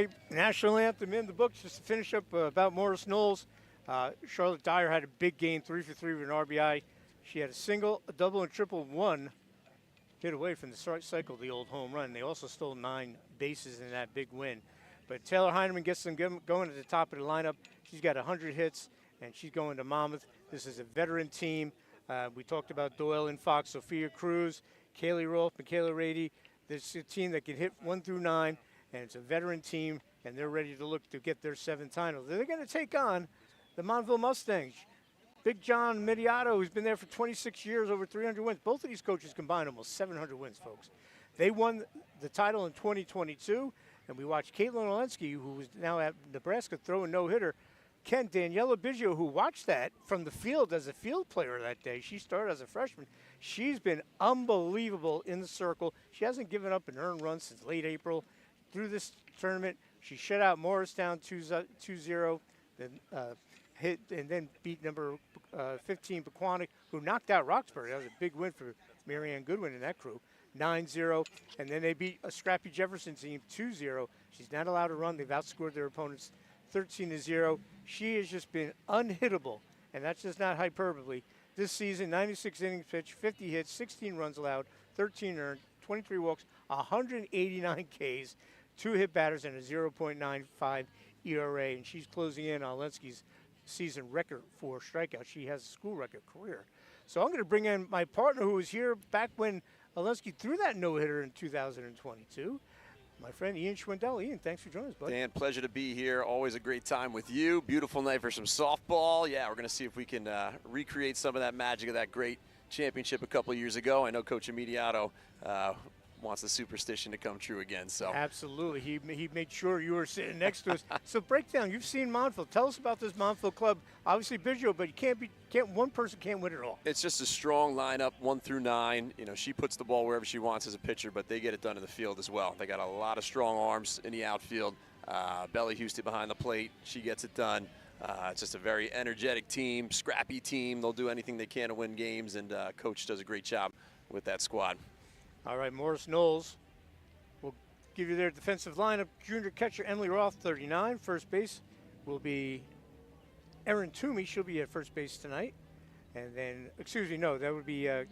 right, national anthem in the books. Just to finish up about Morris Knolls. Charlotte Dyer had a big game, 3 for 3 with an RBI. She had a single, a double, and triple, one hit away from the start cycle, the old home run. They also stole 9 bases in that big win. But Taylor Heineman gets them going at the top of the lineup. She's got 100 hits, and she's going to Monmouth. This is a veteran team. We talked about Doyle and Fox, Sophia Cruz, Kaylee Rolfe, Michaela Rady. This is a team that can hit 1 through 9, and it's a veteran team, and they're ready to look to get their 7th title. They're going to take on the Montville Mustangs. Big John Mediato, who's been there for 26 years, over 300 wins. Both of these coaches combined almost 700 wins, folks. They won the title in 2022, and we watched Caitlin Olensky, who was now at Nebraska, throw a no-hitter. Ken, Daniela Biggio, who watched that from the field as a field player that day. She started as a freshman. She's been unbelievable in the circle. She hasn't given up an earned run since late April. Through this tournament, she shut out Morristown 2-0, then hit and then beat number 15 Pequannock, who knocked out Roxbury. That was a big win for Marianne Goodwin and that crew. 9-0, and then they beat a scrappy Jefferson team 2-0. She's not allowed to run. They've outscored their opponents 13-0. She has just been unhittable, and that's just not hyperbole. This season, 96 innings pitched, 50 hits, 16 runs allowed, 13 earned, 23 walks, 189 Ks, 2 hit batters, and a 0.95 ERA. And she's closing in on Olensky's season record for strikeouts. She has a school record career. So I'm going to bring in my partner who was here back when Olensky threw that no-hitter in 2022. My friend Ian Schwindel. Ian, thanks for joining us, buddy. Dan, pleasure to be here. Always a great time with you. Beautiful night for some softball. Yeah, we're going to see if we can recreate some of that magic of that great championship a couple of years ago. I know Coach Immediato wants the superstition to come true again. So absolutely, he made sure you were sitting next to us. So break down. You've seen Montville. Tell us about this Montville club. Obviously Biggio, but one person can't win it all. It's just a strong lineup, 1 through 9. You know, she puts the ball wherever she wants as a pitcher, but they get it done in the field as well. They got a lot of strong arms in the outfield. Belly Houston behind the plate. She gets it done. It's just a very energetic team, scrappy team. They'll do anything they can to win games, and Coach does a great job with that squad. All right, Morris Knolls will give you their defensive lineup. Junior catcher Emily Roth, 39. First base will be Erin Toomey. She'll be at first base tonight. And then, excuse me, no, that would be Anna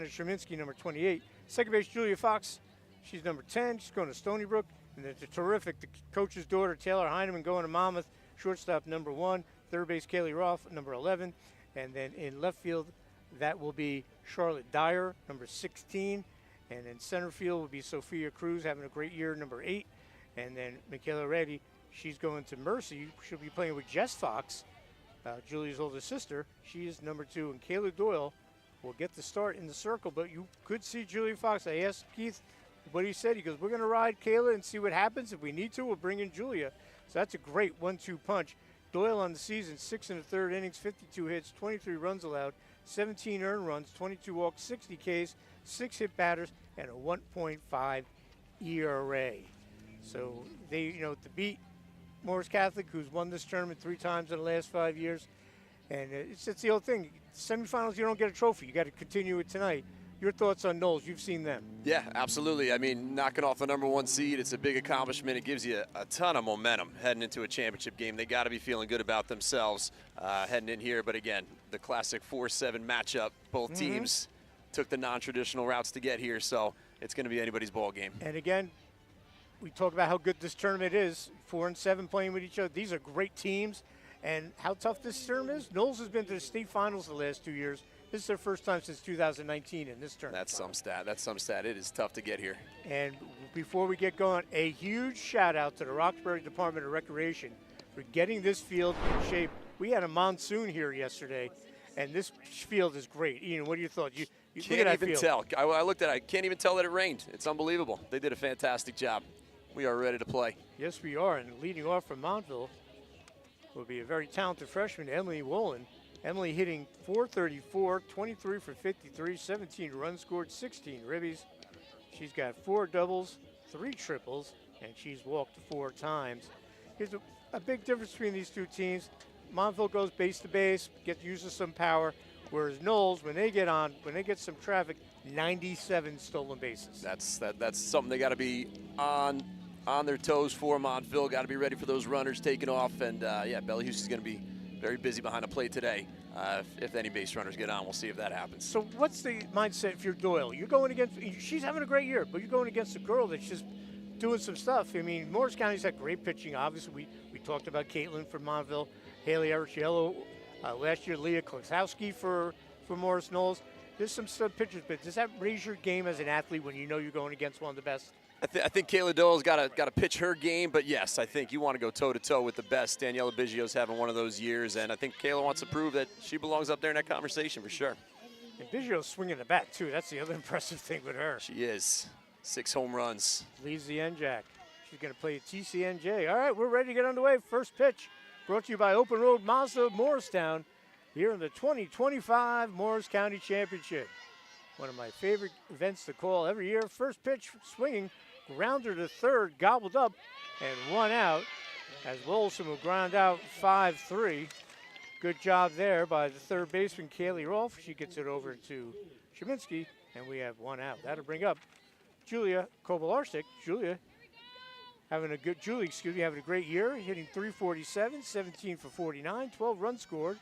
Sherminsky, number 28. Second base, Julia Fox. She's number 10. She's going to Stony Brook. And it's terrific. The coach's daughter, Taylor Heineman, going to Monmouth. Shortstop, number 1. Third base, Kaylee Roth, number 11. And then in left field, that will be Charlotte Dyer, number 16. And in center field will be Sophia Cruz, having a great year, number 8. And then Michaela Reddy, she's going to Mercy. She'll be playing with Jess Fox, Julia's older sister. She is number 2. And Kayla Doyle will get the start in the circle. But you could see Julia Fox. I asked Keith what he said. He goes, we're going to ride Kayla and see what happens. If we need to, we'll bring in Julia. So that's a great 1-2 punch. Doyle on the season, 6 1/3 innings, 52 hits, 23 runs allowed, 17 earned runs, 22 walks, 60 Ks, 6 hit batters, and a 1.5 ERA. So they, to beat Morris Catholic, who's won this tournament 3 times in the last 5 years, and it's the old thing. Semifinals, you don't get a trophy. You got to continue it tonight. Your thoughts on Knolls? You've seen them. Yeah, absolutely. I mean, knocking off the number 1 seed, it's a big accomplishment. It gives you a ton of momentum heading into a championship game. They got to be feeling good about themselves heading in here. But again, the classic 4-7 matchup. Both teams took the non-traditional routes to get here, so it's going to be anybody's ball game. And again, we talk about how good this tournament is. 4 and 7 playing with each other. These are great teams, and how tough this tournament is. Knolls has been to the state finals the last 2 years. This is their first time since 2019 in this tournament. That's some stat. That's some stat. It is tough to get here. And before we get going, a huge shout out to the Roxbury Department of Recreation for getting this field in shape. We had a monsoon here yesterday, and this field is great. Ian, what are your thoughts? You can't even tell. I looked at it. I can't even tell that it rained. It's unbelievable. They did a fantastic job. We are ready to play. Yes, we are. And leading off from Montville will be a very talented freshman, Emily Wolin. Emily hitting .434, 23 for 53, 17 runs scored, 16 ribbies. She's got 4 doubles, 3 triples, and she's walked 4 times. Here's a big difference between these two teams. Montville goes base to base, uses some power, whereas Knolls, when they get some traffic, 97 stolen bases. That's something they got to be on on their toes for Montville. Got to be ready for those runners taking off. And, yeah, Bella Houston's going to be very busy behind the plate today. If any base runners get on, we'll see if that happens. So what's the mindset if you're Doyle? You're going against, she's having a great year, but you're going against a girl that's just doing some stuff. I mean, Morris County's had great pitching. Obviously, we talked about Caitlin from Montville, Haley Arichiello, last year Leah Klosowski for Morris Knolls. There's some stud pitchers, but does that raise your game as an athlete when you know you're going against one of the best? I think Kayla Dole's got to pitch her game, but yes, I think you want to go toe-to-toe with the best. Daniela Biggio's having one of those years, and I think Kayla wants to prove that she belongs up there in that conversation for sure. And Biggio's swinging the bat, too. That's the other impressive thing with her. She is. 6 home runs. Leads the NJAC. She's going to play at TCNJ. All right, we're ready to get underway. First pitch brought to you by Open Road Mazda of Morristown here in the 2025 Morris County Championship. One of my favorite events to call every year. First pitch swinging. Grounder to third, gobbled up, and 1 out as Wilson will ground out 5-3. Good job there by the third baseman, Kaylee Rolfe. She gets it over to Cheminsky, and we have 1 out. That'll bring up Julia Kovalarczyk. Julie having a great year, hitting .347, 17 for 49, 12 runs scored,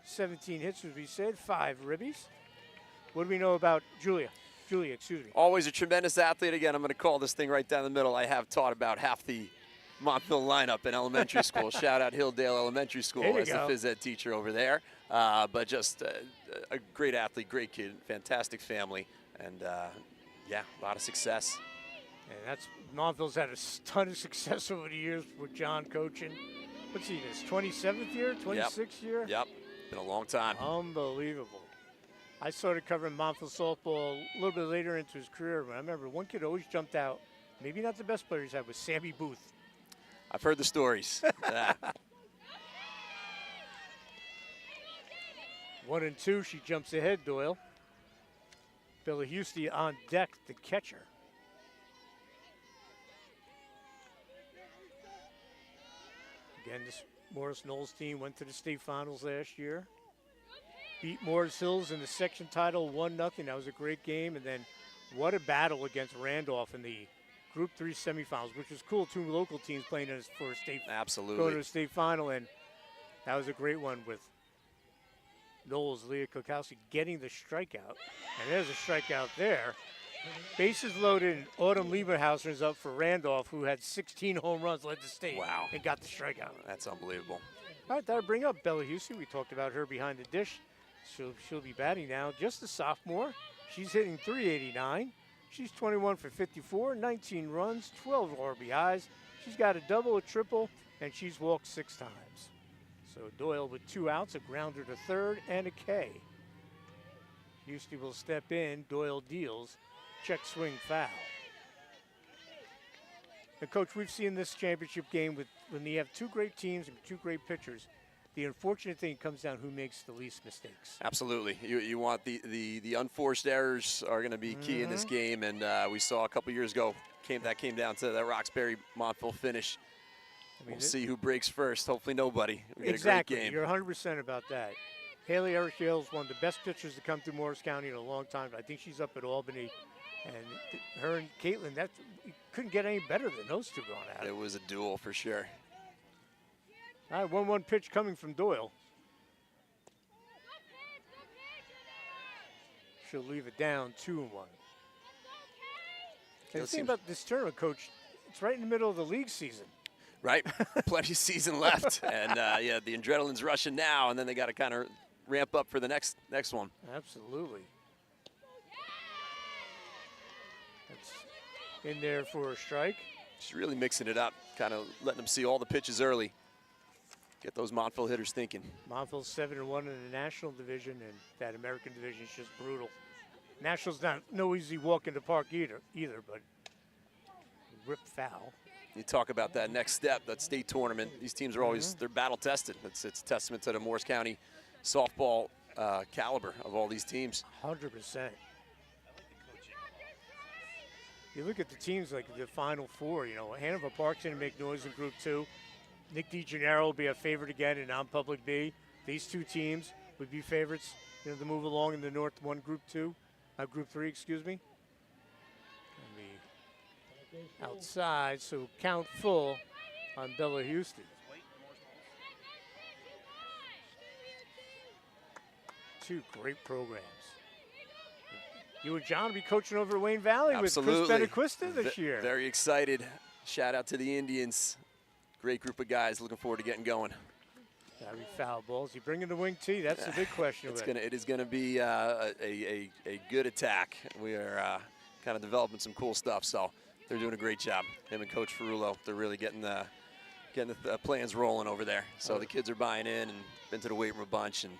17 hits, as we said, 5 ribbies. What do we know about Julia? Always a tremendous athlete. Again, I'm going to call this thing right down the middle. I have taught about half the Montville lineup in elementary school. Shout out Hilldale Elementary School as the phys ed teacher over there. But just a great athlete, great kid, fantastic family, and yeah, a lot of success. And that's Montville's had a ton of success over the years with John coaching. What's he, his 27th year, 26th year? Yep, been a long time. Unbelievable. I started covering Montville softball a little bit later into his career, but I remember one kid always jumped out. Maybe not the best player he's had, was Sammy Booth. I've heard the stories. 1-2, she jumps ahead, Doyle. Billy Houston on deck, the catcher. Again, this Morris Knolls team went to the state finals last year. Beat Morris Hills in the section title 1-0. That was a great game. And then what a battle against Randolph in the Group 3 semifinals, which was cool. 2 local teams playing for a state. Absolutely. Going to a state final. And that was a great one with Knolls, Leah Klosowski getting the strikeout. And there's a strikeout there. Bases loaded, and Autumn Lieberhauser is up for Randolph, who had 16 home runs, led the state. Wow. And got the strikeout. That's unbelievable. All right, that'll bring up Bella Houston. We talked about her behind the dish. She'll be batting now, just a sophomore. She's hitting .389. She's 21 for 54, 19 runs, 12 RBIs. She's got a double, a triple, and she's walked 6 times. So Doyle with 2 outs, a grounder to third, and a K. Houston will step in. Doyle deals. Check swing foul. And Coach, we've seen this championship game when you have 2 great teams and 2 great pitchers. The unfortunate thing comes down who makes the least mistakes. Absolutely. You want the unforced errors are going to be key in this game, and we saw a couple years ago came down to that Roxbury Montville finish. We'll see who breaks first. Hopefully nobody. We get exactly. A great game. You're 100% about that. Haley Arichiello is one of the best pitchers to come through Morris County in a long time. I think she's up at Albany. And her and Caitlin, you couldn't get any better than those 2 going at it. It was a duel for sure. All right, 1-1 pitch coming from Doyle. She'll leave it down 2-1. And the thing about this tournament, Coach, it's right in the middle of the league season. Right, plenty of season left, and yeah, the adrenaline's rushing now, and then they got to kind of ramp up for the next one. Absolutely. That's in there for a strike. She's really mixing it up, kind of letting them see all the pitches early. Get those Montville hitters thinking. Montville's 7-1 in the national division, and that American division is just brutal. National's not no easy walk in the park either, but rip foul. You talk about that next step, that state tournament. These teams are always, they're battle tested. It's a testament to the Morris County softball caliber of all these teams. 100%. You look at the teams like the Final Four, Hanover Park's going to make noise in Group 2. Nick DeGennaro will be a favorite again in non-public B. These 2 teams would be favorites to move along in the North 1 Group 3, excuse me. outside, so count full on Bella Houston. Two great programs. You and John will be coaching over at Wayne Valley Absolutely. with Chris Benaquista this year. Very excited. Shout out to the Indians. Great group of guys. Looking forward to getting going. That'll be foul balls. You bringing the wing tee? That's the big question. It is gonna be a good attack. We are kind of developing some cool stuff. So they're doing a great job. Him and Coach Ferrulo, they're really getting the plans rolling over there. So the kids are buying in and been to the weight room a bunch, and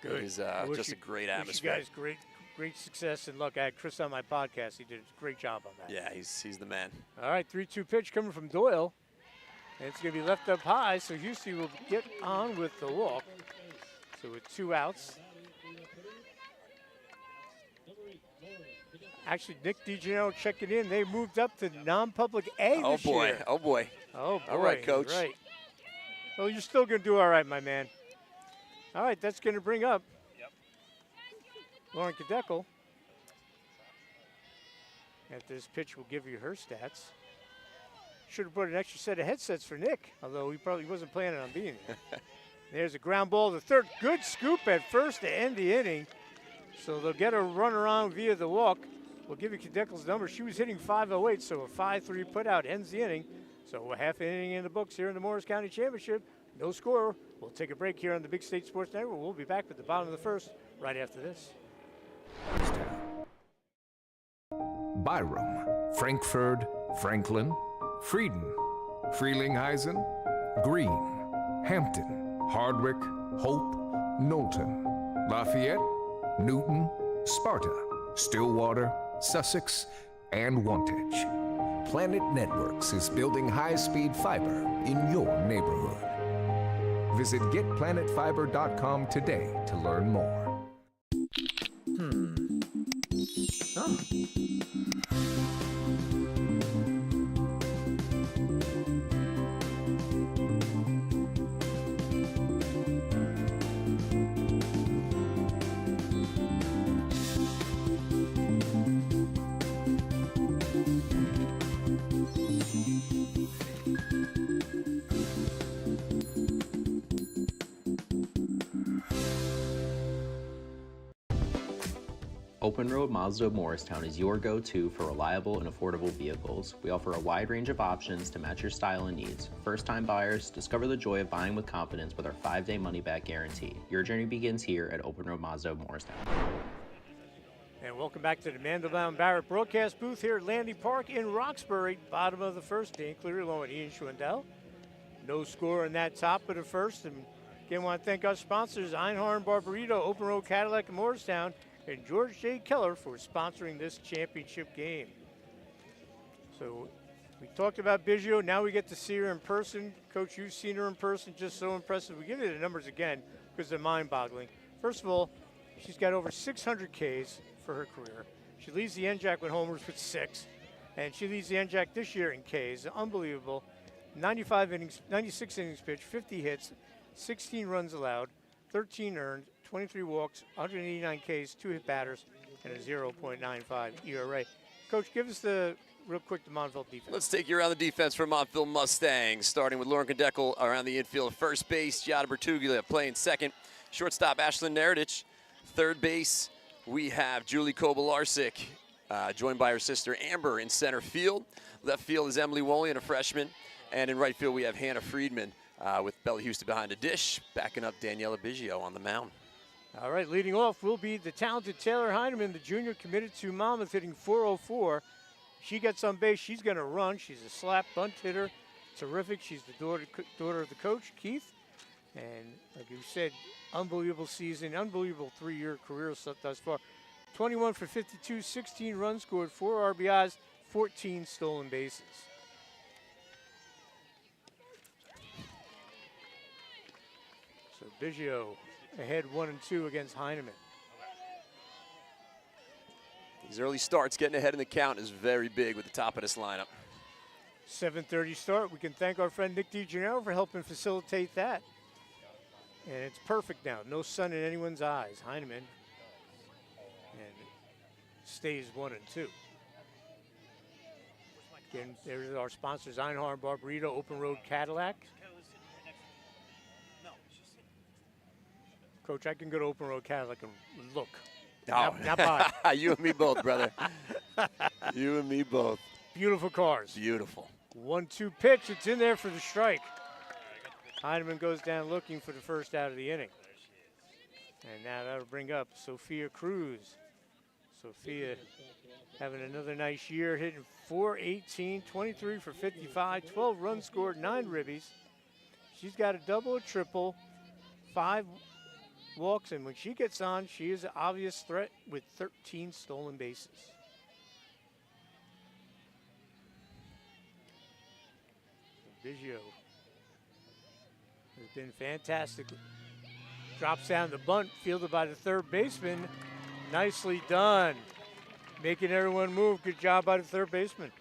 it is just a great atmosphere. You guys great success and luck. I had Chris on my podcast. He did a great job on that. Yeah, he's the man. All right, 3-2 pitch coming from Doyle. And it's going to be left up high, so Houston will get on with the walk. So with 2 outs. Actually, Nick DiGennaro checking in. They moved up to non-public A this year. Oh, boy. Oh, boy. All right, Coach. Right. Well, you're still going to do all right, my man. All right, that's going to bring up Lauren Kadekel. After this pitch, we'll give you her stats. Should have brought an extra set of headsets for Nick, although he probably wasn't planning on being there. There's a ground ball to third. Good scoop at first to end the inning. So they'll get a run around via the walk. We'll give you Kadekel's number. She was hitting .508, so a 5-3 putout ends the inning. So a half inning in the books here in the Morris County Championship. No score. We'll take a break here on the Big State Sports Network. We'll be back at the bottom of the first right after this. Byram, Frankfurt, Franklin, Frieden, Frelinghuysen, Green, Hampton, Hardwick, Hope, Knowlton, Lafayette, Newton, Sparta, Stillwater, Sussex, and Wantage. Planet Networks is building high-speed fiber in your neighborhood. Visit getplanetfiber.com today to learn more. Open Road Mazda of Morristown is your go-to for reliable and affordable vehicles. We offer a wide range of options to match your style and needs. First-time buyers, discover the joy of buying with confidence with our 5-day money-back guarantee. Your journey begins here at Open Road Mazda of Morristown. And welcome back to the Mandelbaum Barrett broadcast booth here at Landy Park in Roxbury. Bottom of the first, Dan Cleary along with Ian Schwindel. No score in that top of the first. And again, want to thank our sponsors, Einhorn Barbarito, Open Road Cadillac in Morristown, and George J. Keller for sponsoring this championship game. So we talked about Biggio. Now we get to see her in person. Coach, you've seen her in person, just so impressive. We give you the numbers again because they're mind-boggling. First of all, she's got over 600 Ks for her career. She leads the NJAC with homers with 6, and she leads the NJAC this year in Ks. Unbelievable. 96 innings pitched, 50 hits, 16 runs allowed, 13 earned, 23 walks, 189 Ks, 2 hit batters, and a 0.95 ERA. Coach, give us real quick, the Montville defense. Let's take you around the defense for Montville Mustangs, starting with Lauren Kadekel around the infield. First base, Giada Bertuglia playing second. Shortstop, Ashlyn Neredich. Third base, we have Julie Kobelarsik, joined by her sister Amber in center field. Left field is Emily Wolian, a freshman. And in right field, we have Hannah Friedman with Bella Houston behind the dish, backing up Daniela Biggio on the mound. All right, leading off will be the talented Taylor Heineman, the junior committed to Monmouth, hitting .404. She gets on base. She's going to run. She's a slap bunt hitter. Terrific. She's the daughter of the coach, Keith. And like you said, unbelievable season, unbelievable 3-year career thus far. 21 for 52, 16 runs scored, 4 RBIs, 14 stolen bases. So Biggio ahead 1-2 against Heineman. These early starts, getting ahead in the count is very big with the top of this lineup. 7:30 start. We can thank our friend Nick DiGennaro for helping facilitate that. And it's perfect now. No sun in anyone's eyes. Heineman and stays 1-2. Again, there's our sponsors, Einhorn, Barbarito, Open Road Cadillac. Coach, I can go to Open Road Cadillac and look. Oh. Not buy. You and me both, brother. You and me both. Beautiful cars. Beautiful. 1-2 pitch. It's in there for the strike. Heineman goes down looking for the first out of the inning. And now that'll bring up Sophia Cruz. Sophia having another nice year, hitting .418, 23 for 55, 12 runs scored, 9 ribbies. She's got a double, a triple, 5 walks, and when she gets on, she is an obvious threat with 13 stolen bases. Biggio has been fantastic. Drops down the bunt, fielded by the third baseman. Nicely done. Making everyone move. Good job by the third baseman.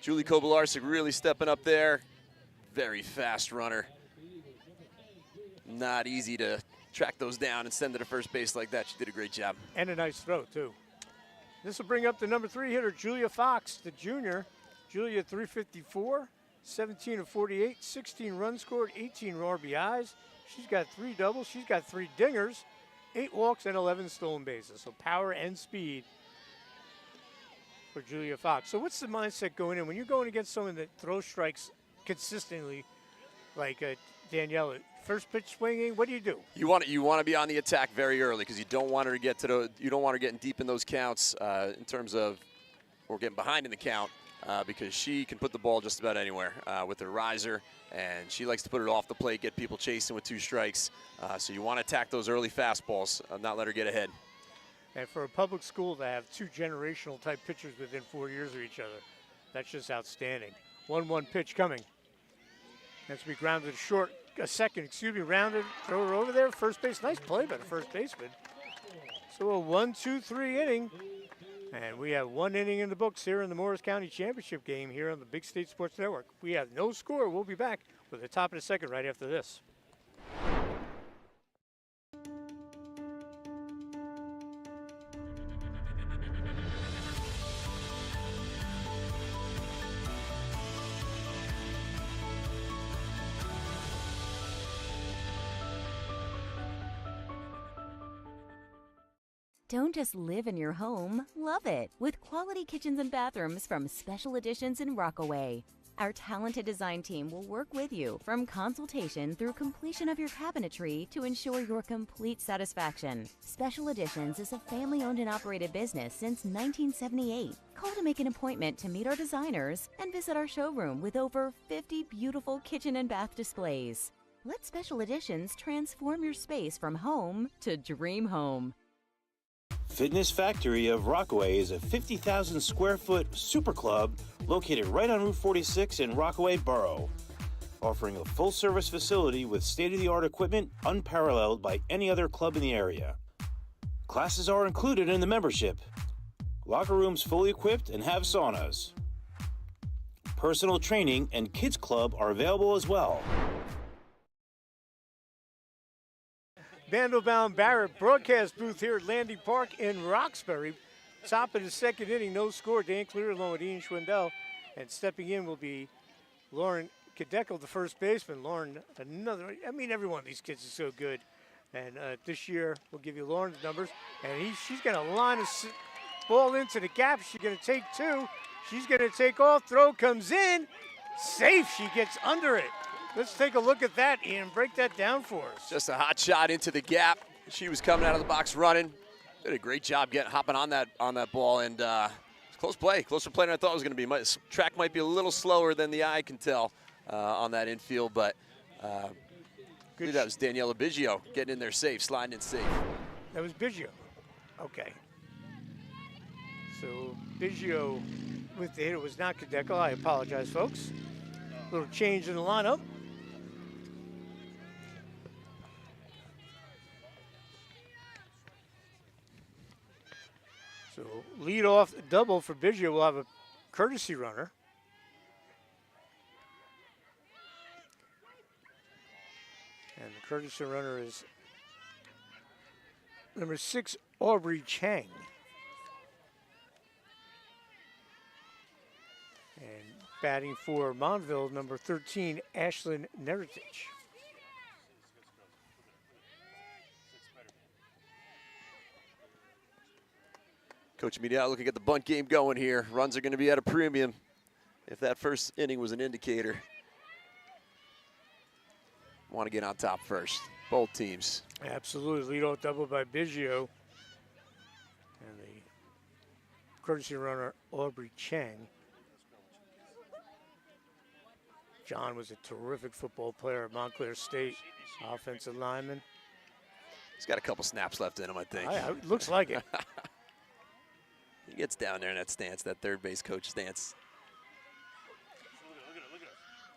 Julie Kobylarczyk really stepping up there. Very fast runner. Not easy to track those down and send to the first base like that. She did a great job. And a nice throw, too. This will bring up the number 3 hitter, Julia Fox, the junior. Julia, 354, 17 of 48, 16 runs scored, 18 RBIs. She's got 3 doubles. She's got 3 dingers, 8 walks, and 11 stolen bases. So power and speed for Julia Fox. So what's the mindset going in when you're going against someone that throws strikes consistently, like Danielle? First pitch swinging, what do you do? You want to be on the attack very early because you don't want her to get getting deep in those counts in terms of or getting behind in the count because she can put the ball just about anywhere with her riser, and she likes to put it off the plate, get people chasing with 2 strikes. So you want to attack those early fastballs, not let her get ahead. And for a public school to have 2 generational type pitchers within 4 years of each other, that's just outstanding. 1-1 pitch coming. Has to be grounded short. Rounded, throw her over there. First base, nice play by the first baseman. So a 1-2-3 inning. And we have 1 inning in the books here in the Morris County Championship game here on the Big State Sports Network. We have no score. We'll be back with the top of the second right after this. Don't just live in your home, love it with quality kitchens and bathrooms from Special Editions in Rockaway. Our talented design team will work with you from consultation through completion of your cabinetry to ensure your complete satisfaction. Special Editions is a family-owned and operated business since 1978. Call to make an appointment to meet our designers and visit our showroom with over 50 beautiful kitchen and bath displays. Let Special Editions transform your space from home to dream home. Fitness Factory of Rockaway is a 50,000 square foot super club located right on Route 46 in Rockaway Borough, offering a full service facility with state-of-the-art equipment unparalleled by any other club in the area. Classes are included in the membership. Locker rooms fully equipped and have saunas. Personal training and kids club are available as well. Vandelbaum Barrett broadcast booth here at Landing Park in Roxbury. Top of the second inning, no score. Dan Clear along with Ian Schwindel. And stepping in will be Lauren Kadekel, the first baseman. Lauren, every one of these kids is so good. And this year, we'll give you Lauren's numbers. And she's going to line a ball into the gap. She's going to take 2. She's going to take off. Throw comes in. Safe. She gets under it. Let's take a look at that, Ian. Break that down for us. Just a hot shot into the gap. She was coming out of the box running. Did a great job hopping on that ball, and close play, closer play than I thought it was going to be. Track might be a little slower than the eye can tell on that infield, but I believe that was Daniela Biggio getting in there safe, sliding in safe. That was Biggio. Okay. So Biggio with the hit. It was not Kadekel. I apologize, folks. A little change in the lineup. So lead off double for Biggio. We'll have a courtesy runner. And the courtesy runner is number 6, Aubrey Chang. Batting for Montville, number 13, Ashlyn Neritich. Coach Medial looking at the bunt game going here. Runs are going to be at a premium. If that first inning was an indicator, want to get on top first. Both teams. Absolutely. Leadoff double by Biggio. And the courtesy runner, Aubrey Chang. John was a terrific football player at Montclair State, offensive lineman. He's got a couple snaps left in him, I think. It looks like it. He gets down there in that stance, that third base coach stance.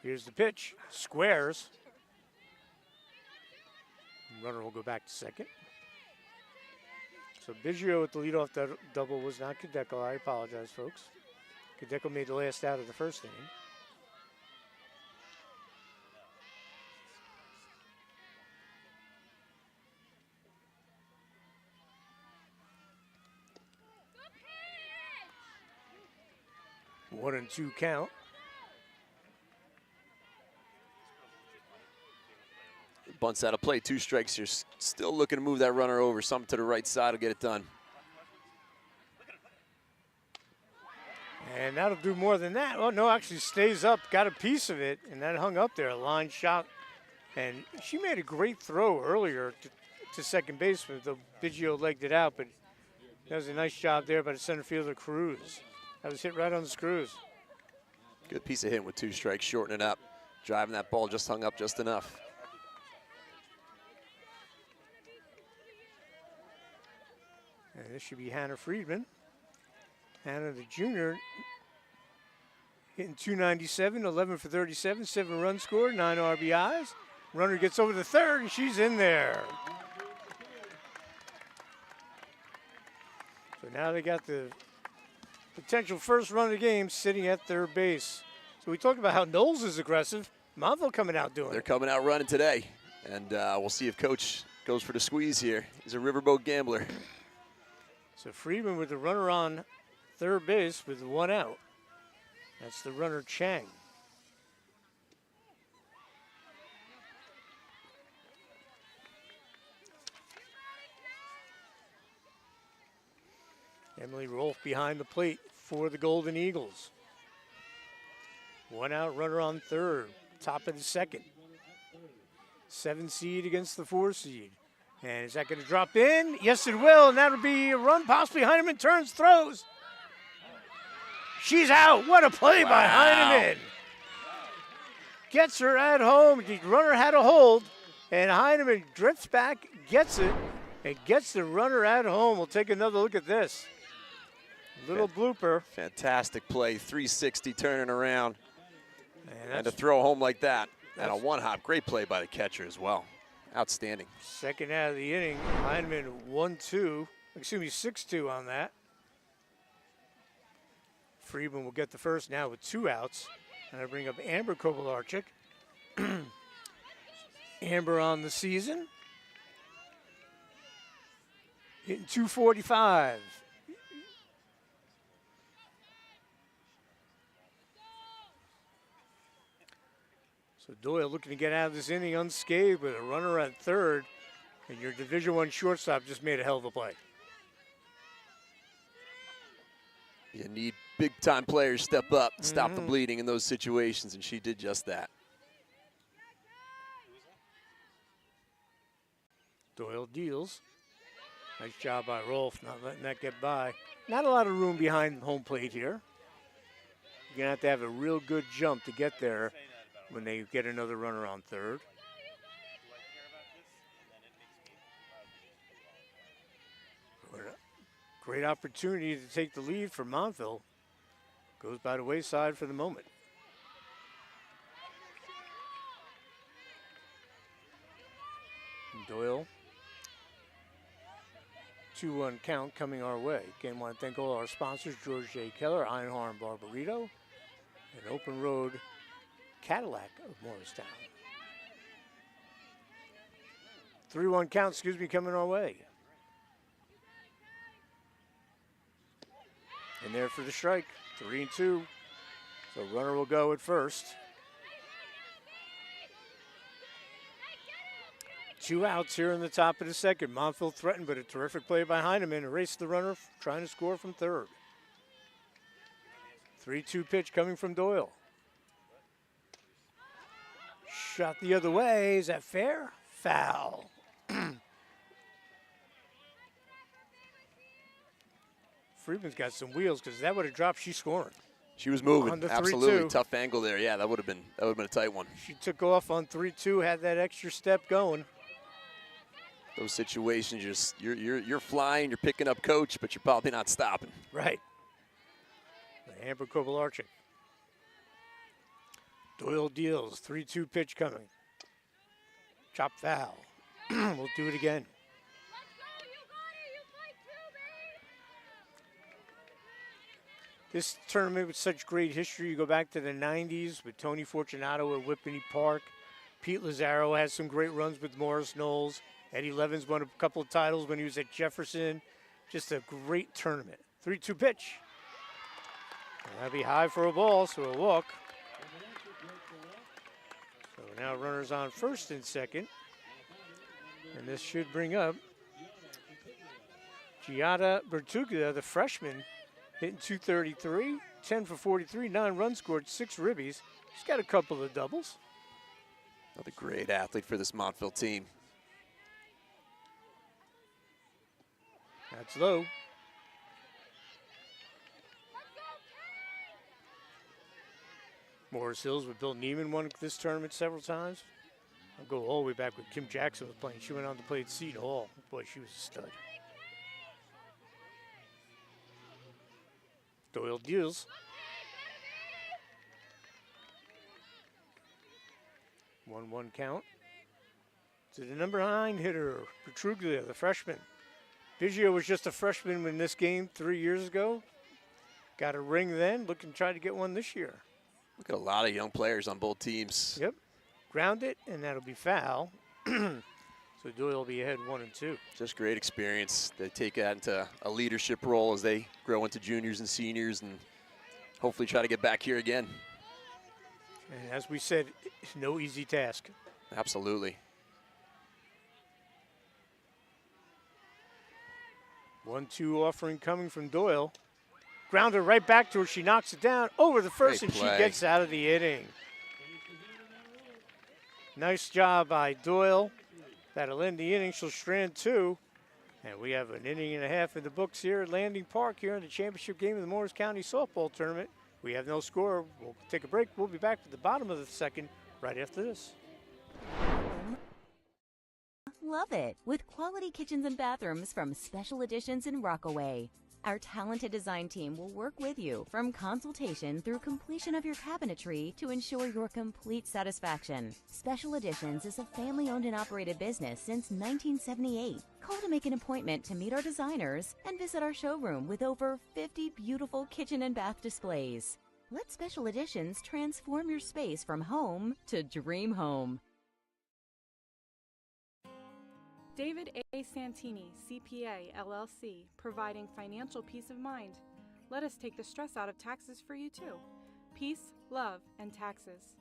Here's the pitch. Squares. Runner will go back to second. So Biggio with the leadoff double was not Kadeko. I apologize, folks. Kadeko made the last out of the first inning. One and two count. Bunts out of play, 2 strikes here. Still looking to move that runner over. Something to the right side will get it done. And that'll do more than that. Oh, no, actually stays up, got a piece of it, and that hung up there, a line shot. And she made a great throw earlier to second base, but the Biggio legged it out, but that was a nice job there by the center fielder, Cruz. That was hit right on the screws. Good piece of hitting with 2 strikes, shorten it up. Driving that ball just hung up just enough. And this should be Hannah Friedman. Hannah, the junior, hitting .297, 11 for 37, 7 runs scored, 9 RBIs. Runner gets over the third, and she's in there. So now they got the potential first run of the game sitting at third base. So we talked about how Knolls is aggressive. Montville coming out doing They're it. coming out running today. And we'll see if Coach goes for the squeeze here. He's a riverboat gambler. So Friedman with the runner on third base with 1 out. That's the runner, Chang. Emily Rolfe behind the plate for the Golden Eagles. 1 out, runner on third, top of the second. 7 seed against the 4 seed. And is that going to drop in? Yes, it will, and that'll be a run possibly. Heineman turns, throws. She's out. What a play by Heineman. Gets her at home. The runner had a hold, and Heineman drifts back, gets it, and gets the runner at home. We'll take another look at this. Little blooper. Fantastic play, 360 turning around. And to throw home like that. And a 1-hop, great play by the catcher as well. Outstanding. Second out of the inning, Heineman 6-2 on that. Friedman will get the first now with 2 outs. And I bring up Amber Kovalarczyk. Amber on the season. Hitting .245. So Doyle looking to get out of this inning unscathed with a runner at third, and your Division I shortstop just made a hell of a play. You need big-time players step up and stop the bleeding in those situations, and she did just that. Doyle deals. Nice job by Rolfe, not letting that get by. Not a lot of room behind home plate here. You're going to have a real good jump to get there when they get another runner on third. Great opportunity to take the lead for Montville. Goes by the wayside for the moment. Doyle. 2-1 count coming our way. Again, want to thank all our sponsors, George J. Keller, Einhorn Barbarito, and Open Road Cadillac of Morristown. 3-1 count, coming our way. And there for the strike, 3-2. So runner will go at first. 2 outs here in the top of the second. Montville threatened, but a terrific play behind him and erased the runner trying to score from third. 3-2 pitch coming from Doyle. Shot the other way. Is that fair? Foul. Friedman's got some wheels because that would have dropped. She's scoring. She was moving. On the Absolutely 3-2. tough angle there. Yeah, that would have been a tight one. She took off on 3-2, had that extra step going. Those situations, you're flying, you're picking up coach, but you're probably not stopping. Right. Amber Kovalarczyk. Doyle deals. 3-2 pitch coming. Chop foul. We'll do it again. This tournament with such great history, you go back to the 90s with Tony Fortunato at Whippany Park. Pete Lazaro had some great runs with Morris Knolls. Eddie Levins won a couple of titles when he was at Jefferson. Just a great tournament. 3-2 pitch. That'll be high for a ball, so a walk. So now runners on first and second. And this should bring up Giada Bertuglia, the freshman, hitting .233, 10 for 43, 9 runs scored, 6 ribbies. She's got a couple of doubles. Another great athlete for this Montville team. That's low. Morris Hills with Bill Neiman won this tournament several times. I'll go all the way back when Kim Jackson was playing. She went on to play at Seton Hall. Boy, she was a stud. Doyle deals. 1-1 count. To the number 9 hitter, Petruglia, the freshman. Biggio was just a freshman in this game 3 years ago. Got a ring then, looking to try to get one this year. Look at a lot of young players on both teams. Yep. Ground it, and that'll be foul. So Doyle will be ahead 1-2. Just great experience. They take that into a leadership role as they grow into juniors and seniors and hopefully try to get back here again. And as we said, it's no easy task. Absolutely. 1-2 offering coming from Doyle. Grounder right back to her. She knocks it down over the first, Great and play. she gets out of the inning. Nice job by Doyle. That'll end the inning. She'll strand 2. And we have an inning and a half in the books here at Landing Park here in the championship game of the Morris County Softball Tournament. We have no score. We'll take a break. We'll be back at the bottom of the second right after this. Love it. With quality kitchens and bathrooms from Special Editions in Rockaway. Our talented design team will work with you from consultation through completion of your cabinetry to ensure your complete satisfaction. Special Editions is a family-owned and operated business since 1978. Call to make an appointment to meet our designers and visit our showroom with over 50 beautiful kitchen and bath displays. Let Special Editions transform your space from home to dream home. David A. Santini, CPA, LLC, providing financial peace of mind. Let us take the stress out of taxes for you too. Peace, love, and taxes.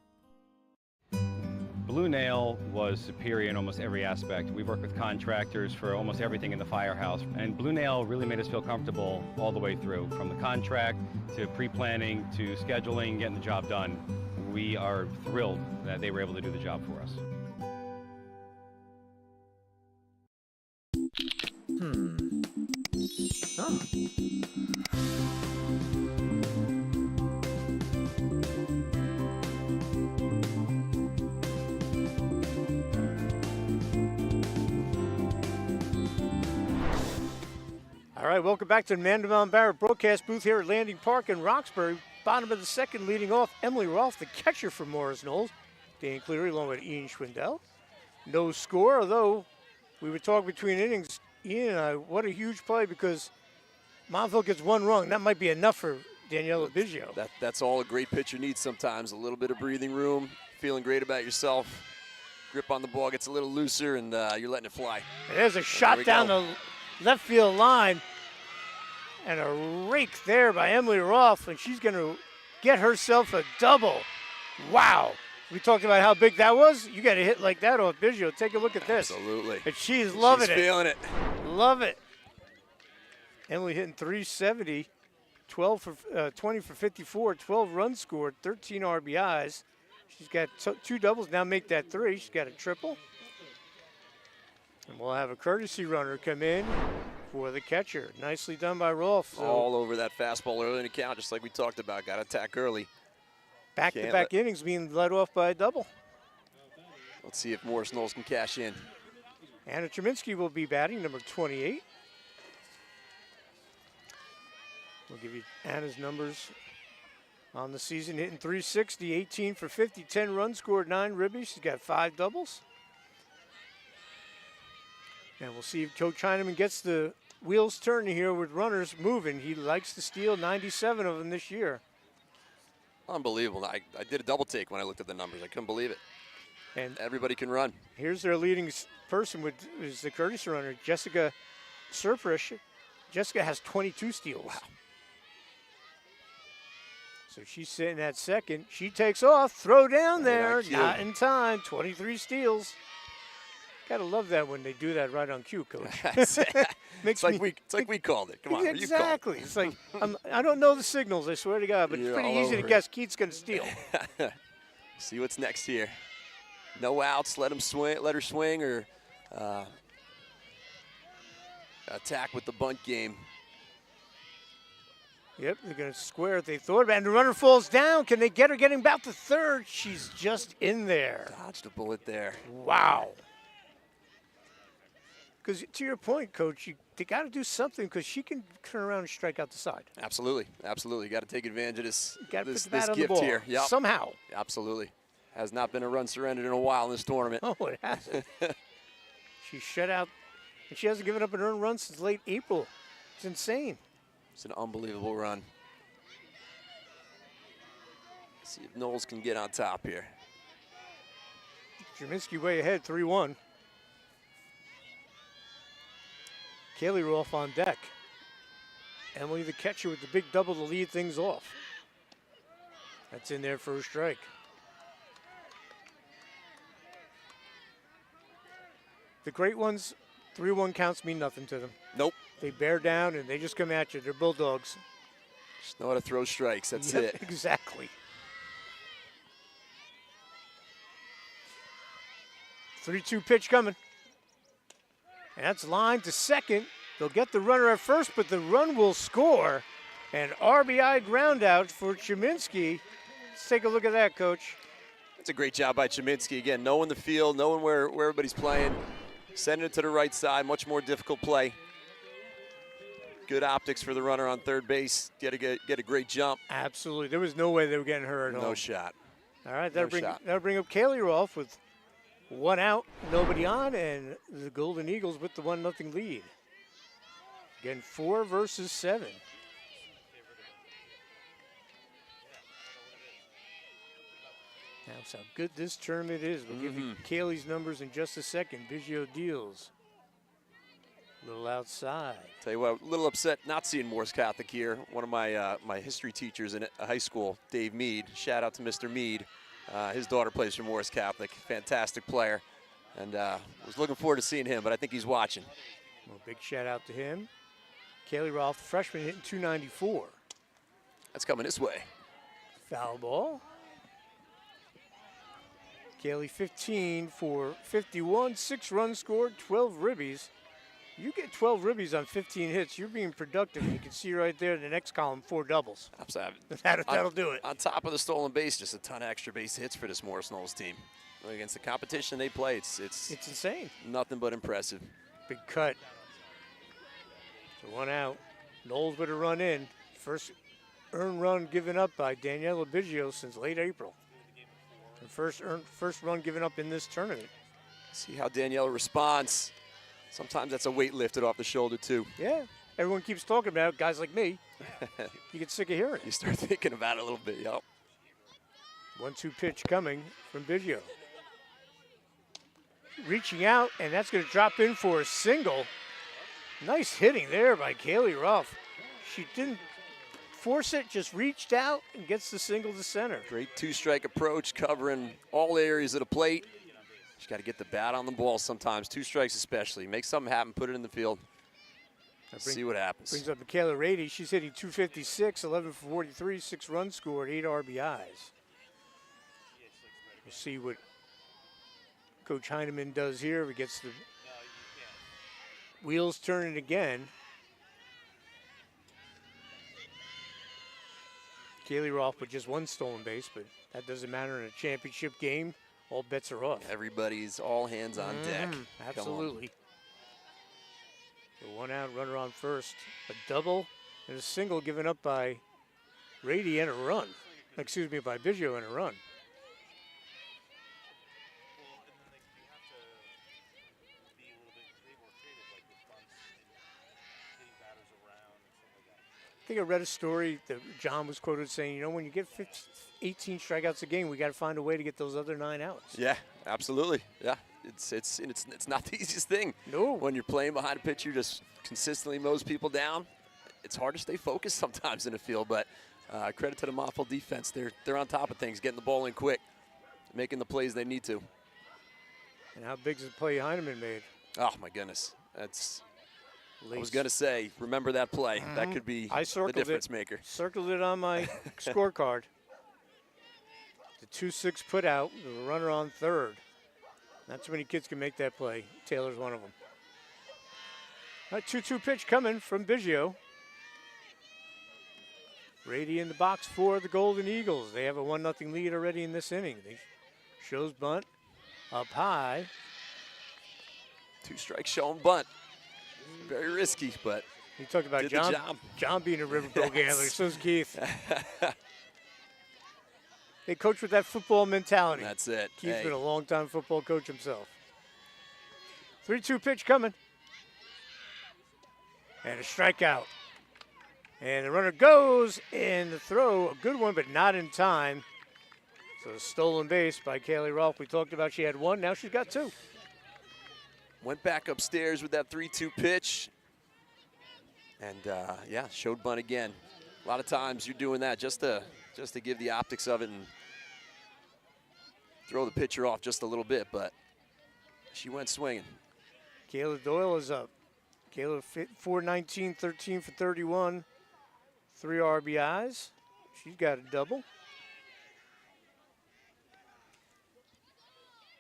Blue Nail was superior in almost every aspect. We worked with contractors for almost everything in the firehouse, and Blue Nail really made us feel comfortable all the way through, from the contract to pre-planning to scheduling, getting the job done. We are thrilled that they were able to do the job for us. All right, welcome back to the Mandeville Barrett broadcast booth here at Landing Park in Roxbury. Bottom of the second, leading off, Emily Rolfe, the catcher for Morris Knolls. Dan Cleary along with Ian Schwindel. No score, although we were talking between innings. Ian and I, what a huge play, because Montville gets one wrong. That might be enough for Daniela Biggio. That's all a great pitcher needs sometimes. A little bit of breathing room, feeling great about yourself. Grip on the ball gets a little looser, and you're letting it fly. And there's a shot down the left field line. And a rake there by Emily Rolfe, and she's going to get herself a double. Wow. We talked about how big that was. You got a hit like that off Biggio. Take a look at this. Absolutely. And she's loving She's feeling it. Love it. Emily hitting 370, 20 for 54, 12 runs scored, 13 RBIs. She's got 2 doubles. Now make that 3. She's got a triple. And we'll have a courtesy runner come in for the catcher. Nicely done by Rolf. So all over that fastball early in the count, just like we talked about. Got to attack early. Back-to-back innings being led off by a double. Let's see if Morris Knolls can cash in. Anna Cheminsky will be batting, number 28. We'll give you Anna's numbers on the season. Hitting 360, 18 for 50, 10 runs scored, 9 ribbies. She's got 5 doubles. And we'll see if Coach Heineman gets the wheels turning here with runners moving. He likes to steal 97 of them this year. Unbelievable. I did a double take when I looked at the numbers. I couldn't believe it. And everybody can run. Here's their leading person, is the courtesy runner, Jessica Surfrish. Jessica has 22 steals. Wow. So she's sitting at second. She takes off, throw down there, not in time, 23 steals. Gotta love that when they do that right on cue, Coach. It's like we called it. Come on, exactly. It's like I don't know the signals. I swear to God, but it's pretty easy to guess Keith's gonna steal. See what's next here. No outs. Let him swing. Let her swing or attack with the bunt game. Yep, they're going to square it. They thought about it, and the runner falls down. Can they get her getting about to third? She's just in there. Dodged a bullet there. Wow. Because to your point, Coach, they got to do something because she can turn around and strike out the side. Absolutely, absolutely. You got to take advantage of this gift here. Yep. Somehow. Absolutely. Has not been a run surrendered in a while in this tournament. Oh, it hasn't. She shut out, and she hasn't given up an earned run since late April. It's insane. It's an unbelievable run. Let's see if Knolls can get on top here. Jerminski way ahead, 3-1. Kaylee Rolfe on deck. Emily the catcher with the big double to lead things off. That's in there for a strike. The great ones, 3-1 counts mean nothing to them. Nope. They bear down and they just come at you. They're bulldogs. Just know how to throw strikes. That's it. Exactly. 3-2 pitch coming. And that's lined to second. They'll get the runner at first, but the run will score. An RBI ground out for Cheminsky. Let's take a look at that, Coach. That's a great job by Cheminsky. Again, knowing the field, knowing where everybody's playing, sending it to the right side, much more difficult play. Good optics for the runner on third base. Get a great jump. Absolutely. There was no way they were getting her at home. No shot. All right, that'll bring up Kaylee Rolfe with 1 out, nobody on, and the Golden Eagles with the 1-0 lead. Again, 4 versus 7. That's how good this tournament is. We'll give you Kaylee's numbers in just a second. Biggio deals. A little outside. Tell you what, a little upset not seeing Morris Catholic here. One of my my history teachers in high school, Dave Mead. Shout out to Mr. Mead. His daughter plays for Morris Catholic. Fantastic player. And was looking forward to seeing him, but I think he's watching. Well, big shout out to him. Kaylee Rolfe, freshman, hitting 294. That's coming this way. Foul ball. Kaylee 15 for 51, 6 runs scored, 12 ribbies. You get 12 ribbies on 15 hits, you're being productive. You can see right there in the next column, 4 doubles. That'll do it. On top of the stolen base, just a ton of extra base hits for this Morris Knolls team. Against the competition they play, it's insane. Nothing but impressive. Big cut. So 1 out. Knolls with a run in. First earned run given up by Daniela Biggio since late April. And first run given up in this tournament. See how Daniela responds. Sometimes that's a weight lifted off the shoulder, too. Yeah. Everyone keeps talking about it. Guys like me. You get sick of hearing it. You start thinking about it a little bit, yep. 1-2 pitch coming from Biggio. Reaching out, and that's going to drop in for a single. Nice hitting there by Kaylee Rolfe. She didn't force it, just reached out and gets the single to center. Great two-strike approach, covering all areas of the plate. She's got to get the bat on the ball sometimes, 2 strikes especially. Make something happen, put it in the field. See what happens. Brings up Michaela Rady. She's hitting 256, 11 for 43, 6 runs scored, 8 RBIs. We'll see what Coach Heineman does here. He gets the wheels turning again. Kaylee Rolfe with just 1 stolen base, but that doesn't matter in a championship game. All bets are off. Everybody's all hands on deck. Absolutely. So 1 out, runner on first. A double and a single given up by Rady and a run. Excuse me, by Biggio and a run. I think I read a story that John was quoted saying, you know, when you get 18 strikeouts a game, we got to find a way to get those other 9 outs. Yeah, absolutely. Yeah, it's not the easiest thing. No. When you're playing behind a pitcher, just consistently mows people down. It's hard to stay focused sometimes in the field, but credit to the Montville defense. They're on top of things, getting the ball in quick, making the plays they need to. And how big is the play Heineman made? Oh my goodness, that's. I was going to say, remember that play. That could be the difference maker. Circled it on my scorecard. The 2-6 put out, the runner on third. Not too many kids can make that play. Taylor's one of them. All right, 2-2 pitch coming from Biggio. Rady in the box for the Golden Eagles. They have a 1-0 lead already in this inning. They shows bunt up high. 2 strikes showing bunt. Very risky, but he talked about John being a Riverboat gambler. So's Keith. They coach with that football mentality. That's it. Keith's been a long-time football coach himself. 3-2 pitch coming. And a strikeout. And the runner goes, and the throw, a good one, but not in time. So a stolen base by Kaylee Rolfe. We talked about she had 1, now she's got 2. Went back upstairs with that 3-2 pitch. And, yeah, showed bunt again. A lot of times you're doing that just to give the optics of it and throw the pitcher off just a little bit, but she went swinging. Kayla Doyle is up. Kayla 4-19, 13 for 31, 3 RBIs. She's got a double.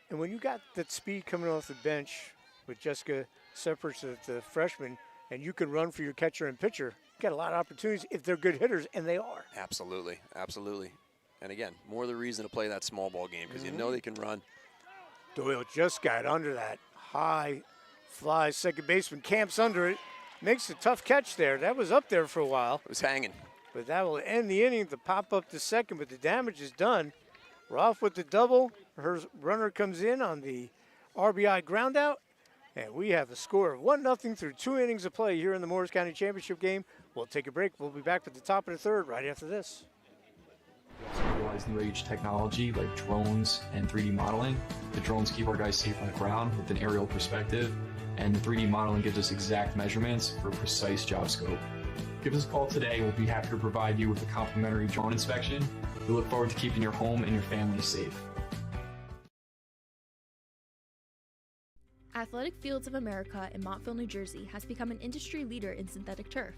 And when you got that speed coming off the bench with Jessica Sepers, the freshman, and you can run for your catcher and pitcher, you got a lot of opportunities if they're good hitters, and they are. Absolutely, absolutely. And again, more the reason to play that small ball game because you know they can run. Doyle just got under that high fly. Second baseman camps under it, makes a tough catch there. That was up there for a while. It was hanging. But that will end the inning to pop up to second, but the damage is done. Rolfe with the double. Her runner comes in on the RBI ground out. And we have a score of 1-0 through 2 innings of play here in the Morris County Championship game. We'll take a break. We'll be back at the top of the third right after this. We also utilize new age technology like drones and 3D modeling. The drones keep our guys safe on the ground with an aerial perspective, and the 3D modeling gives us exact measurements for precise job scope. Give us a call today. We'll be happy to provide you with a complimentary drone inspection. We look forward to keeping your home and your family safe. Athletic Fields of America in Montville, New Jersey has become an industry leader in synthetic turf.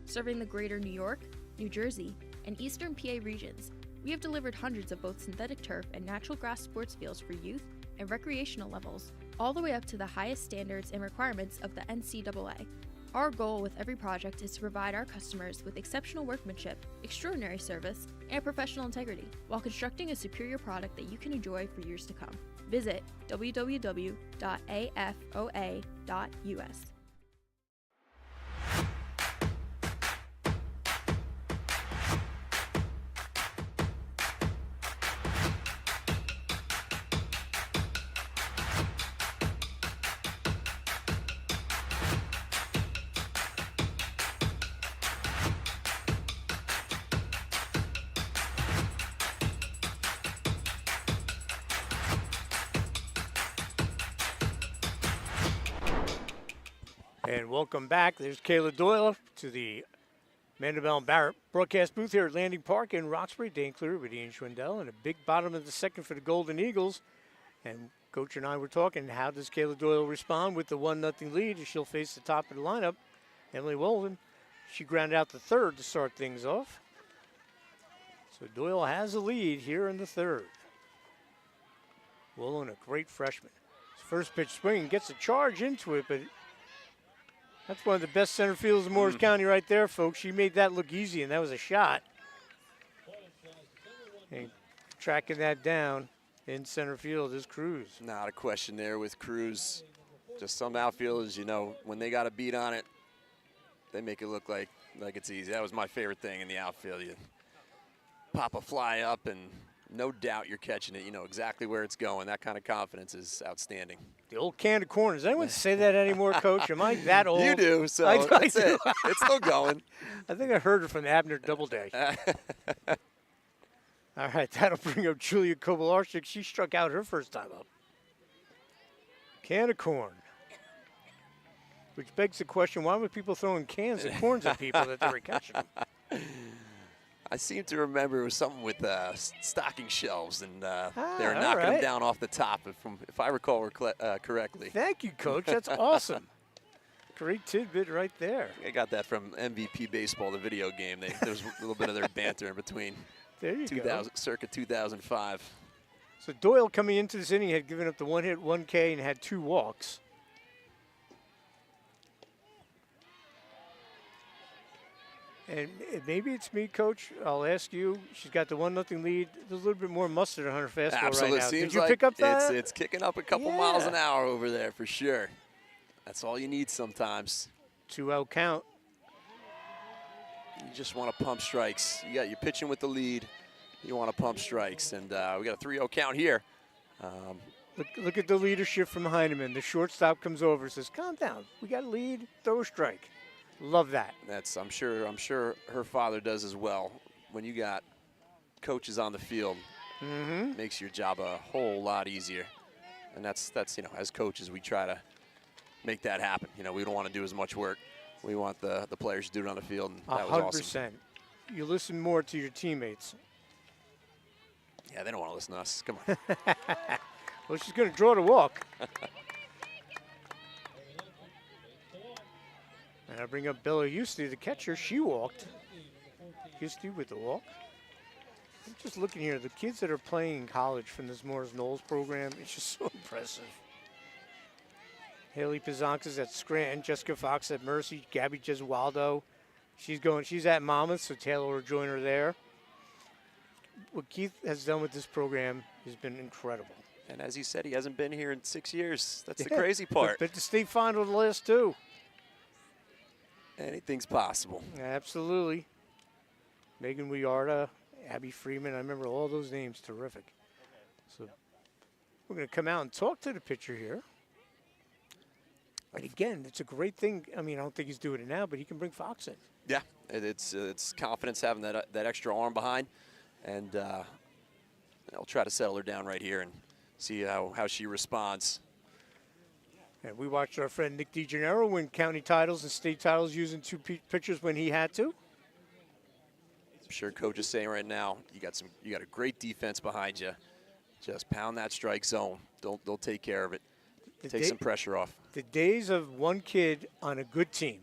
Serving the greater New York, New Jersey, and eastern PA regions, we have delivered hundreds of both synthetic turf and natural grass sports fields for youth and recreational levels, all the way up to the highest standards and requirements of the NCAA. Our goal with every project is to provide our customers with exceptional workmanship, extraordinary service, and professional integrity, while constructing a superior product that you can enjoy for years to come. Visit www.afoa.us. And welcome back. There's Kayla Doyle to the Mandeville and Barrett broadcast booth here at Landing Park in Roxbury. Dane Cleary with Ian Schwindel, and a big bottom of the second for the Golden Eagles. And Coach and I were talking, how does Kayla Doyle respond with the 1-0 lead as she'll face the top of the lineup, Emily Wolden. She grounded out the third to start things off. So Doyle has a lead here in the third. Wolden, a great freshman. First pitch swinging, gets a charge into it, but that's one of the best center fields in Morris County right there, folks. She made that look easy, and that was a shot. And tracking that down in center field is Cruz. Not a question there with Cruz. Just some outfielders, you know, when they got a beat on it, they make it look like it's easy. That was my favorite thing in the outfield. You pop a fly up, and no doubt you're catching it. You know exactly where it's going. That kind of confidence is outstanding. The old can of corn. Does anyone say that anymore, Coach? Am I that old? You do, so that's it. It's still going. I think I heard it from Abner Doubleday. All right, that'll bring up Julia Kovalarczyk. She struck out her first time up. Can of corn. Which begs the question, why were people throwing cans of corns at people that they were catching them? I seem to remember it was something with stocking shelves, and they were all knocking them right. down off the top, if I recall correctly. Thank you, Coach. That's awesome. Great tidbit right there. I got that from MVP Baseball, the video game. There was a little bit of their banter in between. There you go. Circa 2005. So Doyle, coming into this inning, had given up the 1-hit, 1K, and had 2 walks. And maybe it's me, Coach. I'll ask you. She's got the 1-0 lead. There's a little bit more mustard on her fastball Absolutely. right now. Seems Did you like pick up that? It's kicking up a couple miles an hour over there for sure. That's all you need sometimes. 2-out count. You just want to pump strikes. You're pitching with the lead. You want to pump strikes, and we got a 3-0 count here. Look at the leadership from Heineman. The shortstop comes over and says, "Calm down. We got a lead. Throw a strike." Love that. I'm sure her father does as well. When you got coaches on the field, makes your job a whole lot easier. And that's as coaches, we try to make that happen. You know, we don't want to do as much work. We want the players to do it on the field, and that was awesome. 100%. You listen more to your teammates. Yeah, they don't want to listen to us. Come on. Well, she's going to draw the walk. And I bring up Bella Houston, the catcher. She walked. Houston with the walk. I'm just looking here. The kids that are playing in college from this Morris Knolls program, it's just so impressive. Haley Pizankas at Scranton, Jessica Fox at Mercy, Gabby Gesualdo. She's at Monmouth, so Taylor will join her there. What Keith has done with this program has been incredible. And as you said, he hasn't been here in 6 years. That's the crazy part. But the state final the last 2. Anything's possible. Absolutely. Megan Wiarda, Abby Freeman. I remember all those names. Terrific. So we're going to come out and talk to the pitcher here. And again, it's a great thing. I mean, I don't think he's doing it now, but he can bring Fox in. Yeah, it's confidence having that extra arm behind. And I'll try to settle her down right here and see how she responds. And we watched our friend Nick DeGennaro win county titles and state titles using 2 pitchers when he had to. I'm sure Coach is saying right now, you got a great defense behind you. Just pound that strike zone. They'll take care of it. Take some pressure off. The days of one kid on a good team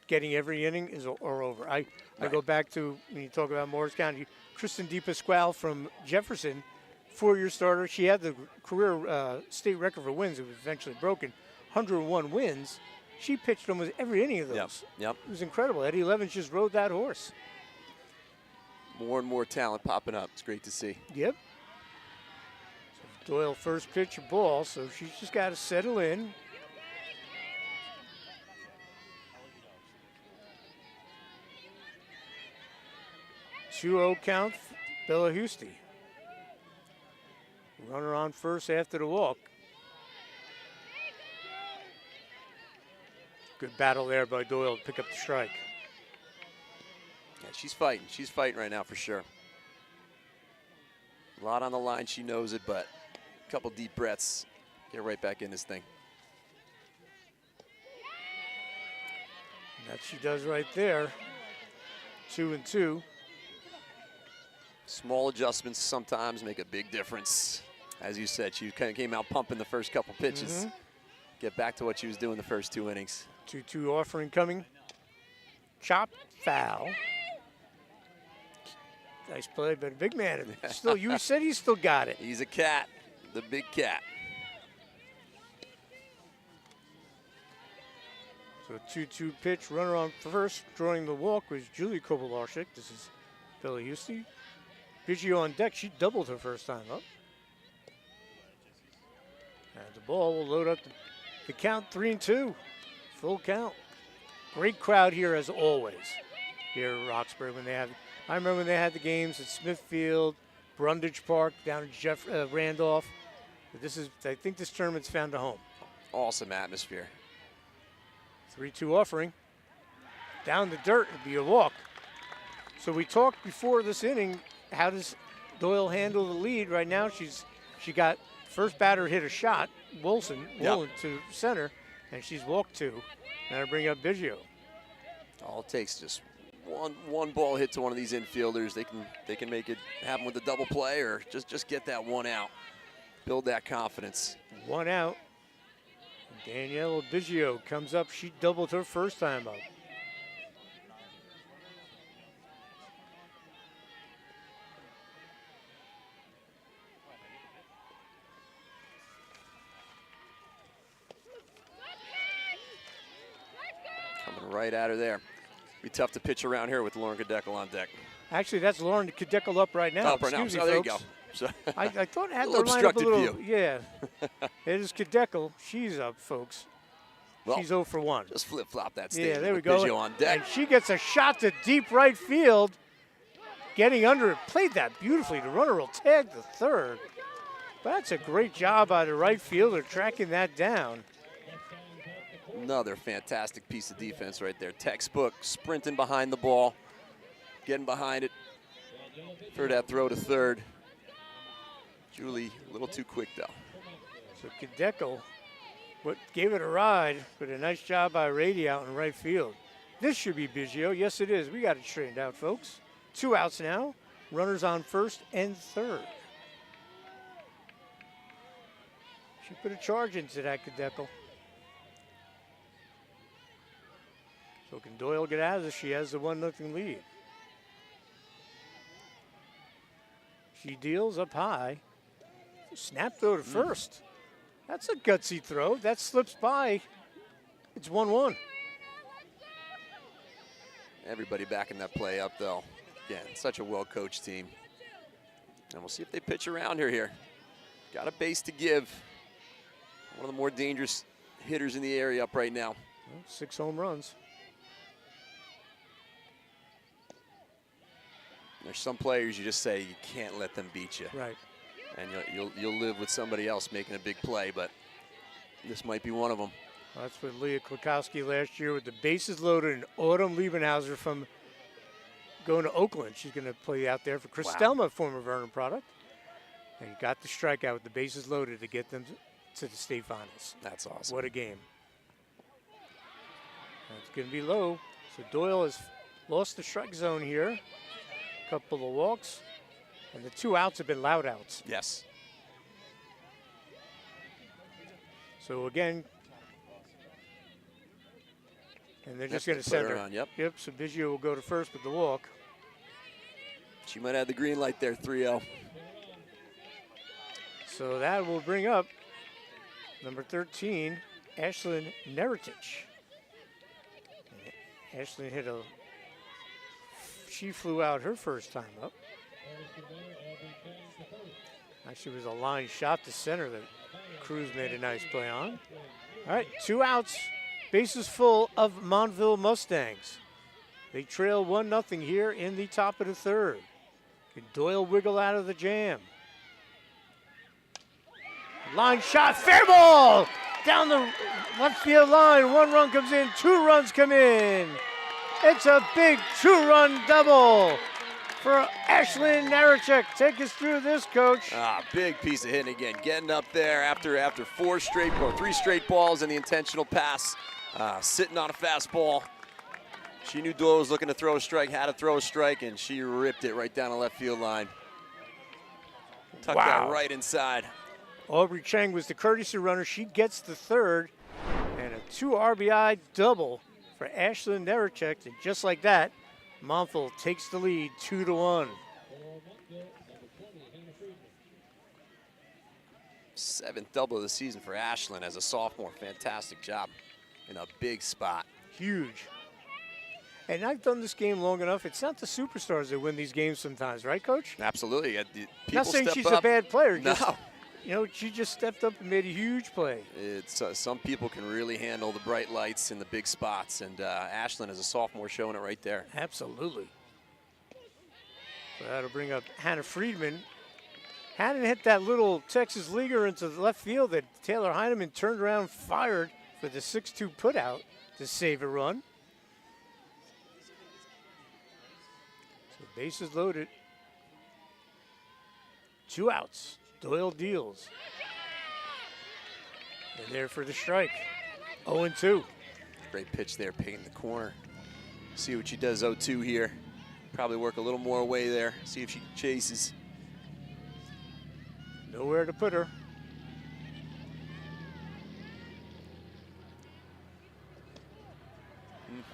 getting every inning are over. I go back to when you talk about Morris County. Kristen DePasquale from Jefferson, 4-year starter. She had the career state record for wins. It was eventually broken. 101 wins. She pitched almost every inning of those. Yep. It was incredible. Eddie Levens just rode that horse. More and more talent popping up. It's great to see. Yep. So Doyle first pitch a ball, so she's just got to settle in. Two-0 count, Bella Houston. Runner on first after the walk. Good battle there by Doyle to pick up the strike. Yeah, she's fighting. She's fighting right now for sure. A lot on the line. She knows it, but a couple deep breaths. Get right back in this thing. And that she does right there. 2-2. Small adjustments sometimes make a big difference. As you said, she kind of came out pumping the first couple pitches. Get back to what she was doing the first 2 innings. 2-2 offering coming. Chop, foul. Nice play, but a big man. Still, you said he still got it. He's a cat, the big cat. So 2-2 pitch, runner on first. Drawing the walk was Julie Kovalarczyk. This is Billy Houston. Biggio on deck. She doubled her first time up. And the ball will load up the count, 3-2. Full count. Great crowd here as always. Here at Roxbury when they have. I remember when they had the games at Smithfield, Brundage Park, down at Randolph. But I think this tournament's found a home. Awesome atmosphere. 3-2 offering. Down the dirt, it'll be a walk. So we talked before this inning, how does Doyle handle the lead? Right now she got first batter hit a shot, Wilson to center, and she's walked 2. Now to bring up Biggio. All it takes just one ball hit to one of these infielders. They can make it happen with a double play or just get that one out. Build that confidence. 1 out. Daniela Biggio comes up. She doubled her first time up. Coming right at her there. Be tough to pitch around here with Lauren Kadekel on deck. Actually, that's Lauren Kadekel up right now. Up right now. Excuse me, Oh, there you folks. go. So I thought it had a the little line up a obstructed little. view. Yeah. It is Kadekel. She's up, folks. Well, she's 0 for 1. Just flip-flop that stage. Yeah, there we with go. Biggio on deck. And she gets a shot to deep right field. Getting under it. Played that beautifully. The runner will tag the third. But that's a great job by the right fielder tracking that down. Another fantastic piece of defense right there. Textbook, sprinting behind the ball, getting behind it for that throw to third. Julie, a little too quick, though. So Kadekel gave it a ride, but a nice job by Rady out in right field. This should be Biggio. Yes, it is. We got it straightened out, folks. 2 outs now. Runners on first and third. She put a charge into that Kadekel. So can Doyle get out of this? She has the 1-0 lead. She deals up high. Snap throw to first. That's a gutsy throw. That slips by. It's 1-1. Everybody backing that play up, though. Again, such a well-coached team. And we'll see if they pitch around her here. Got a base to give. One of the more dangerous hitters in the area up right now. Well, 6 home runs. There's some players you just say you can't let them beat you. Right. And you'll live with somebody else making a big play, but this might be one of them. Well, that's what Leah Klukowski last year with the bases loaded and Autumn Liebenhauser from going to Oakland. She's going to play out there for Chris Stelma, former Vernon product. And got the strikeout with the bases loaded to get them to the state finals. That's awesome. What a game. It's going to be low. So Doyle has lost the strike zone here. Couple of walks. And the 2 outs have been loud outs. Yes. So again, and they're just That's going to send her. on, yep. Yep, so Biggio will go to first with the walk. She might have the green light there, 3-0. So that will bring up number 13, Ashlyn Neritich. Ashlyn she flew out her first time up. Actually, it was a line shot to center that Cruz made a nice play on. All right, 2 outs, bases full of Montville Mustangs. They trail 1-0 here in the top of the third. Can Doyle wiggle out of the jam? Line shot, fair ball! Down the left field line, 1 run comes in, 2 runs come in. It's a big 2-run double for Ashlyn Narichek. Take us through this, Coach. Big piece of hitting again. Getting up there after 3 straight balls and the intentional pass. Sitting on a fastball. She knew Doyle was looking to throw a strike, had to throw a strike, and she ripped it right down the left field line. Tucked that right inside. Aubrey Chang was the courtesy runner. She gets the third, and a 2 RBI double for Ashlyn Nerechek. And just like that, Montville takes the lead 2-1. 7th double of the season for Ashlyn as a sophomore. Fantastic job in a big spot. Huge. And I've done this game long enough. It's not the superstars that win these games sometimes, right, Coach? Absolutely. Not saying she's a bad player. Just, you know, she just stepped up and made a huge play. It's some people can really handle the bright lights and the big spots, and Ashlyn as a sophomore showing it right there. Absolutely. So that'll bring up Hannah Friedman. Hannah hit that little Texas leaguer into the left field that Taylor Heineman turned around and fired for the 6-2 putout to save a run. So bases loaded. 2 outs. Doyle deals. And there for the strike. 0-2. Great pitch there, picking the corner. See what she does 0-2 here. Probably work a little more away there. See if she chases. Nowhere to put her.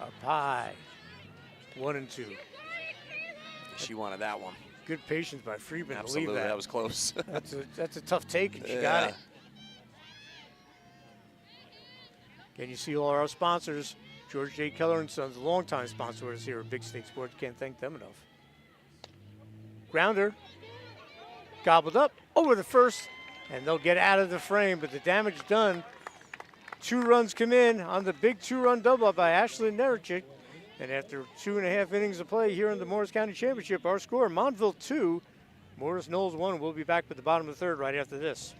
Up high. 1-2. She wanted that one. Good patience by Friedman. Absolutely, that was close. that's a tough take, and she got it. Can you see all our sponsors? George J. Keller and Sons, a longtime sponsor with us here at Big State Sports. Can't thank them enough. Grounder. Gobbled up over the first, and they'll get out of the frame, but the damage done. 2 runs come in on the big 2-run double by Ashlyn Nerechek. And after 2.5 innings of play here in the Morris County Championship, our score, Montville 2, Morris Knolls 1. We'll be back with the bottom of the 3rd right after this.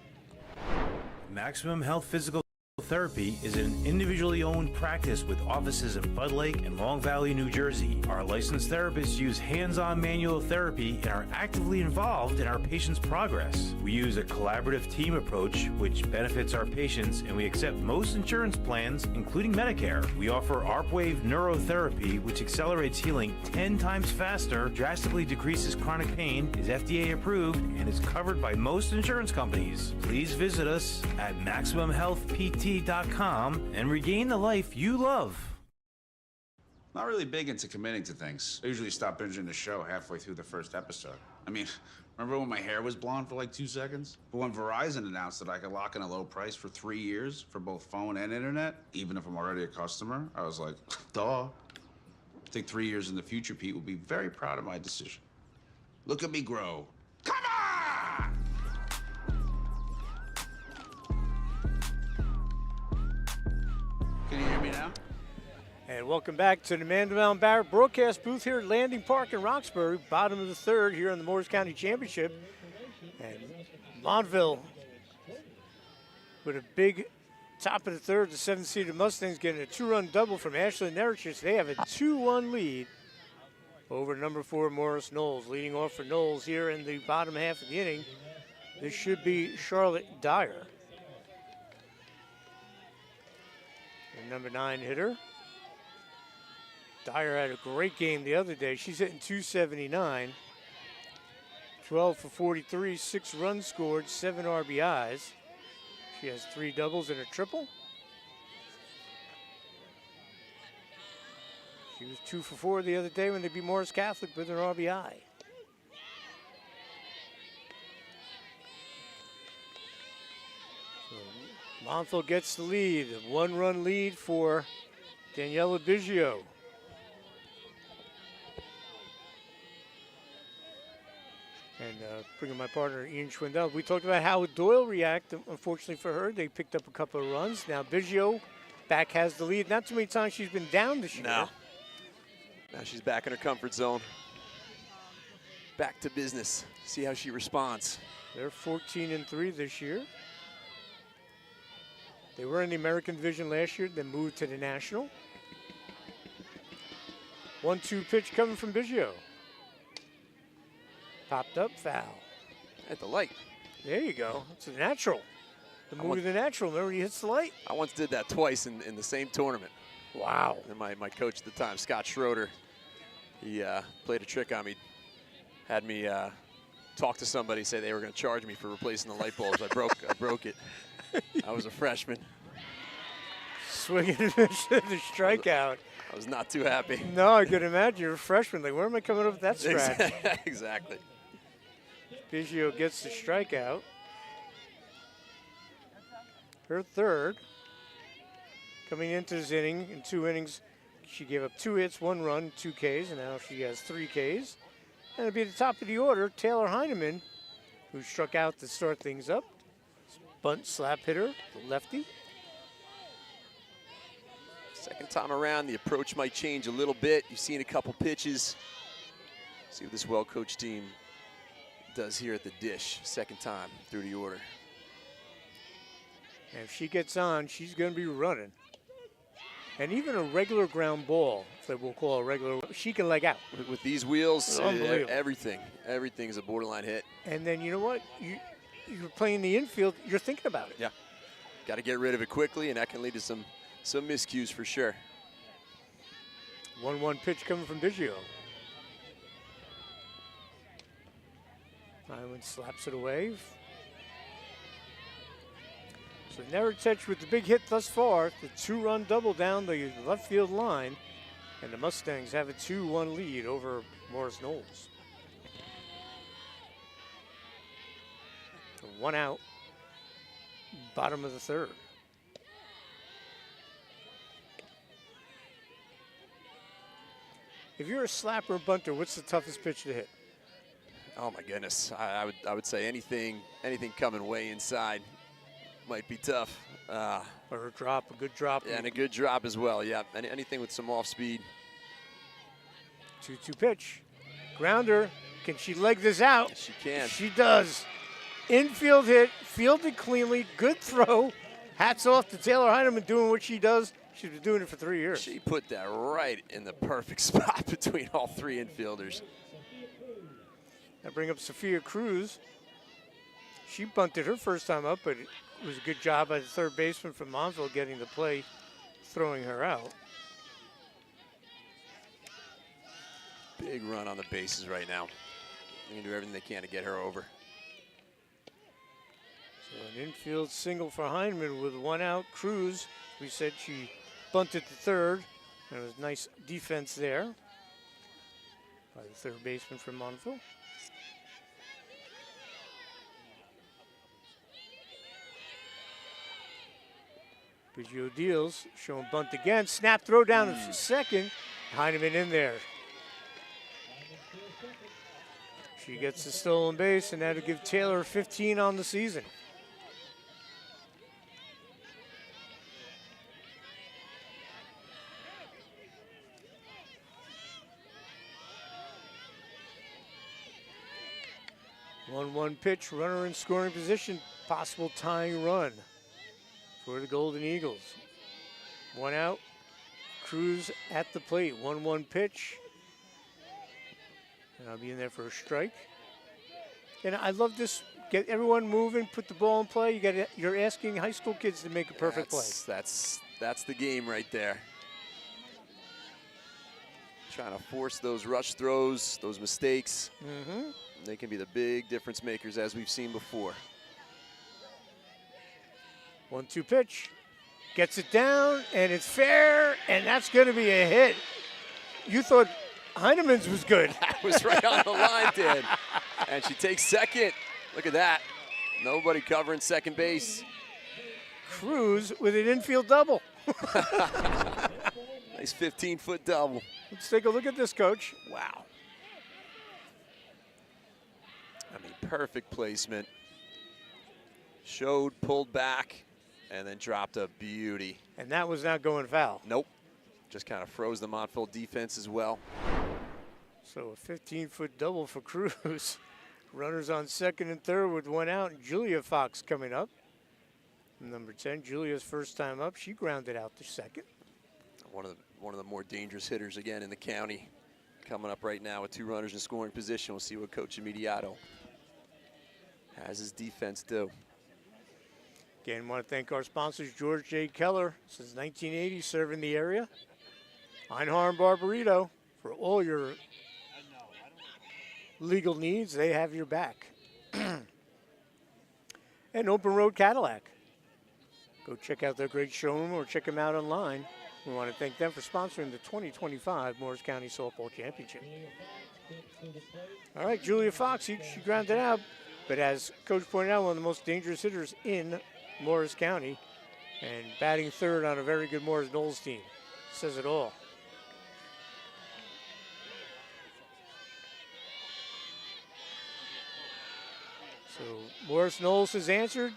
Maximum Health Physical Therapy is an individually owned practice with offices in Bud Lake and Long Valley, New Jersey. Our licensed therapists use hands-on manual therapy and are actively involved in our patients' progress. We use a collaborative team approach, which benefits our patients, and we accept most insurance plans, including Medicare. We offer ARPWave neurotherapy, which accelerates healing 10 times faster, drastically decreases chronic pain, is FDA approved, and is covered by most insurance companies. Please visit us at MaximumHealthPT.com and regain the life you love. Not really big into committing to things. I usually stop binging the show halfway through the first episode. I mean, remember when my hair was blonde for like 2 seconds? But when Verizon announced that I could lock in a low price for 3 years for both phone and internet, even if I'm already a customer, I was like, duh. I think 3 years in the future, Pete will be very proud of my decision. Look at me grow. Come on! Can you hear me now? And welcome back to the Mandeville Barrett broadcast booth here at Landing Park in Roxbury, bottom of the 3rd here in the Morris County Championship. And Montville with a big top of the 3rd, the 7th-seeded Mustangs getting a 2-run double from Ashlyn Nerechek. They have a 2-1 lead over number 4 Morris Knolls. Leading off for Knolls here in the bottom half of the inning, this should be Charlotte Dyer. The number 9 hitter. Dyer had a great game the other day. She's hitting .279, 12 for 43, 6 runs scored, 7 RBIs. She has 3 doubles and a triple. She was 2 for 4 the other day when they beat Morris Catholic with an RBI. So Montville gets the lead, a 1-run lead for Daniela Biggio. And bringing my partner, Ian Schwindel. We talked about how would Doyle react. Unfortunately for her, they picked up a couple of runs. Now Biggio back has the lead. Not too many times she's been down this year. No. Now she's back in her comfort zone. Back to business. See how she responds. They're 14-3 this year. They were in the American Division last year, then moved to the National. 1-2 pitch coming from Biggio. Popped up, foul. At the light. There you go. It's a natural. The move of the natural. Remember, he hits the light. I once did that twice in the same tournament. Wow. And my coach at the time, Scott Schroeder, he played a trick on me. Had me talk to somebody, say they were going to charge me for replacing the light bulbs. I broke it. I was a freshman. Swinging and missing the strikeout. I was not too happy. No, I could imagine. You're a freshman. Like, where am I coming up with that scratch? Exactly. Biggio gets the strikeout. Her third. Coming into this inning, in 2 innings, she gave up 2 hits, 1 run, 2 Ks, and now she has 3 Ks. And it'll be at the top of the order, Taylor Heineman, who struck out to start things up. Bunt slap hitter, the lefty. Second time around, the approach might change a little bit. You've seen a couple pitches. See what this well-coached team does here at the dish. Second time through the order. And if she gets on, she's going to be running. And even a regular ground ball, that we'll call a regular, she can leg out. With these wheels, Unbelievable. everything is a borderline hit. And then you know what? You're playing the infield, you're thinking about it. Yeah. Got to get rid of it quickly, and that can lead to some miscues for sure. 1-1 pitch coming from Biggio. Hyman slaps it away. So Neretich with the big hit thus far, the 2-run double down the left field line, and the Mustangs have a 2-1 lead over Morris Knolls. So 1 out, bottom of the third. If you're a slapper or bunter, what's the toughest pitch to hit? Oh my goodness, I would say anything coming way inside might be tough. Or a drop, a good drop. Yeah, and a good drop as well, yeah. Anything with some off speed. 2-2 pitch. Grounder, can she leg this out? Yes, she can. She does. Infield hit, fielded cleanly, good throw. Hats off to Taylor Heineman doing what she does. She's been doing it for 3 years. She put that right in the perfect spot between all 3 infielders. I bring up Sophia Cruz. She bunted her first time up, but it was a good job by the third baseman from Montville getting the play, throwing her out. Big run on the bases right now. They can do everything they can to get her over. So an infield single for Heineman with 1 out. Cruz, we said she bunted to third, and it was nice defense there by the third baseman from Montville. Biggio deals, showing bunt again. Snap throw down to second. Heineman in there. She gets the stolen base, and that'll give Taylor 15 on the season. One pitch, runner in scoring position, possible tying run for the Golden Eagles. 1 out, Cruz at the plate. 1-1 pitch. And I'll be in there for a strike. And I love this. Get everyone moving, put the ball in play. You're asking high school kids to make a perfect play. That's the game right there. Trying to force those rush throws, those mistakes. They can be the big difference makers as we've seen before. 1-2 pitch. Gets it down, and it's fair, and that's going to be a hit. You thought Heineman's was good. That was right on the line, Dan. And she takes second. Look at that. Nobody covering second base. Cruz with an infield double. Nice 15-foot double. Let's take a look at this, Coach. Wow. I mean, perfect placement. Showed, pulled back, and then dropped a beauty. And that was not going foul. Nope. Just kind of froze the Montville defense as well. So a 15-foot double for Cruz. Runners on second and third with 1 out, and Julia Fox coming up. Number 10, Julia's first time up. She grounded out to second. One of the more dangerous hitters again in the county. Coming up right now with 2 runners in scoring position. We'll see what Coach Immediato has his defense do. Again, want to thank our sponsors, George J. Keller, since 1980, serving the area. Einhorn Barbarito, for all your legal needs, they have your back. And Open Road Cadillac. Go check out their great showroom or check them out online. We want to thank them for sponsoring the 2025 Morris County Softball Championship. All right, Julia Fox, she grounded out, but as Coach pointed out, one of the most dangerous hitters in Morris County, and batting third on a very good Morris Knolls team. Says it all. So Morris Knolls has answered.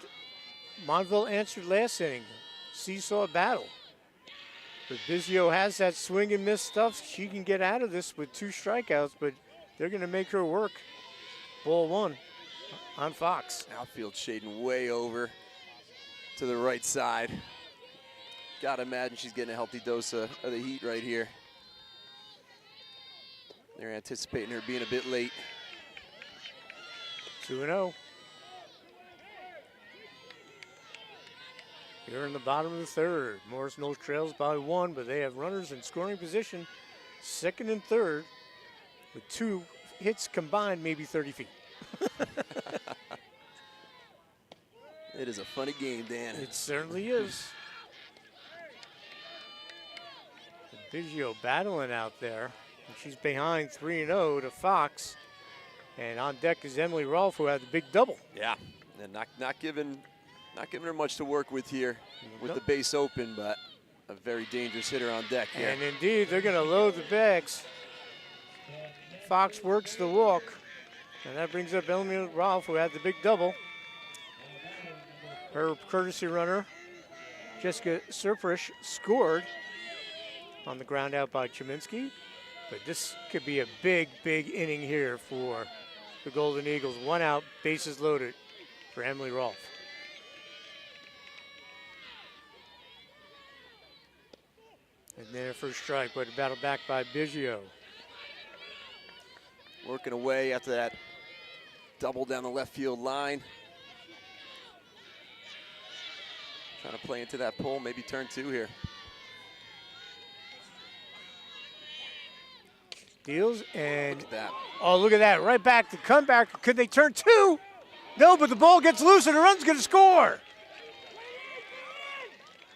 Montville answered last inning. Seesaw battle. But Biggio has that swing and miss stuff. She can get out of this with 2 strikeouts, but they're going to make her work. Ball 1 on Fox. Outfield shading way over to the right side. Gotta imagine she's getting a healthy dose of the heat right here. They're anticipating her being a bit late. 2-0. Here in the bottom of the third. Morris Knolls trails by 1, but they have runners in scoring position, second and third, with 2 hits combined, maybe 30 feet. It is a funny game, Dan. It certainly is. Biggio battling out there. And she's behind 3-0 to Fox. And on deck is Emily Rolfe, who had the big double. Yeah, and not giving her much to work with here with the base open, but a very dangerous hitter on deck here. And indeed, they're going to load the bags. Fox works the walk, and that brings up Emily Rolfe, who had the big double. Her courtesy runner, Jessica Serprish, scored on the ground out by Cheminsky. But this could be a big, big inning here for the Golden Eagles. 1 out, bases loaded for Emily Rolfe. And their first strike, but battled back by Biggio. Working away after that double down the left field line. Trying to play into that pull, maybe turn 2 here. Deals and look at that. Oh, look at that, right back, the comeback. Could they turn 2? No, but the ball gets loose and the run's gonna score.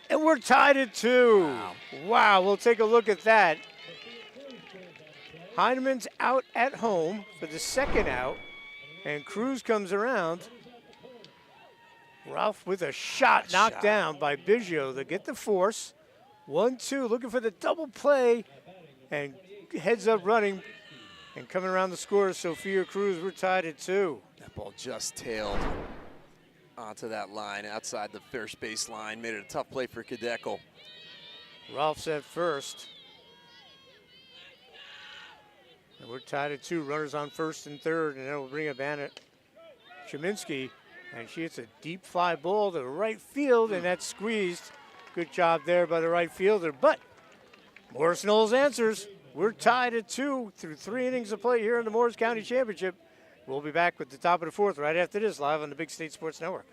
And we're tied at 2. Wow, we'll take a look at that. Heineman's out at home for the second out, and Cruz comes around. Ralph with a shot knocked down by Biggio. They get the force. 1-2, looking for the double play, and heads up running, and coming around the score, Sophia Cruz. We're tied at 2. That ball just tailed onto that line, outside the first base line. Made it a tough play for Kadekel. Ralph's at first. And we're tied at 2. Runners on first and third, and that will bring up Anna Cheminsky. And she hits a deep fly ball to right field, and that's squeezed. Good job there by the right fielder. But Morris Knolls answers. We're tied at 2 through 3 innings of play here in the Morris County Championship. We'll be back with the top of the 4th right after this, live on the Big State Sports Network.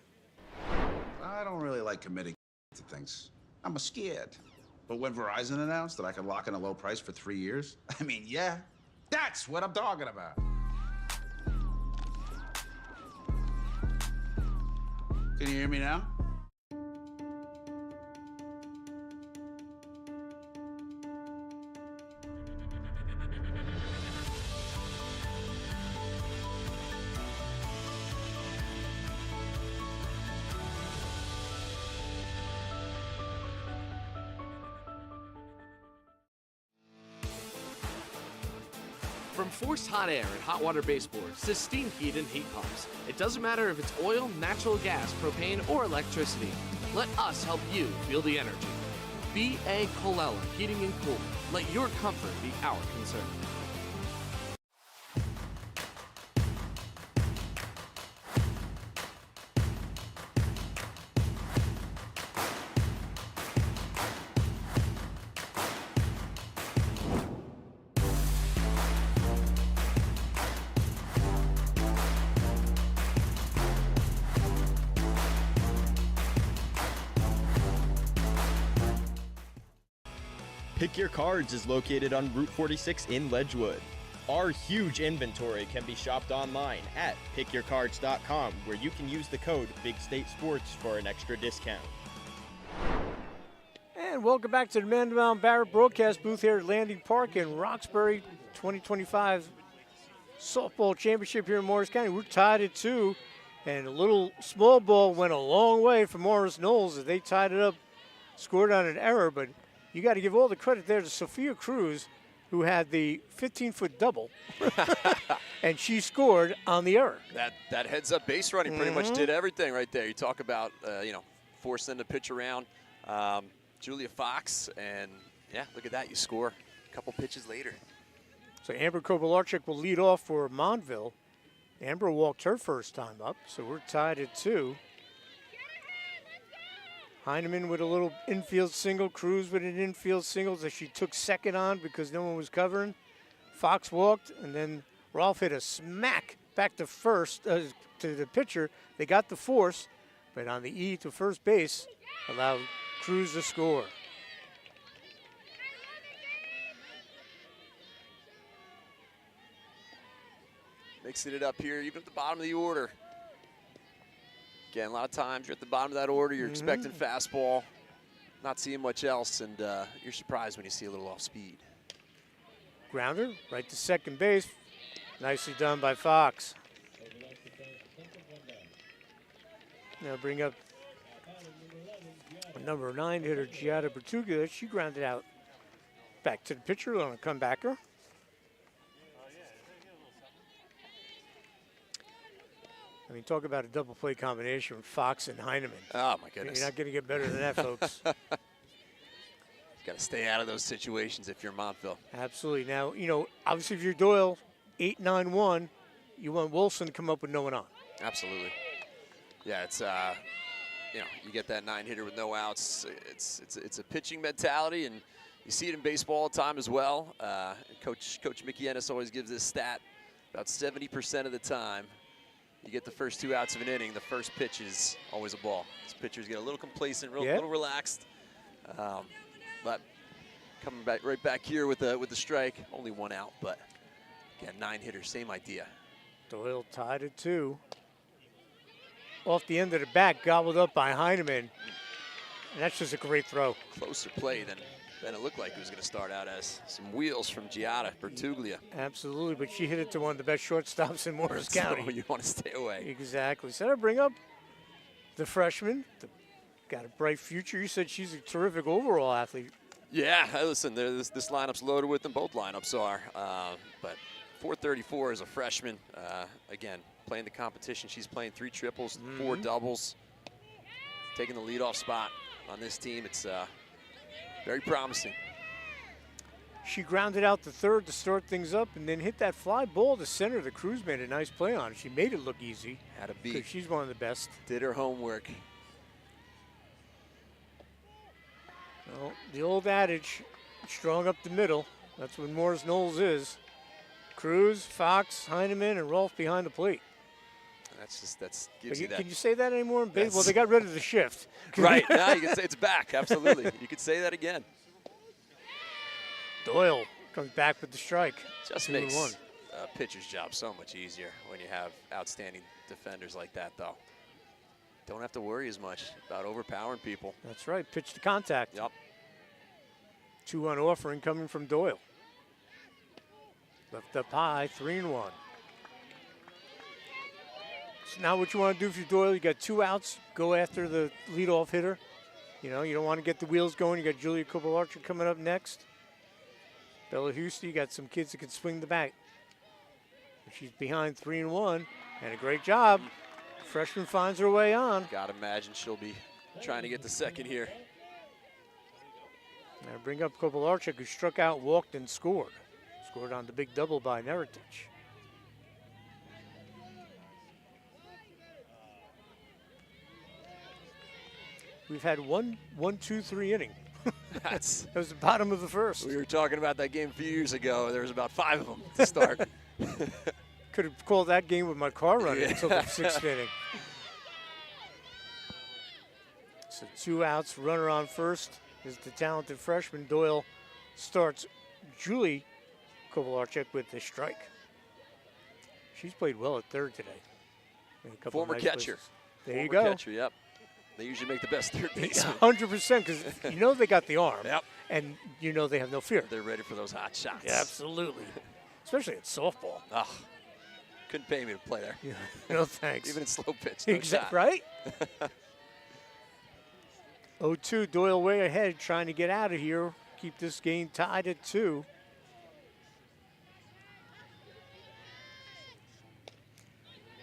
I don't really like committing to things. I'm scared. But when Verizon announced that I could lock in a low price for 3 years, I mean, yeah, that's what I'm talking about. Can you hear me now? From forced hot air and hot water baseboards to steam heat and heat pumps, it doesn't matter if it's oil, natural gas, propane, or electricity. Let us help you feel the energy. B.A. Colella Heating and Cooling. Let your comfort be our concern. Pick Your Cards is located on Route 46 in Ledgewood. Our huge inventory can be shopped online at pickyourcards.com, where you can use the code BigStateSports for an extra discount. And welcome back to the Mandeville Barrett broadcast booth here at Landing Park in Roxbury, 2025 softball championship here in Morris County. We're tied at 2, and a little small ball went a long way for Morris Knolls as they tied it up, scored on an error, but you got to give all the credit there to Sophia Cruz, who had the 15-foot double, and she scored on the error. That heads-up base running pretty much did everything right there. You talk about, forcing them to pitch around. Julia Fox, and yeah, look at that. You score a couple pitches later. So Amber Kovalarchuk will lead off for Montville. Amber walked her first time up, so we're tied at 2. Heineman with a little infield single. Cruz with an infield single that she took second on because no one was covering. Fox walked, and then Rolf hit a smack back to first, to the pitcher. They got the force, but on the E to first base, allowed Cruz to score. Mixing it up here, even at the bottom of the order. Again, a lot of times you're at the bottom of that order, you're expecting fastball, not seeing much else, and you're surprised when you see a little off speed. Grounder, right to second base. Nicely done by Fox. Now bring up number 9 hitter, Giada Bertuglia. She grounded out back to the pitcher on a comebacker. I mean, talk about a double play combination with Fox and Heineman. Oh, my goodness. You're not going to get better than that, folks. Got to stay out of those situations if you're Montville. Absolutely. Now, obviously if you're Doyle, 8-9-1, you want Wilson to come up with no one on. Absolutely. Yeah, it's, you get that 9-hitter with no outs. It's a pitching mentality, and you see it in baseball all the time as well. Coach Mickey Ennis always gives this stat. About 70% of the time, you get the first 2 outs of an inning, the first pitch is always a ball. These pitchers get a little complacent, a little relaxed. But coming right back here with the strike, only 1 out, but again, 9-hitter, same idea. Doyle tied at 2. Off the end of the bat, gobbled up by Heineman. And that's just a great throw. Closer play than it looked like it was going to start out as. Some wheels from Giada Bertuglia. Absolutely, but she hit it to one of the best shortstops in Morris County. So you want to stay away. Exactly. So I bring up the freshman. Got a bright future. You said she's a terrific overall athlete. Yeah, listen, this lineup's loaded with them. Both lineups are. But 434 as a freshman. Again, playing the competition. She's playing 3 triples, 4 doubles. Taking the leadoff spot on this team. It's very promising. She grounded out the third to start things up and then hit that fly ball to center. The Cruz made a nice play on it. She made it look easy. Had a beat. She's one of the best. Did her homework. Well, the old adage, strong up the middle. That's what Morris Knolls is. Cruz, Fox, Heineman, and Rolf behind the plate. Gives you that. Can you say that anymore in baseball? Well, they got rid of the shift. Right, now you can say it's back, absolutely. You could say that again. Doyle comes back with the strike. Just makes a pitcher's job so much easier when you have outstanding defenders like that, though. Don't have to worry as much about overpowering people. That's right, pitch to contact. Yep. 2-1 offering coming from Doyle. Left up high, 3-1. So now what you want to do if you're Doyle, you got 2 outs, go after the leadoff hitter. You don't want to get the wheels going. You got Julia Kovalarchuk coming up next. Bella Houston, you got some kids that can swing the bat. She's behind 3-1, and a great job. Freshman finds her way on. Gotta imagine she'll be trying to get the second here. Now bring up Kovalarchuk, who struck out, walked, and scored. Scored on the big double by Neretich. We've had 1-2-3 inning. That was the bottom of the first. We were talking about that game a few years ago. There was about 5 of them to start. Could have called that game with my car running until the 6th inning. So 2 outs, runner on first is the talented freshman. Doyle starts Julie Kovalarchuk with the strike. She's played well at third today. Former catcher. Places. There you go. Catcher, yep. They usually make the best third baseman. 100%, because you know they got the arm. Yep. And you know they have no fear. They're ready for those hot shots. Yeah, absolutely. Especially at softball. Oh, couldn't pay me to play there. Yeah. No thanks. Even in slow pitch. No shot. Right? 0-2, Doyle way ahead, trying to get out of here. Keep this game tied at 2.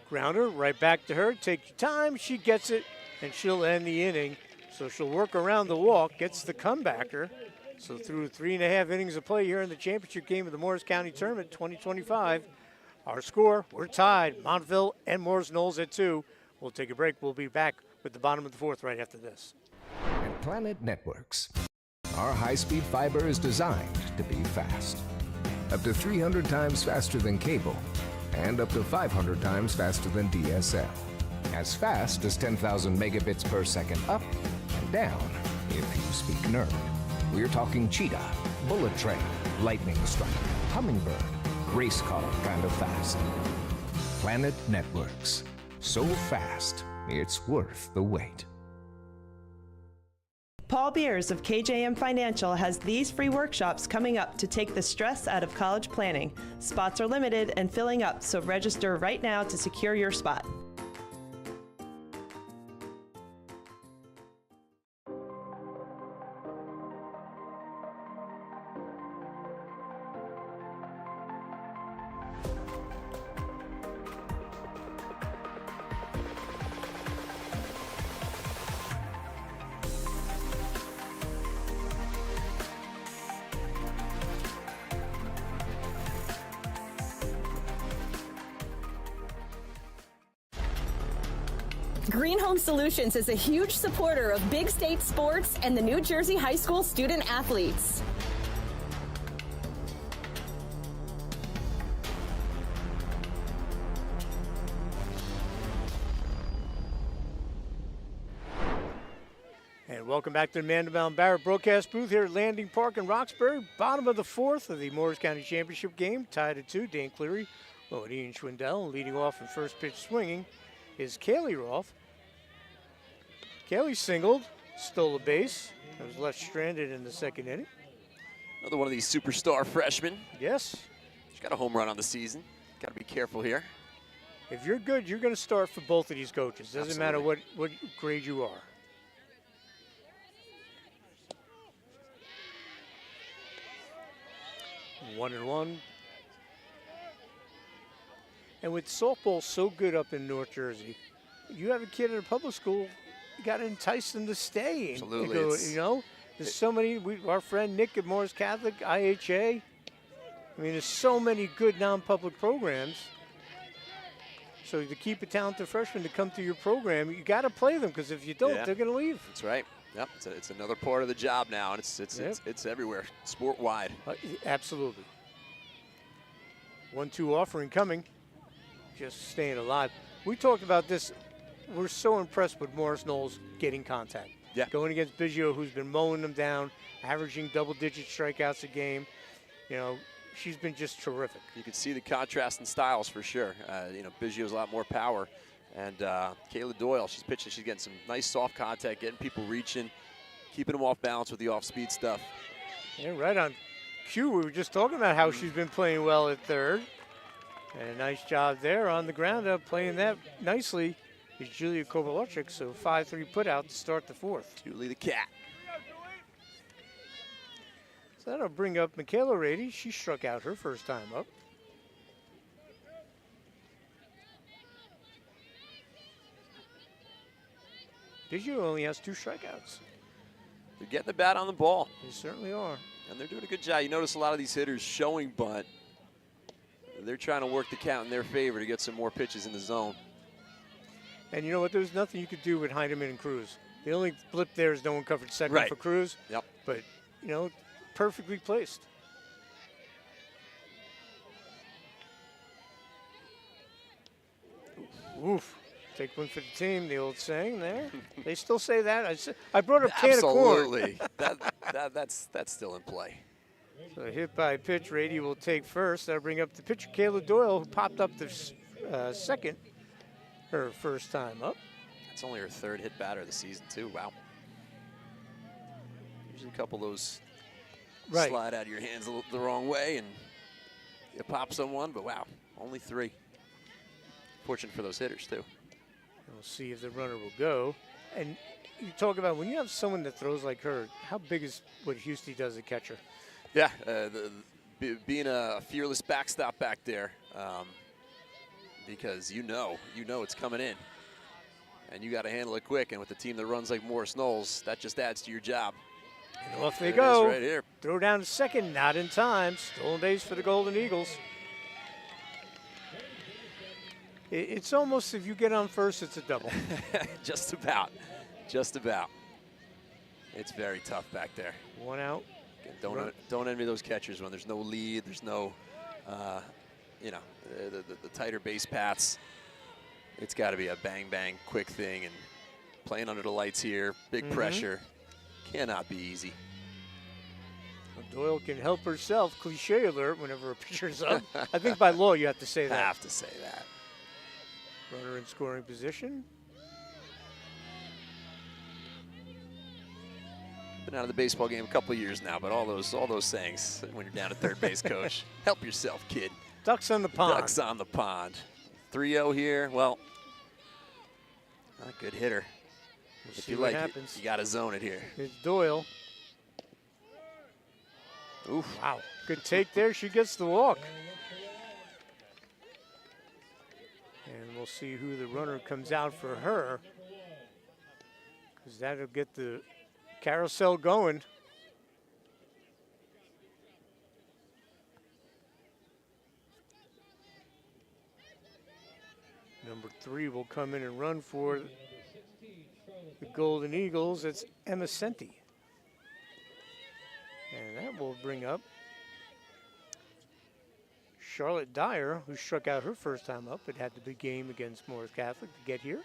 Grounder, right back to her. Take your time. She gets it, and she'll end the inning. So she'll work around the walk, gets the comebacker. So through 3.5 innings of play here in the championship game of the Morris County Tournament 2025, our score, we're tied. Montville and Morris Knolls at 2. We'll take a break. We'll be back with the bottom of the 4th right after this. At Planet Networks, our high-speed fiber is designed to be fast. Up to 300 times faster than cable, and up to 500 times faster than DSL. As fast as 10,000 megabits per second up and down, if you speak nerd. We're talking cheetah, bullet train, lightning strike, hummingbird, race car kind of fast. Planet Networks. So fast, it's worth the wait. Paul Beers of KJM Financial has these free workshops coming up to take the stress out of college planning. Spots are limited and filling up, so register right now to secure your spot. Green Home Solutions is a huge supporter of big state sports and the New Jersey high school student athletes. And welcome back to the Mandelbaum Barrett broadcast booth here at Landing Park in Roxbury. Bottom of the 4th of the Morris County Championship game, tied at 2. Dan Cleary, low at Ian Schwindel, leading off in first pitch swinging is Kaylee Roth. Kaylee singled, stole a base. I was left stranded in the second inning. Another one of these superstar freshmen. Yes. She's got a home run on the season. Got to be careful here. If you're good, you're going to start for both of these coaches. Doesn't matter what grade you are. One and one. And with softball so good up in North Jersey, you have a kid at a public school, you got to entice them to stay. Absolutely. You know, there's so many, our friend Nick at Morris Catholic, IHA. I mean, there's so many good non-public programs. So to keep a talented freshman to come to your program, you got to play them, because if you don't, they're going to leave. That's right. Yep, it's another part of the job now, and it's everywhere, sport-wide. Absolutely. 1-2 offering coming. Just staying alive. We talked about this. We're so impressed with Morris Knolls getting contact. Yeah. Going against Biggio, who's been mowing them down, averaging double-digit strikeouts a game. You know, she's been just terrific. You can see the contrast in styles for sure. You know, Biggio's a lot more power. And Kayla Doyle, she's pitching. She's getting some nice soft contact, getting people reaching, keeping them off balance with the off-speed stuff. Yeah, right on cue. We were just talking about how she's been playing well at third. And a nice job there on the ground up, playing that nicely is Julia Kovalarchuk. So 5-3 put out to start the 4th. Julie the cat. So that'll bring up Michaela Rady. She struck out her first time up. Biggio only has 2 strikeouts. They're getting the bat on the ball. They certainly are. And they're doing a good job. You notice a lot of these hitters showing bunt. They're trying to work the count in their favor to get some more pitches in the zone. And you know what? There's nothing you could do with Heineman and Cruz. The only blip there is no one covered second for Cruz. Yep. But, you know, perfectly placed. Oof. Take one for the team, the old saying there. They still say that. I brought up can of corn. Absolutely. That's still in play. So hit by pitch, Rady will take first. That'll bring up the pitcher, Kayla Doyle, who popped up the second, her first time up. That's only her third hit batter of the season, too. Wow. Usually a couple of those slide out of your hands the wrong way and you pop someone, but wow, only 3. Fortunate for those hitters, too. We'll see if the runner will go. And you talk about when you have someone that throws like her, how big is what Husty does at catcher? Yeah, being a fearless backstop back there, because you know it's coming in, and you got to handle it quick. And with a team that runs like Morris Knolls, that just adds to your job. And off they There it go. is right here. Throw down to second, not in time. Stolen base for the Golden Eagles. It's almost, if you get on first, it's a double. Just about. Just about. It's very tough back there. 1 out. Don't envy those catchers when there's no lead, there's no, the tighter base paths. It's got to be a bang, bang, quick thing. And playing under the lights here, big pressure, cannot be easy. Well, Doyle can help herself. Cliche alert whenever a pitcher's up. I think by law you have to say that. Have to say that. Runner in scoring position. Been out of the baseball game a couple of years now, but all those sayings when you're down at third base, coach. Help yourself, kid. Ducks on the pond. Ducks on the pond. 3-0 here. Well, not a good hitter. If you like it, you got to zone it here. It's Doyle. Oof. Wow. Good take there. She gets the walk. And we'll see who the runner comes out for her, because that'll get the carousel going. Number 3 will come in and run for the Golden Eagles. It's MCT. And that will bring up Charlotte Dyer, who struck out her first time up, but had the big game against Morris Catholic to get here.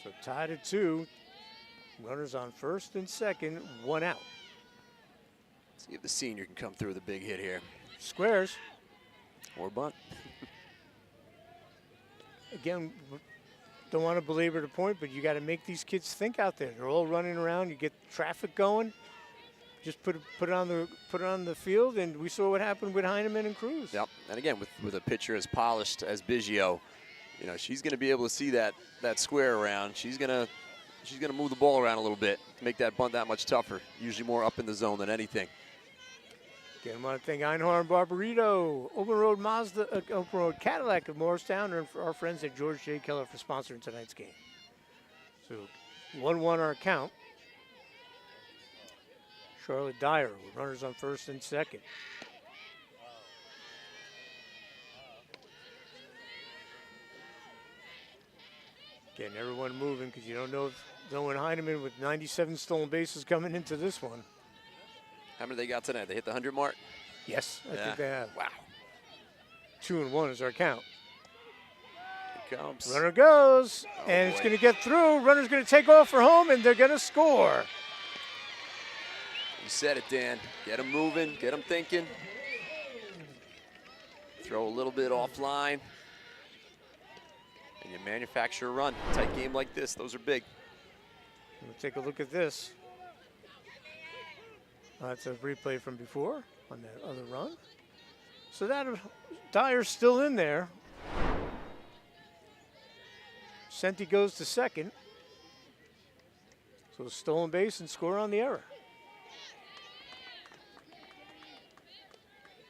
So tied at 2. Runners on first and second, 1 out. See if the senior can come through with a big hit here. Squares. Or bunt. Again, don't want to belabor the point, but you got to make these kids think out there. They're all running around. You get traffic going. Just put it on the field, and we saw what happened with Heineman and Cruz. Yep. And again, with a pitcher as polished as Biggio, she's going to be able to see that square around. She's going to move the ball around a little bit, make that bunt that much tougher. Usually more up in the zone than anything. Again, I want to thank Einhorn Barbarito, Open Road Mazda, Open Road Cadillac of Morristown, and for our friends at George J. Keller for sponsoring tonight's game. So 1-1 our count. Charlotte Dyer with runners on first and second. Getting everyone moving, because you don't know if Owen Heineman with 97 stolen bases coming into this one. How many they got tonight? They hit the 100 mark? Yes, I think they have. Wow. 2-1 is our count. Here comes. Runner goes, and it's going to get through. Runner's going to take off for home, and they're going to score. You said it, Dan. Get them moving, get them thinking. Throw a little bit offline. And you manufacture a run. Tight game like this, those are big. We'll take a look at this. That's a replay from before on that other run. So that Dyer's still in there. Senti goes to second. So stolen base and score on the error.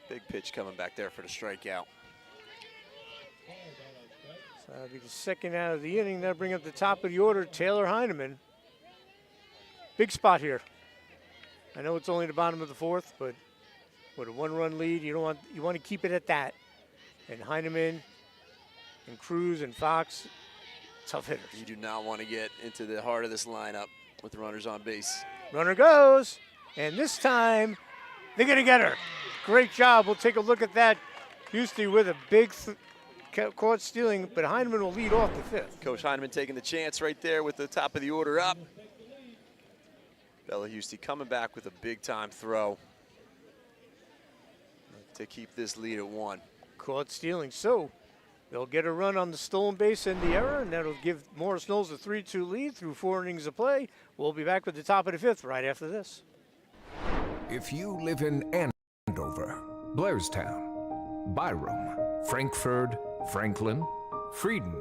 Big pitch coming back there for the strikeout. So that'll be the second out of the inning. That'll bring up the top of the order, Taylor Heineman. Big spot here. I know it's only the bottom of the fourth, but with a 1-run lead, you want to keep it at that. And Heineman and Cruz and Fox, tough hitters. You do not want to get into the heart of this lineup with the runners on base. Runner goes, and this time they're going to get her. Great job. We'll take a look at that. Husty with a big caught stealing, but Heineman will lead off the fifth. Coach Heineman taking the chance right there with the top of the order up. Bella Houston coming back with a big-time throw to keep this lead at 1. Caught stealing, so they'll get a run on the stolen base and the error, and that'll give Morris Knolls a 3-2 lead through 4 innings of play. We'll be back with the top of the 5th right after this. If you live in Andover, Blairstown, Byram, Frankfurt, Franklin, Frieden,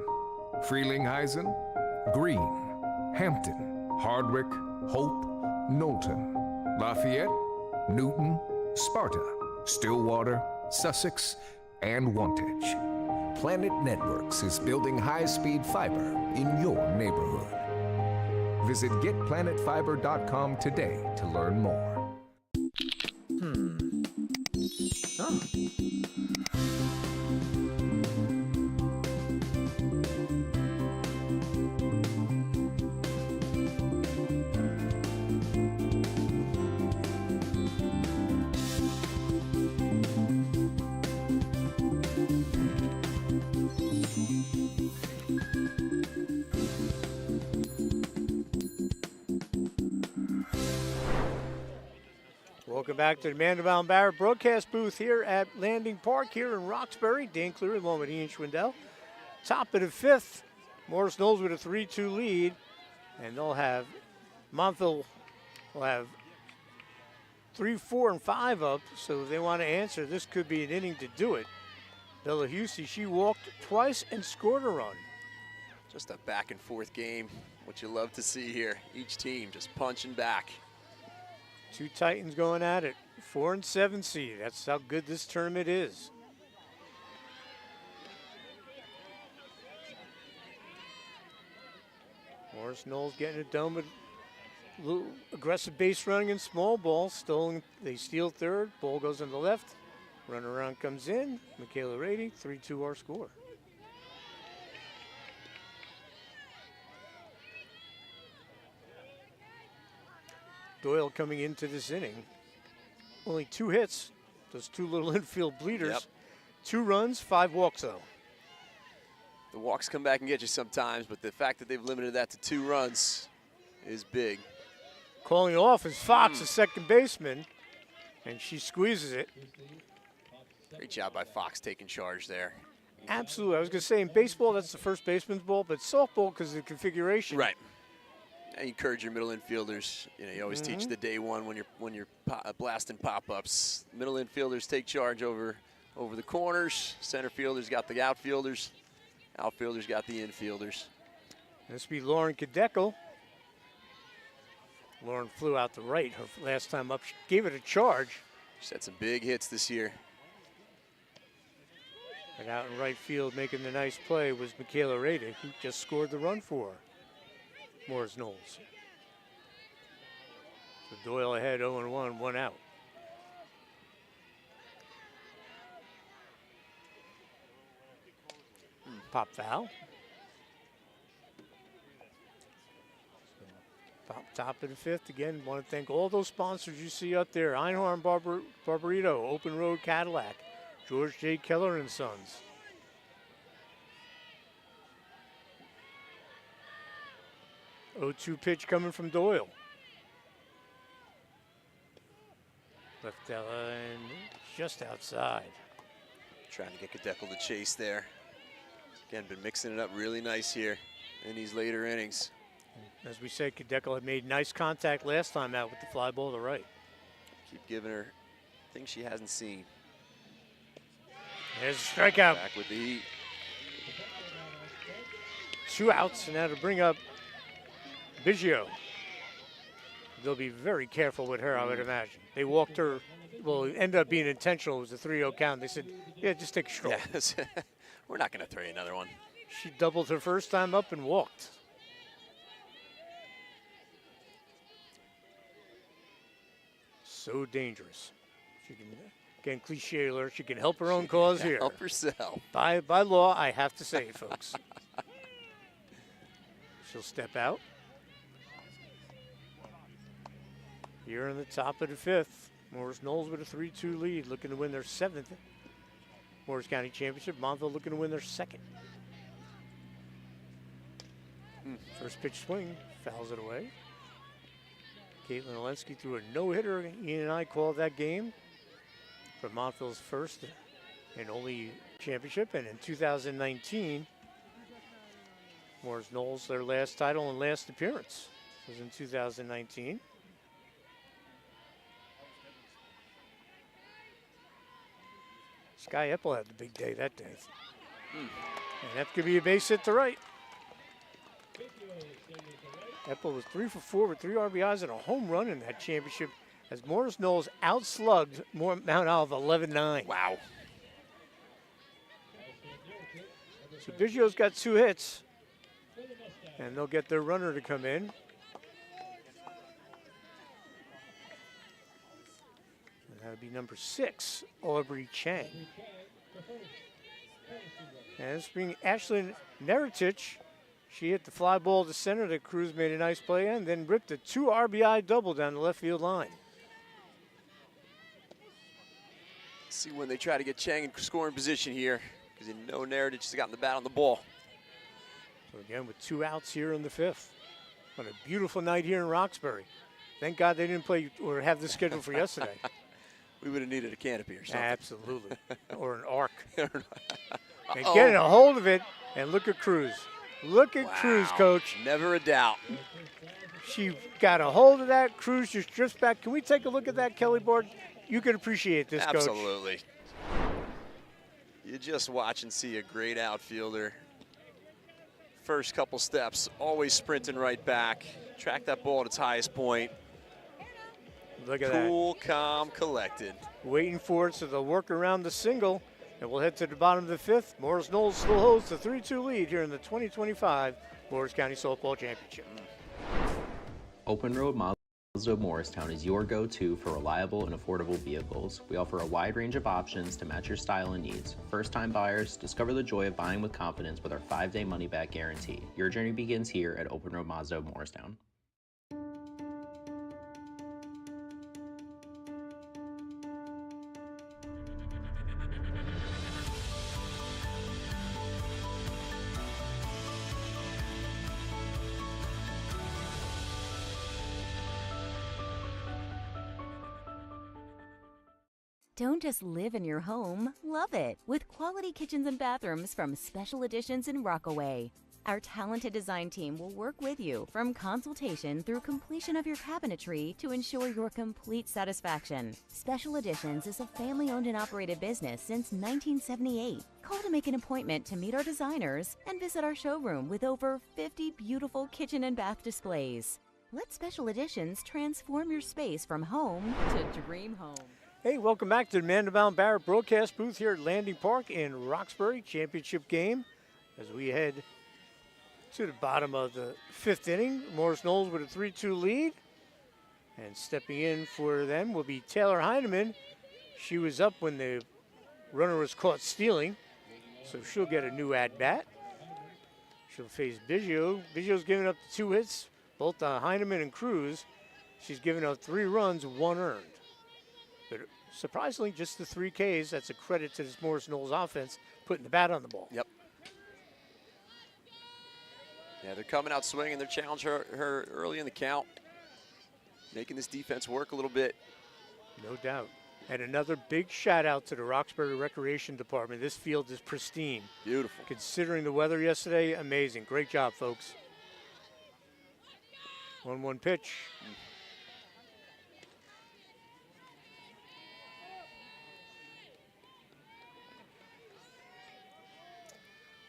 Frelinghuysen, Greene, Hampton, Hardwick, Hope, Knowlton, Lafayette, Newton, Sparta, Stillwater, Sussex, and Wantage, Planet Networks is building high-speed fiber in your neighborhood. Visit getplanetfiber.com today to learn more. Welcome back to the Mandelbaum Barrett broadcast booth here at Landing Park here in Roxbury. Dan Cleary along with Ian Schwindel. Top of the 5th, Morris Knolls with a 3-2 lead, and they'll have Montville will have 3, 4, and 5 up, so if they want to answer, this could be an inning to do it. Bella Houston, she walked twice and scored a run. Just a back-and-forth game, what you love to see here. Each team just punching back. 2 Titans going at it. 4 and 7 seed. That's how good this tournament is. Morris Knolls getting it done with a little aggressive base running and small ball. Stolen, they steal third. Ball goes on the left. Run around comes in. Michaela Rady, 3-2 our score. Doyle coming into this inning. Only 2 hits. Those 2 little infield bleeders. Yep. 2 runs, 5 walks though. The walks come back and get you sometimes, but the fact that they've limited that to 2 runs is big. Calling off is Fox, the second baseman, and she squeezes it. Great job by Fox taking charge there. Absolutely. I was going to say in baseball, that's the first baseman's ball, but softball, because of the configuration. Right. And you encourage your middle infielders. You know, you always teach the day one when you're blasting pop-ups. Middle infielders take charge over the corners. Center fielders got the outfielders. Outfielders got the infielders. This will be Lauren Kadekel. Lauren flew out to right her last time up. She gave it a charge. She's had some big hits this year. And out in right field making the nice play was Michaela Rada, who just scored the run for her. Morris Knolls. So Doyle ahead 0-1, 1 out. Pop foul. Top of the 5th. Again, want to thank all those sponsors you see up there. Einhorn Barbarito, Open Road Cadillac, George J. Keller and Sons. Oh, 2 pitch coming from Doyle. Left and just outside. Trying to get Kadekel to chase there. Again, been mixing it up really nice here in these later innings. As we said, Kadekel had made nice contact last time out with the fly ball to right. Keep giving her things she hasn't seen. There's a strikeout. Back with the heat. 2 outs, and now to bring up Biggio. They'll be very careful with her, I would imagine. They walked her, well, it ended up being intentional. It was a 3-0 count. They said, yeah, just take a stroll. Yeah, we're not going to throw you another one. She doubled her first time up and walked. So dangerous. She can, again, cliche alert, she can help her own cause here. Help herself. By law, I have to say it, folks. She'll step out. Here in the top of the 5th, Morris Knolls with a 3-2 lead, looking to win their 7th Morris County Championship. Montville looking to win their 2nd. First pitch swing, fouls it away. Caitlin Olensky threw a no-hitter. Ian and I called that game for Montville's first and only championship. And in 2019, Morris Knolls, their last title and last appearance was in 2019. Sky Epple had the big day that day. And that could be a base hit to right. Epple was 3 for 4 with 3 RBIs and a home run in that championship as Morris Knolls outslugged Mount Olive 11-9. Wow. So Biggio's got 2 hits, and they'll get their runner to come in. And that would be number 6, Aubrey Chang. And this being Ashlyn Neretich. She hit the fly ball to center that Cruz made a nice play and then ripped a 2 RBI double down the left field line. See when they try to get Chang in scoring position here, because you know Neretich has gotten the bat on the ball. So again, with 2 outs here in the 5th. On a beautiful night here in Roxbury. Thank God they didn't play or have this scheduled for yesterday. We would have needed a canopy or something. Absolutely. Or an arc. And Uh-oh. getting a hold of it, and look at Cruz. Look at Cruz, Coach. Never a doubt. She got a hold of that. Cruz just drifts back. Can we take a look at that, Kelly Board? You can appreciate this, Coach. Absolutely. You just watch and see a great outfielder. First couple steps, always sprinting right back. Track that ball at its highest point. Look at that. Cool, calm, collected. Waiting for it, so they'll work around the single. And we'll head to the bottom of the 5th. Morris Knolls still holds the 3-2 lead here in the 2025 Morris County Softball Championship. Open Road Mazda of Morristown is your go-to for reliable and affordable vehicles. We offer a wide range of options to match your style and needs. First-time buyers, discover the joy of buying with confidence with our 5-day money-back guarantee. Your journey begins here at Open Road Mazda of Morristown. Don't just live in your home, love it with quality kitchens and bathrooms from Special Editions in Rockaway. Our talented design team will work with you from consultation through completion of your cabinetry to ensure your complete satisfaction. Special Editions is a family-owned and operated business since 1978. Call to make an appointment to meet our designers and visit our showroom with over 50 beautiful kitchen and bath displays. Let Special Editions transform your space from home to dream home. Hey, welcome back to the Mandelbaum Barrett broadcast booth here at Landing Park in Roxbury championship game. As we head to the bottom of the 5th inning, Morris Knolls with a 3-2 lead. And stepping in for them will be Taylor Heineman. She was up when the runner was caught stealing, so she'll get a new at-bat. She'll face Biggio. Biggio's given up 2 hits, both Heineman and Cruz. She's given up 3 runs, 1 earned. But surprisingly, just the 3 Ks. That's a credit to this Morris Knolls offense, putting the bat on the ball. Yep. Yeah, they're coming out swinging. They're challenging her early in the count, making this defense work a little bit. No doubt. And another big shout out to the Roxbury Recreation Department. This field is pristine. Beautiful. Considering the weather yesterday, amazing. Great job, folks. 1-1 pitch.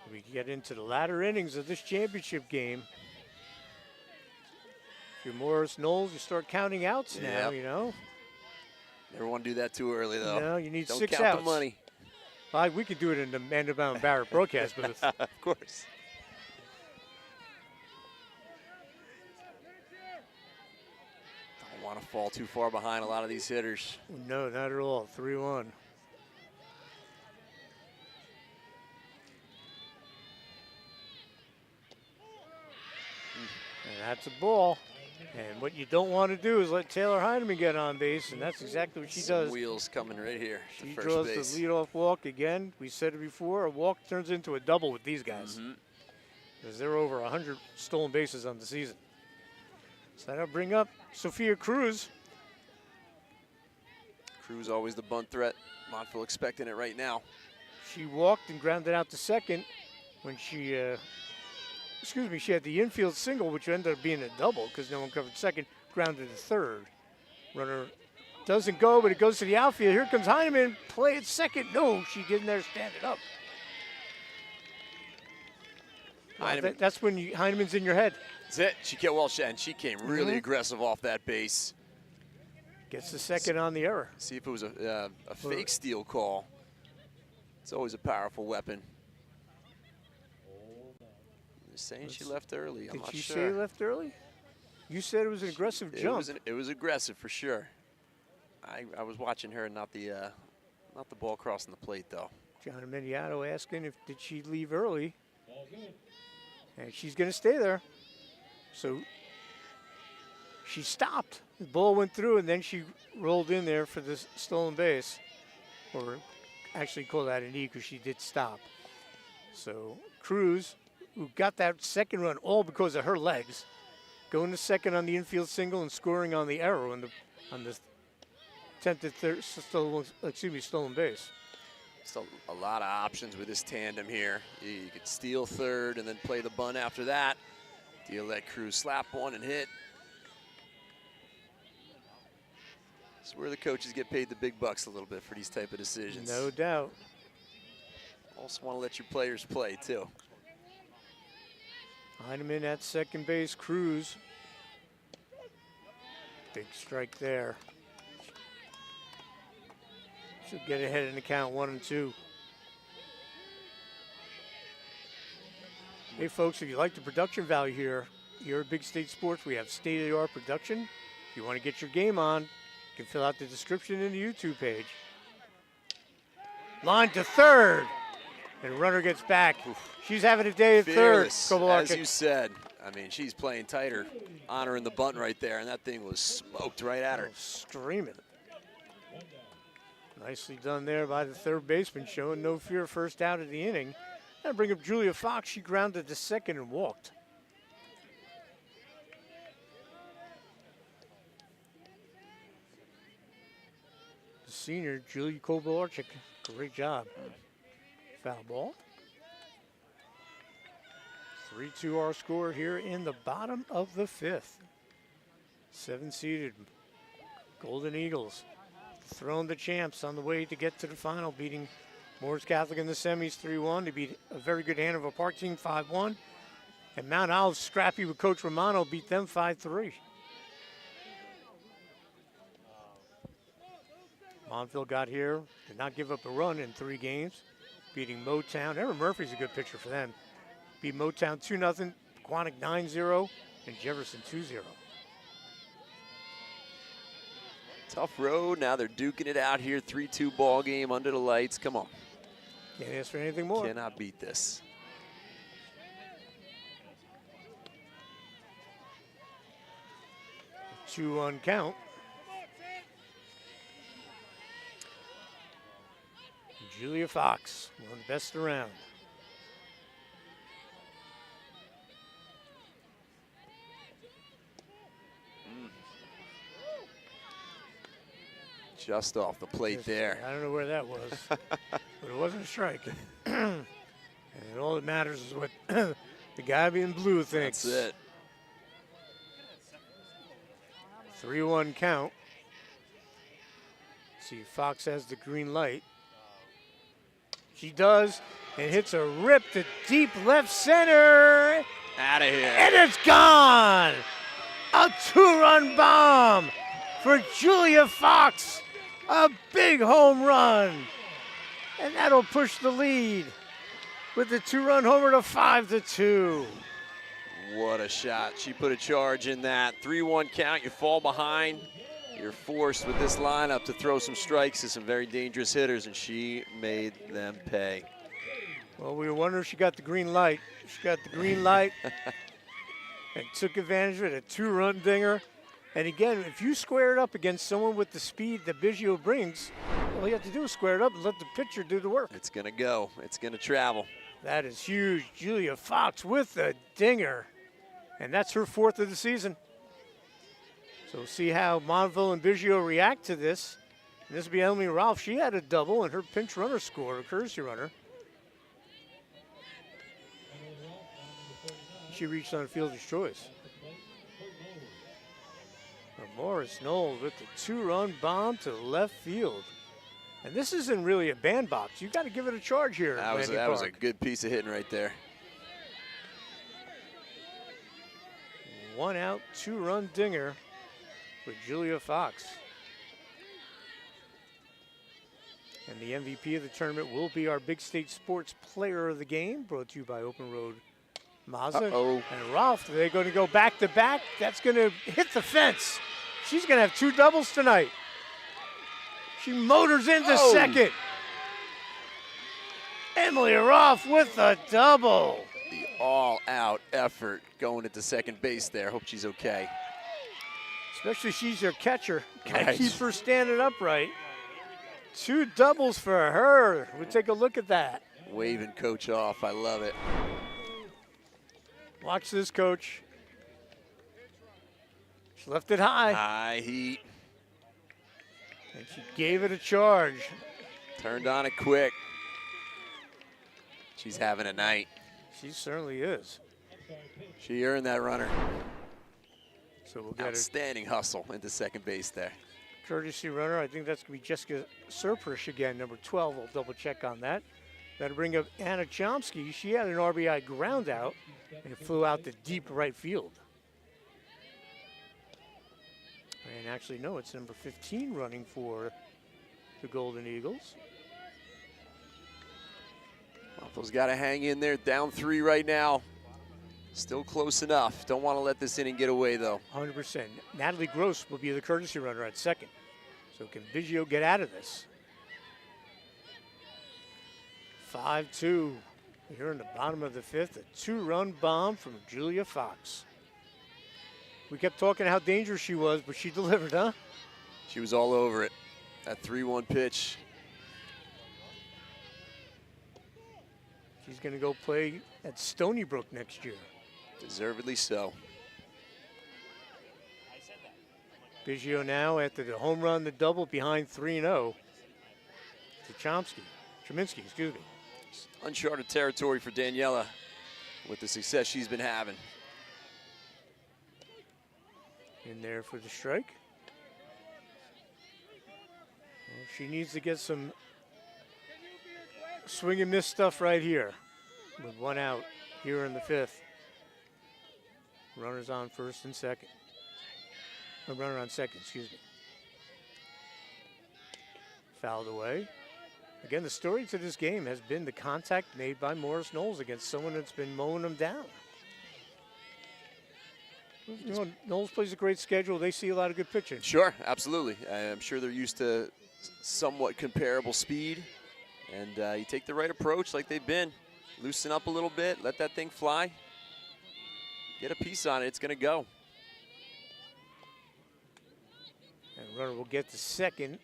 We get into the latter innings of this championship game. If you're Morris Knolls, you start counting outs now, you know. Never want to do that too early, though. No, you need Don't 6 count outs. the money. Well, we could do it in the Mandelbaum Barrett broadcast booth. Of course. Don't want to fall too far behind a lot of these hitters. No, not at all. 3-1. And that's a ball. And what you don't want to do is let Taylor Heineman get on base, and that's exactly what she does. Wheels coming right here. She First draws base. the leadoff walk again. We said it before, a walk turns into a double with these guys. Because they're over 100 stolen bases on the season. So that'll bring up Sophia Cruz. Cruz always the bunt threat. Montville expecting it right now. She walked and grounded out to second when she, she had the infield single, which ended up being a double because no one covered second, grounded to third. Runner doesn't go, but it goes to the outfield. Here comes Heineman, play at second. No, she getting there, standing up. That's when Heineman's in your head. That's it. She came really aggressive off that base. Gets the second on the error. See if it was a fake steal call. It's always a powerful weapon. They're saying she left early. I'm not Did she sure. say left early? You said it was an aggressive jump. It was aggressive for sure. I was watching her, not the ball crossing the plate though. John Mediato asking did she leave early? And she's going to stay there. So she stopped. The ball went through, and then she rolled in there for the stolen base. Or actually call that an E because she did stop. So Cruz, who got that second run all because of her legs, going to second on the infield single and scoring on the error on the attempted stolen base. So a lot of options with this tandem here. You could steal third and then play the bunt after that. Do you let Cruz slap one and hit? It's where the coaches get paid the big bucks a little bit for these type of decisions. No doubt. Also want to let your players play too. Heineman at second base, Cruz. Big strike there. Should get ahead in the count 1-2. Hey folks, if you like the production value here at Big State Sports, we have state-of-the-art production. If you want to get your game on, you can fill out the description in the YouTube page. Line to third, and runner gets back. She's having a day at third. As you said, I mean, she's playing tighter, honoring the bunt right there, and that thing was smoked right at her. Streaming. Nicely done there by the third baseman, showing no fear first out of the inning. And bring up Julia Fox. She grounded to second and walked. The senior, Julia Kovalarczyk, great job. Foul ball. 3-2 our score here in the bottom of the fifth. 7-seeded Golden Eagles. Thrown the champs on the way to get to the final, beating Morris Catholic in the semis 3-1. They beat a very good Hanover Park team 5-1. And Mount Olive, scrappy with Coach Romano, beat them 5-3. Montville got here, did not give up a run in 3 games, beating Motown. Aaron Murphy's a good pitcher for them. Beat Motown 2-0, Quantic 9-0, and Jefferson 2-0. Tough road. Now they're duking it out here. 3-2 ball game under the lights. Come on. Can't ask for anything more. Cannot beat this. Two-on count. Julia Fox, one of the best around. Just off the plate there. I don't know where that was, but it wasn't a strike. And all that matters is what the guy in blue thinks. That's it. 3-1 count. See, Fox has the green light. She does, and hits a rip to deep left center. Out of here. And it's gone. A 2-run bomb for Julia Fox. A big home run. And that'll push the lead with the 2-run homer to 5-2. What a shot. She put a charge in that. 3-1 count. You fall behind. You're forced with this lineup to throw some strikes to some very dangerous hitters, and she made them pay. Well, we were wondering if she got the green light. She got the green light and took advantage of it. A 2-run dinger. And again, if you square it up against someone with the speed that Biggio brings, all you have to do is square it up and let the pitcher do the work. It's going to go. It's going to travel. That is huge. Julia Fox with the dinger. And that's her 4th of the season. So we'll see how Montville and Biggio react to this. And this will be Emily Rolfe. She had a double and her pinch runner score, a courtesy runner. She reached on fielder's choice. Morris Knolls with the 2-run bomb to left field. And this isn't really a bandbox. You've got to give it a charge here. That was a good piece of hitting right there. 1 out, 2-run dinger for Julia Fox. And the MVP of the tournament will be our Big State Sports Player of the Game, brought to you by Open Road Mazda. And Rolfe, they're going to go back-to-back. That's going to hit the fence. She's going to have 2 doubles tonight. She motors into second. Emily Rolfe with a double. The all-out effort going into second base there. Hope she's okay. Especially she's your catcher. Gotta keep her standing upright. 2 doubles for her. We'll take a look at that. Waving coach off. I love it. Watch this, coach. She left it high. High heat. And she gave it a charge. Turned on it quick. She's having a night. She certainly is. She earned that runner. So we'll get outstanding hustle into second base there. Courtesy runner, I think that's going to be Jessica Serprish again, number 12. I'll double check on that. That'll bring up Anna Chomsky. She had an RBI ground out, and it flew out to deep right field. And actually, no, it's number 15 running for the Golden Eagles. Montville's got to hang in there, down 3 right now. Still close enough. Don't want to let this inning get away, though. 100%. Natalie Gross will be the courtesy runner at second. So can Biggio get out of this? 5-2 here in the bottom of the 5th. A 2-run bomb from Julia Fox. We kept talking how dangerous she was, but she delivered, huh? She was all over it. That 3-1 pitch. She's going to go play at Stony Brook next year. Deservedly so. Biggio now after the home run, the double behind 3-0 to Cheminsky, excuse me. Uncharted territory for Daniela with the success she's been having. In there for the strike. Well, she needs to get some swing and miss stuff right here with 1 out here in the 5th. Runners on first and second. A runner on second, excuse me. Fouled away. Again, the story to this game has been the contact made by Morris Knolls against someone that's been mowing them down. You know, Knolls plays a great schedule. They see a lot of good pitching. Sure, absolutely. I'm sure they're used to somewhat comparable speed. And you take the right approach like they've been. Loosen up a little bit, let that thing fly. Get a piece on it, it's going to go. And runner will get to second.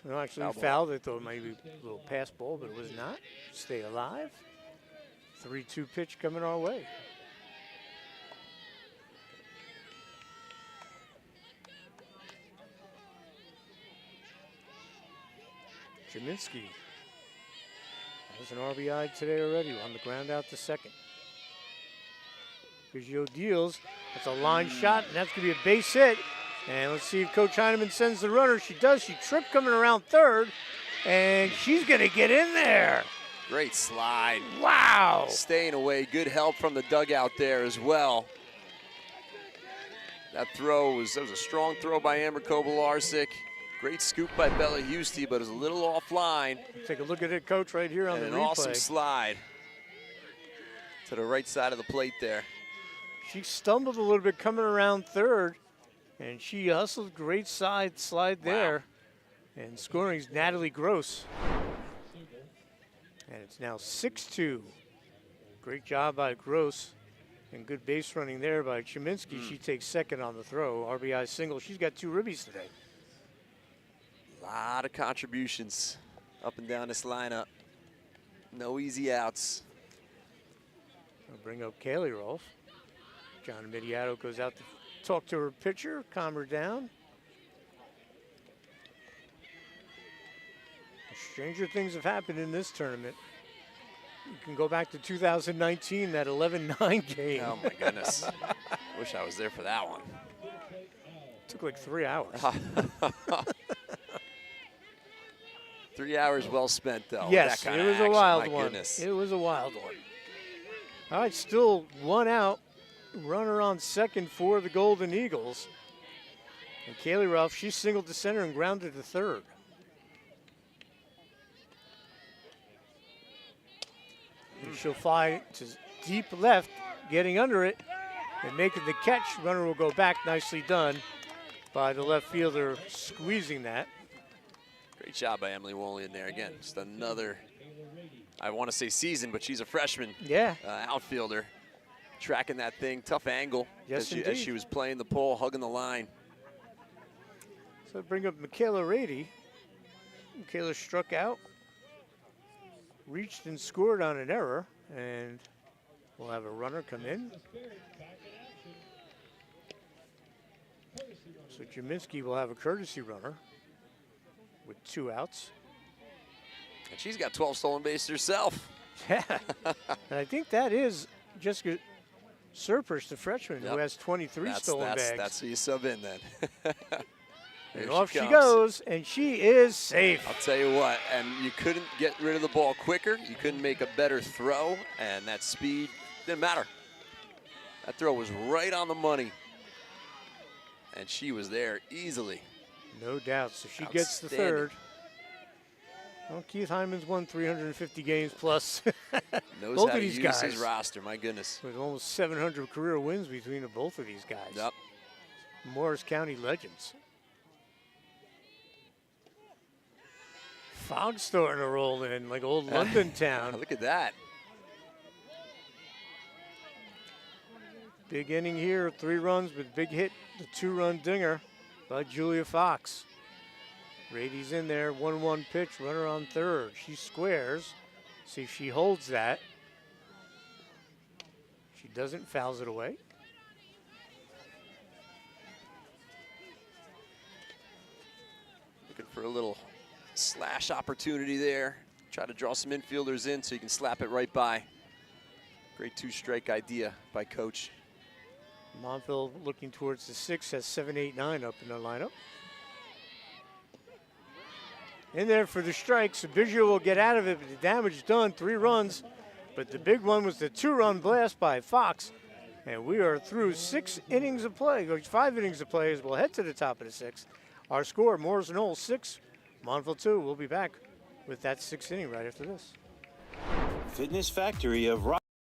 No, actually fouled. I thought maybe a little pass ball, but it was not. Stay alive. 3-2 pitch coming our way. Cheminsky has an RBI today already on the ground out to second. Biggio deals. That's a line shot, and that's going to be a base hit. And let's see if Coach Heineman sends the runner. She does. She tripped coming around third, and she's going to get in there. Great slide. Wow. Staying away. Good help from the dugout there as well. That was a strong throw by Amber Kovalarczyk. Great scoop by Bella Husty, but it was a little offline. Take a look at it, Coach, right here on the replay. An awesome slide to the right side of the plate there. She stumbled a little bit coming around third, and she hustled. Great side slide there. And scoring is Natalie Gross. And it's now 6-2. Great job by Gross. And good base running there by Cheminsky. She takes second on the throw. RBI single. She's got 2 ribbies today. A lot of contributions up and down this lineup. No easy outs. I'll bring up Kaylee Rolfe. John Mediato goes out to talk to her pitcher, calm her down. Stranger things have happened in this tournament. You can go back to 2019, that 11-9 game. Oh, my goodness. Wish I was there for that one. Took like 3 hours. 3 hours well spent, though. Yes, that it was action, a wild my one. Goodness. It was a wild one. All right, still 1 out. Runner on second for the Golden Eagles. And Kaylee Ralph, she singled to center and grounded to third. And she'll fly to deep left, getting under it and making the catch. Runner will go back. Nicely done by the left fielder, squeezing that. Great job by Emily Woolley in there. Again, just another, I want to say season, but she's a freshman. Yeah. Outfielder. Tracking that thing, tough angle. Yes, as she was playing the pole, hugging the line. So bring up Michaela Rady. Michaela struck out, reached and scored on an error, and we'll have a runner come in. So Jaminski will have a courtesy runner with 2 outs. And she's got 12 stolen bases herself. Yeah, and I think that is Jessica Serpers, the freshman, Yep. who has 23 stolen bags. That's who you sub in then. And off she goes, and she is safe. I'll tell you what, and you couldn't get rid of the ball quicker. You couldn't make a better throw, and that speed didn't matter. That throw was right on the money, and she was there easily. No doubt. So she gets the third. Well, Keith Hyman's won 350 games plus. Knows both how of to these use guys. his roster, my goodness. With almost 700 career wins between the both of these guys. Yep. Morris County legends. Fog starting to roll in like old London town. Look at that. Big inning here, 3 runs with big hit, the 2-run dinger by Julia Fox. Rady's in there, 1-1 pitch, runner on third. She squares, see if she holds that. She doesn't, fouls it away. Looking for a little slash opportunity there. Try to draw some infielders in so you can slap it right by. Great 2-strike idea by coach. Montville looking towards the 6, has 7, 8, 9 up in the lineup. In there for the strikes. Sabizio will get out of it, but the damage done, 3 runs. But the big one was the 2-run blast by Fox. And we are through 6 innings of play, or 5 innings of play as we'll head to the top of the 6th. Our score, Morris Knolls 6, Montville 2. We'll be back with that 6th inning right after this. Fitness Factory of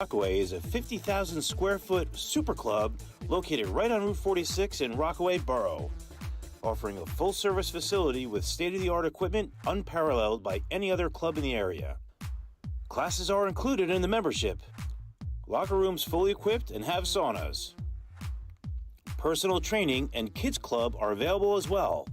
Rockaway is a 50,000 square foot super club located right on Route 46 in Rockaway Borough, offering a full service facility with state-of-the-art equipment unparalleled by any other club in the area. Classes are included in the membership. Locker rooms fully equipped and have saunas. Personal training and kids club are available as well.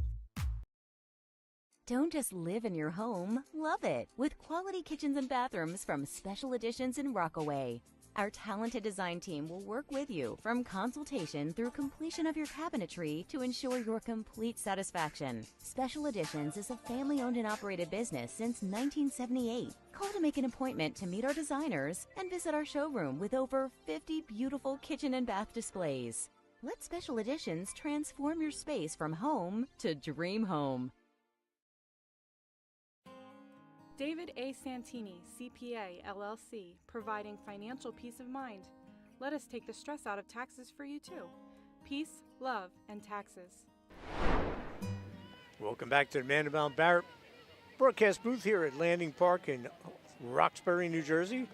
Don't just live in your home, love it with quality kitchens and bathrooms from Special Editions in Rockaway. Our talented design team will work with you from consultation through completion of your cabinetry to ensure your complete satisfaction. Special Editions is a family-owned and operated business since 1978. Call to make an appointment to meet our designers and visit our showroom with over 50 beautiful kitchen and bath displays. Let Special Editions transform your space from home to dream home. David A. Santini, CPA, LLC, providing financial peace of mind. Let us take the stress out of taxes for you too. Peace, love, and taxes. Welcome back to the Mandelbaum Barrett broadcast booth here at Landing Park in Roxbury, New Jersey.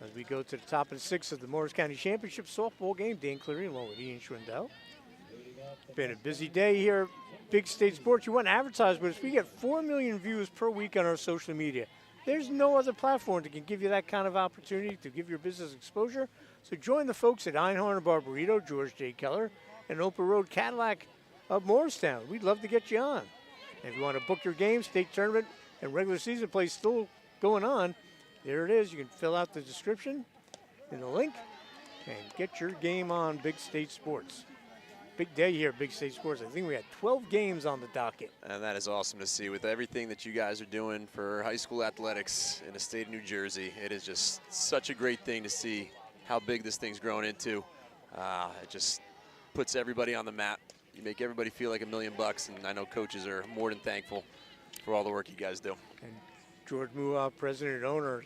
As we go to the top of the 6th of the Morris County Championship softball game, Dan Cleary along with Ian Schwindel. Been a busy day here. Big State Sports. You want to advertise with us? We get 4 million views per week on our social media. There's no other platform that can give you that kind of opportunity to give your business exposure. So join the folks at Einhorn and Barbarito, George J. Keller, and Open Road Cadillac of Morristown. We'd love to get you on. And if you want to book your game, state tournament, and regular season play still going on, there it is. You can fill out the description in the link and get your game on Big State Sports. big day here at Big State Sports. I think we had 12 games on the docket. And that is awesome to see with everything that you guys are doing for high school athletics in the state of New Jersey. It is just such a great thing to see how big this thing's grown into. It just puts everybody on the map. You make everybody feel like $1 million, and I know coaches are more than thankful for all the work you guys do. And George Mua, president and owner,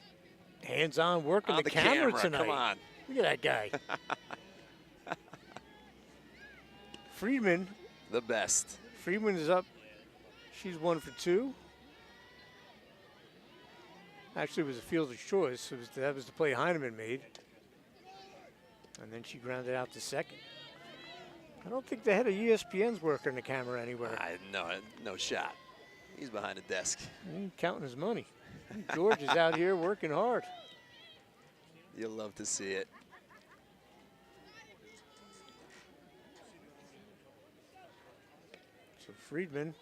hands-on working On the camera tonight. Come on. Look at that guy. Friedman. The best. Friedman is up. She's 1 for 2. Actually, it was a fielder's choice. That was the play Heineman made. And then she grounded out to second. I don't think the head of ESPN's working the camera anywhere. No shot. He's behind the desk. He's counting his money. George is out here working hard. You'll love to see it. So Friedman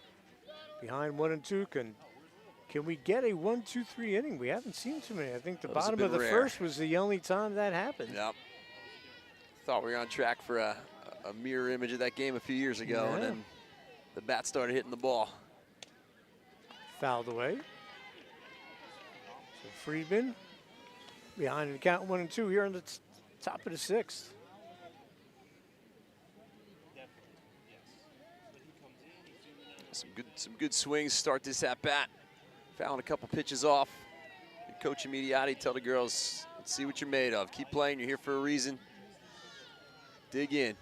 behind 1 and 2. Can we get a 1-2-3 inning? We haven't seen too many. I think the bottom of the first was the only time that happened. Yep. Thought we were on track for a mirror image of that game a few years ago, and then the bat started hitting the ball. Fouled away. So Friedman behind the count 1 and 2 here on the top of the 6th. Some good swings start this at bat. Fouling a couple pitches off. Coach Immediati tell the girls, let's see what you're made of. Keep playing, you're here for a reason. Dig in.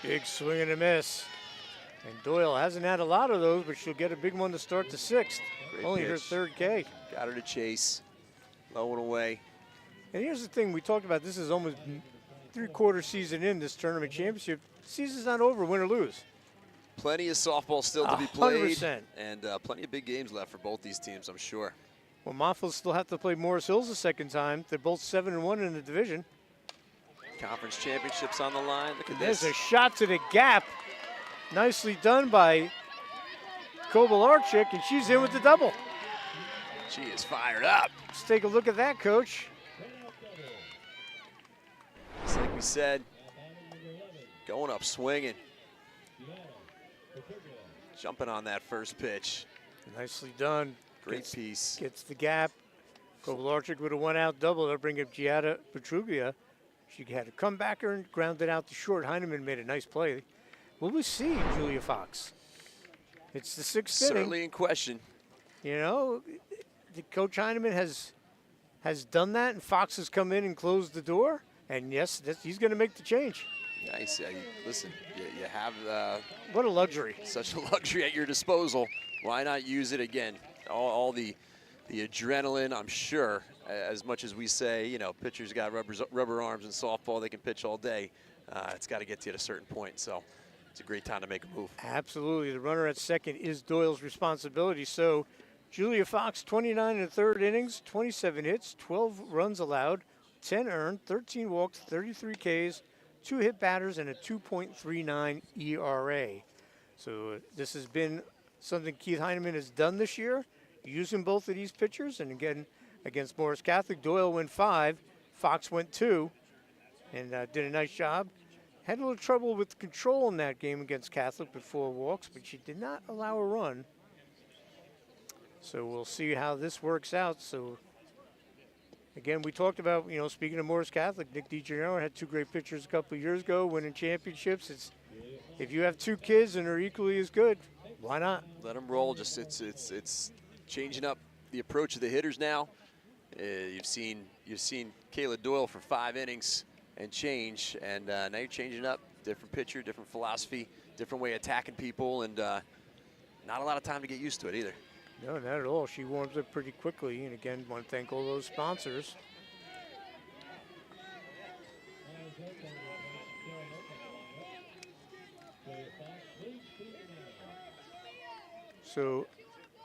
Big swing and a miss. And Doyle hasn't had a lot of those, but she'll get a big one to start the 6th. Great Only her pitch. 3rd K. Got her to chase. Low and away. And here's the thing we talked about. This is almost 3/4 season in this tournament championship. Season's not over, win or lose. Plenty of softball still to be played. 100%. And plenty of big games left for both these teams, I'm sure. Well, Montville still have to play Morris Hills a second time. They're both 7-1 in the division. Conference championships on the line. Look at There's this. a shot to the gap. Nicely done by Kovalarczyk, and she's in with the double. She is fired up. Let's take a look at that, Coach. Just like we said, going up swinging. Jumping on that first pitch. Nicely done. Great piece. Gets the gap. Kovalarczyk with a 1-out double. They'll bring up Giada Petruglia. She had a comebacker and grounded out to short. Heineman made a nice play. Will we see Julia Fox? It's the 6th inning. Certainly in question. You know, the Coach Heineman has done that, and Fox has come in and closed the door. And yes, he's going to make the change. Nice. Listen, you have what a luxury. Such a luxury at your disposal. Why not use it again? All the adrenaline, I'm sure, as much as we say, you know, pitchers got rubber arms in softball, they can pitch all day. It's got to get to you at a certain point. So it's a great time to make a move. Absolutely. The runner at second is Doyle's responsibility. So Julia Fox, 29 and a third innings, 27 hits, 12 runs allowed, 10 earned, 13 walks, 33 Ks, 2 hit batters, and a 2.39 ERA. So this has been something Keith Heineman has done this year, using both of these pitchers. And again, against Morris Catholic, Doyle went 5, Fox went 2, and did a nice job. Had a little trouble with control in that game against Catholic with 4 walks, but she did not allow a run. So we'll see how this works out. So again, we talked about, you know, speaking of Morris Catholic, Nick DiGennaro had 2 great pitchers a couple of years ago, winning championships. It's, if you have 2 kids and they're equally as good, why not? Let them roll. Just it's changing up the approach of the hitters now. You've seen Kayla Doyle for 5 innings and change, and now you're changing up. Different pitcher, different philosophy, different way of attacking people, and not a lot of time to get used to it either. No, not at all. She warms up pretty quickly, and again, want to thank all those sponsors. So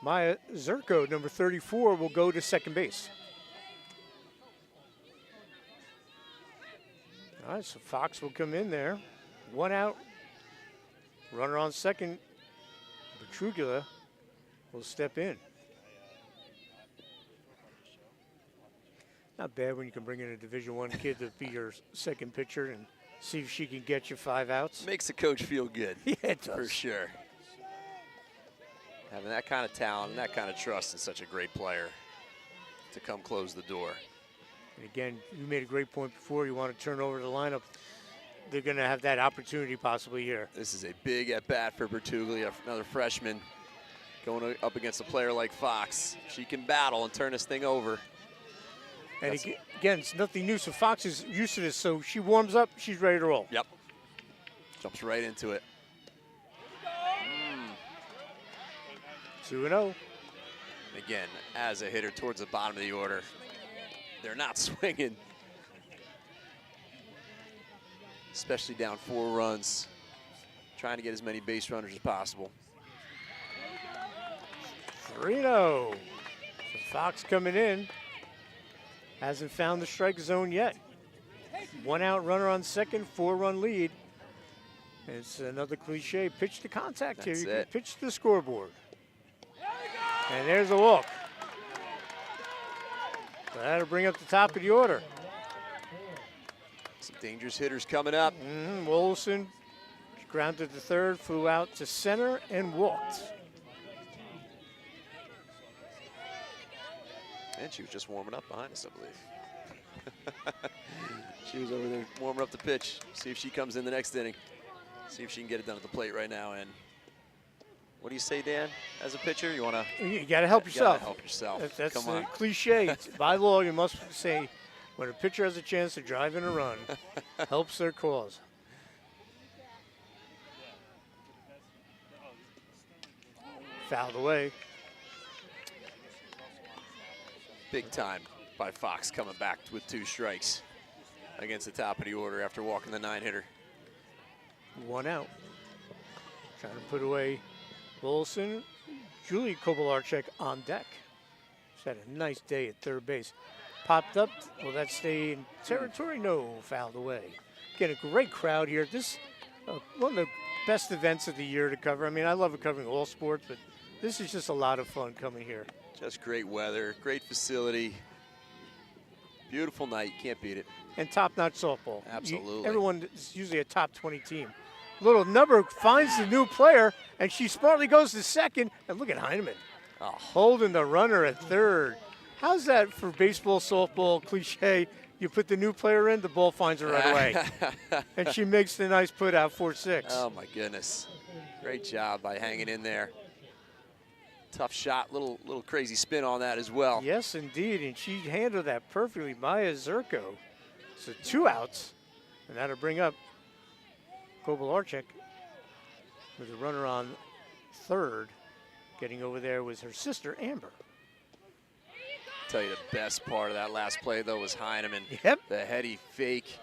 Maya Zerko, number 34, will go to second base. All right, so Fox will come in there. 1 out. Runner on second. Petruglia will step in. Not bad when you can bring in a Division I kid to be your second pitcher and see if she can get you 5 outs. Makes the coach feel good. Yeah, it does. For sure. Having that kind of talent and that kind of trust in such a great player to come close the door. And again, you made a great point before. You want to turn over the lineup. They're going to have that opportunity possibly here. This is a big at-bat for Bertuglia, another freshman going up against a player like Fox. She can battle and turn this thing over. And again, it's nothing new, so Fox is used to this. So she warms up, she's ready to roll. Yep. Jumps right into it. 2-0. Again, as a hitter towards the bottom of the order, they're not swinging. Especially down 4 runs. Trying to get as many base runners as possible. 3-0. So Fox coming in. Hasn't found the strike zone yet. 1 out runner on second, 4-run lead. It's another cliche, pitch to contact here. You can pitch to the scoreboard. And there's a walk. So that'll bring up the top of the order. Some dangerous hitters coming up. Wilson grounded to third, flew out to center, and walked. And she was just warming up behind us, I believe. She was over there warming up the pitch. See if she comes in the next inning. See if she can get it done at the plate right now. And what do you say, Dan, as a pitcher? You want to? You got to help yourself. Gotta help yourself. That's Come the on. cliche. By law, you must say, when a pitcher has a chance to drive in a run, helps their cause. Fouled away. Big time by Fox coming back with 2 strikes against the top of the order after walking the 9-hitter. 1 out. Trying to put away Wilson. Julie Kovalarczyk on deck. She's had a nice day at third base. Popped up. Will that stay in territory? No, fouled away. Again, a great crowd here. This one of the best events of the year to cover. I mean, I love covering all sports, but this is just a lot of fun coming here. Just great weather, great facility. Beautiful night, you can't beat it. And top-notch softball. Absolutely. Everyone is usually a top 20 team. Little number finds the new player, and she smartly goes to second. And look at Heineman holding the runner at third. How's that for baseball, softball, cliche? You put the new player in, the ball finds her right away. And she makes the nice put out 4-6. Oh, my goodness. Great job by hanging in there. Tough shot, little crazy spin on that as well. Yes, indeed, and she handled that perfectly. Maya Zerko. So 2 outs, and that'll bring up Kovalarczyk with a runner on third. Getting over there was her sister, Amber. Tell you the best part of that last play, though, was Heineman. Yep. The heady fake.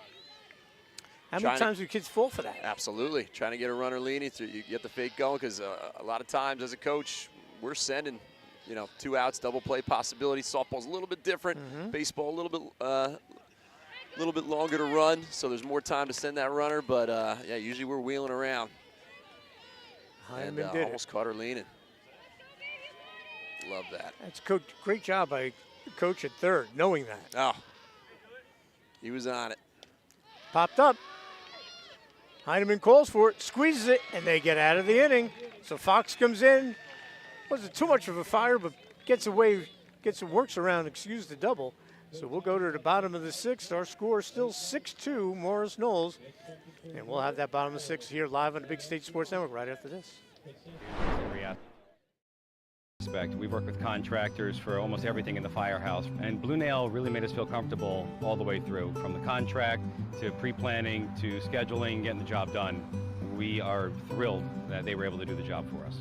How many times do kids fall for that? Absolutely. Trying to get a runner leaning through. You get the fake going because a lot of times as a coach, we're sending, 2 outs, double play possibility. Softball's a little bit different. Baseball a little bit longer to run, so there's more time to send that runner. But yeah, usually we're wheeling around. Heineman And did almost caught her leaning. Love that. That's great job by coach at third, knowing that. Oh, he was on it. Popped up. Heineman calls for it, squeezes it, and they get out of the inning. So Fox comes in. Wasn't too much of a fire, but works around, excuse the double. So we'll go to the bottom of the 6th. Our score is still 6-2, Morris Knolls. And we'll have that bottom of the 6th here live on the Big State Sports Network right after this. We've worked with contractors for almost everything in the firehouse, and Blue Nail really made us feel comfortable all the way through, from the contract to pre-planning to scheduling, getting the job done. We are thrilled that they were able to do the job for us.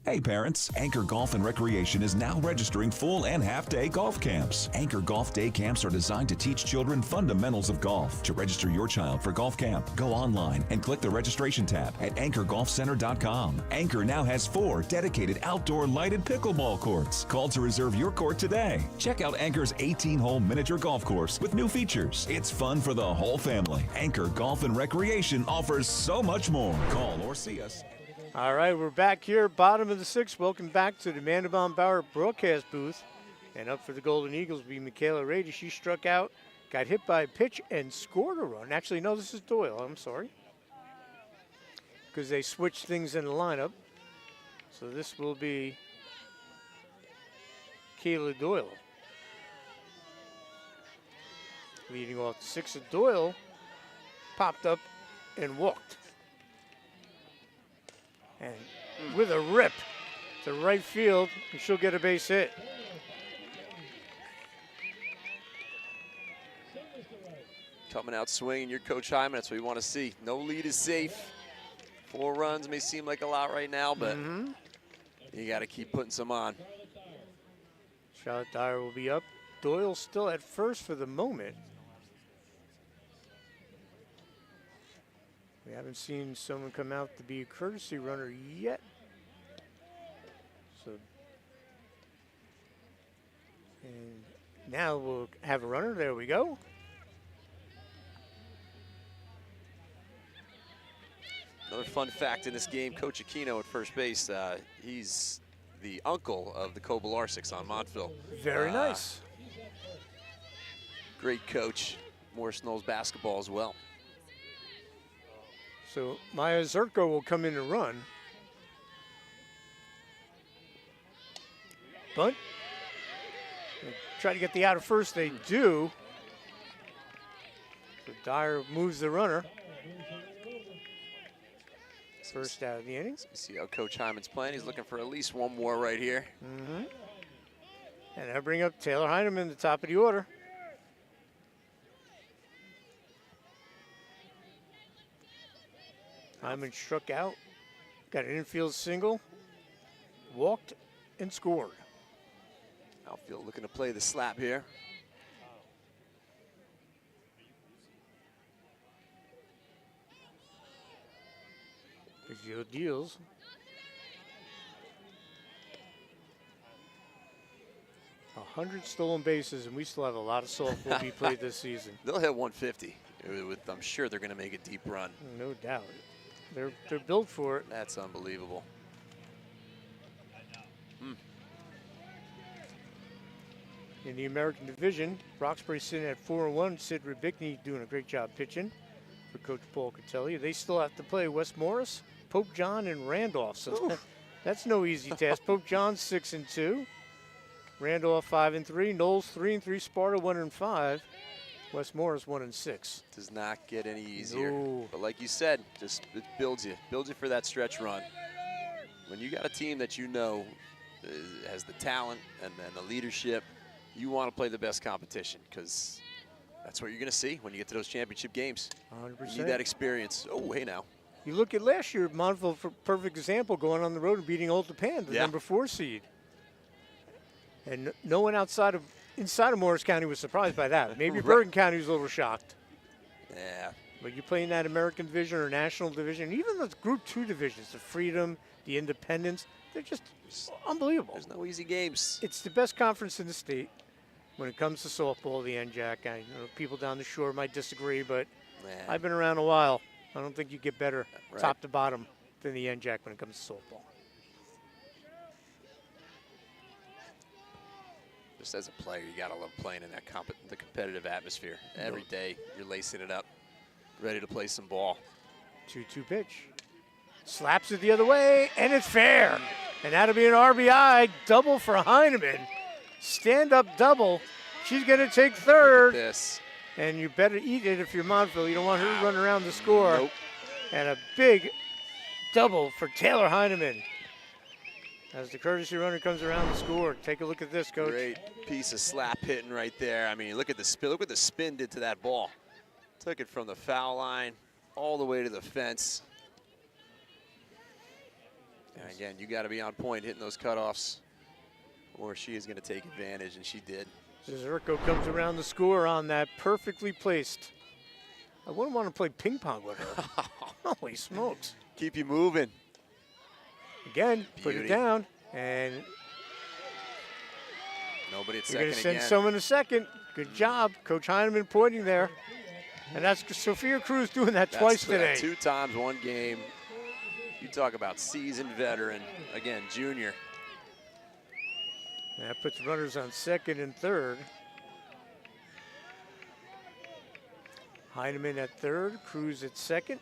Hey parents, Anchor Golf and Recreation is now registering full and half-day golf camps. Anchor Golf Day Camps are designed to teach children fundamentals of golf. To register your child for golf camp, go online and click the registration tab at anchorgolfcenter.com. Anchor now has 4 dedicated outdoor lighted pickleball courts. Call to reserve your court today. Check out Anchor's 18-hole miniature golf course with new features. It's fun for the whole family. Anchor Golf and Recreation offers so much more. Call or see us. All right, we're back here, bottom of the 6th. Welcome back to the Mandelbaum Bauer broadcast booth. And up for the Golden Eagles will be Michaela Rady. She struck out, got hit by a pitch, and scored a run. Actually, no, this is Doyle. I'm sorry. Because they switched things in the lineup. So this will be Kayla Doyle. Leading off the 6th. Doyle popped up and walked. And with a rip to right field, and she'll get a base hit. Coming out swinging, your Coach Hyman, that's what we want to see. No lead is safe. 4 runs may seem like a lot right now, but you got to keep putting some on. Charlotte Dyer will be up. Doyle still at first for the moment. We haven't seen someone come out to be a courtesy runner yet. So, and now we'll have a runner. There we go. Another fun fact in this game, Coach Aquino at first base, he's the uncle of the Kobalarsics on Montville. Very nice. Great coach. Morris Knolls basketball as well. So Maya Zerko will come in and run. Bunt. Try to get the out of first. They do. So Dyer moves the runner. First out of the innings. See how Coach Hyman's playing. He's looking for at least one more right here. And I bring up Taylor Heineman, the top of the order. Hyman struck out, got an infield single, walked, and scored. Outfield looking to play the slap here. Vizio deals. A 100 stolen bases, and we still have a lot of softball to be played this season. They'll hit 150. I'm sure they're going to make a deep run. No doubt. They're built for it. That's unbelievable. In the American Division, Roxbury sitting at 4-1. Sid Rubicki doing a great job pitching for Coach Paul Catelli. They still have to play West Morris, Pope John, and Randolph. So that's no easy task. Pope John's 6-2. Randolph 5-3. Knolls 3-3. Sparta 1-5. West Morris 1-6. Does not get any easier. No. But like you said, just it builds you for that stretch run. When you got a team that you know has the talent and then the leadership, you want to play the best competition because that's what you're going to see when you get to those championship games. 100%. You need that experience. Oh, hey now. You look at last year, Montville, for perfect example, going on the road and beating Old Japan, the number 4 seed. And no one inside of Morris County was surprised by that. Maybe Bergen County was a little shocked. Yeah. But you play in that American Division or National Division, even the Group 2 divisions, the Freedom, the Independence, they're just unbelievable. There's no easy games. It's the best conference in the state when it comes to softball, the NJAC. I know people down the shore might disagree, but I've been around a while. I don't think you get better top to bottom than the NJAC when it comes to softball. Just as a player, you got to love playing in that the competitive atmosphere. Every day, you're lacing it up, ready to play some ball. 2-2 pitch. Slaps it the other way, and it's fair. And that'll be an RBI double for Heineman. Stand-up double. She's going to take third. Look at this. And you better eat it if you're Montville. You don't want her to run around the score. Nope. And a big double for Taylor Heineman. As the courtesy runner comes around the score. Take a look at this, Coach. Great piece of slap hitting right there. I mean, look at the spin. Look what the spin did to that ball. Took it from the foul line all the way to the fence. And again, you got to be on point hitting those cutoffs, or she is going to take advantage, and she did. Zerko comes around the score on that, perfectly placed. I wouldn't want to play ping pong with her. Holy smokes. Keep you moving. Again, put Beauty. it down, and nobody at you're second going to send again. someone to second. Good job. Coach Heineman pointing there. And that's Sophia Cruz doing that twice today. 2 times, 1 game. You talk about seasoned veteran. Again, junior. That puts runners on second and third. Heineman at third, Cruz at second.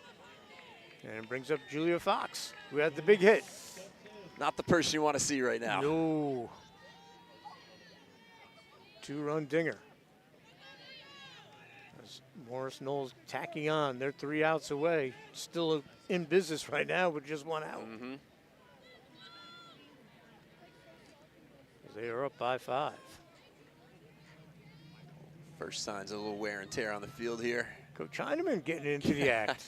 And brings up Julia Fox, who had the big hit. Not the person you want to see right now. No. 2-run dinger. As Morris Knolls tacking on. They're 3 outs away. Still in business right now with just 1 out. Mm-hmm. They are up by 5. First signs of a little wear and tear on the field here. Coach Heineman getting into the act.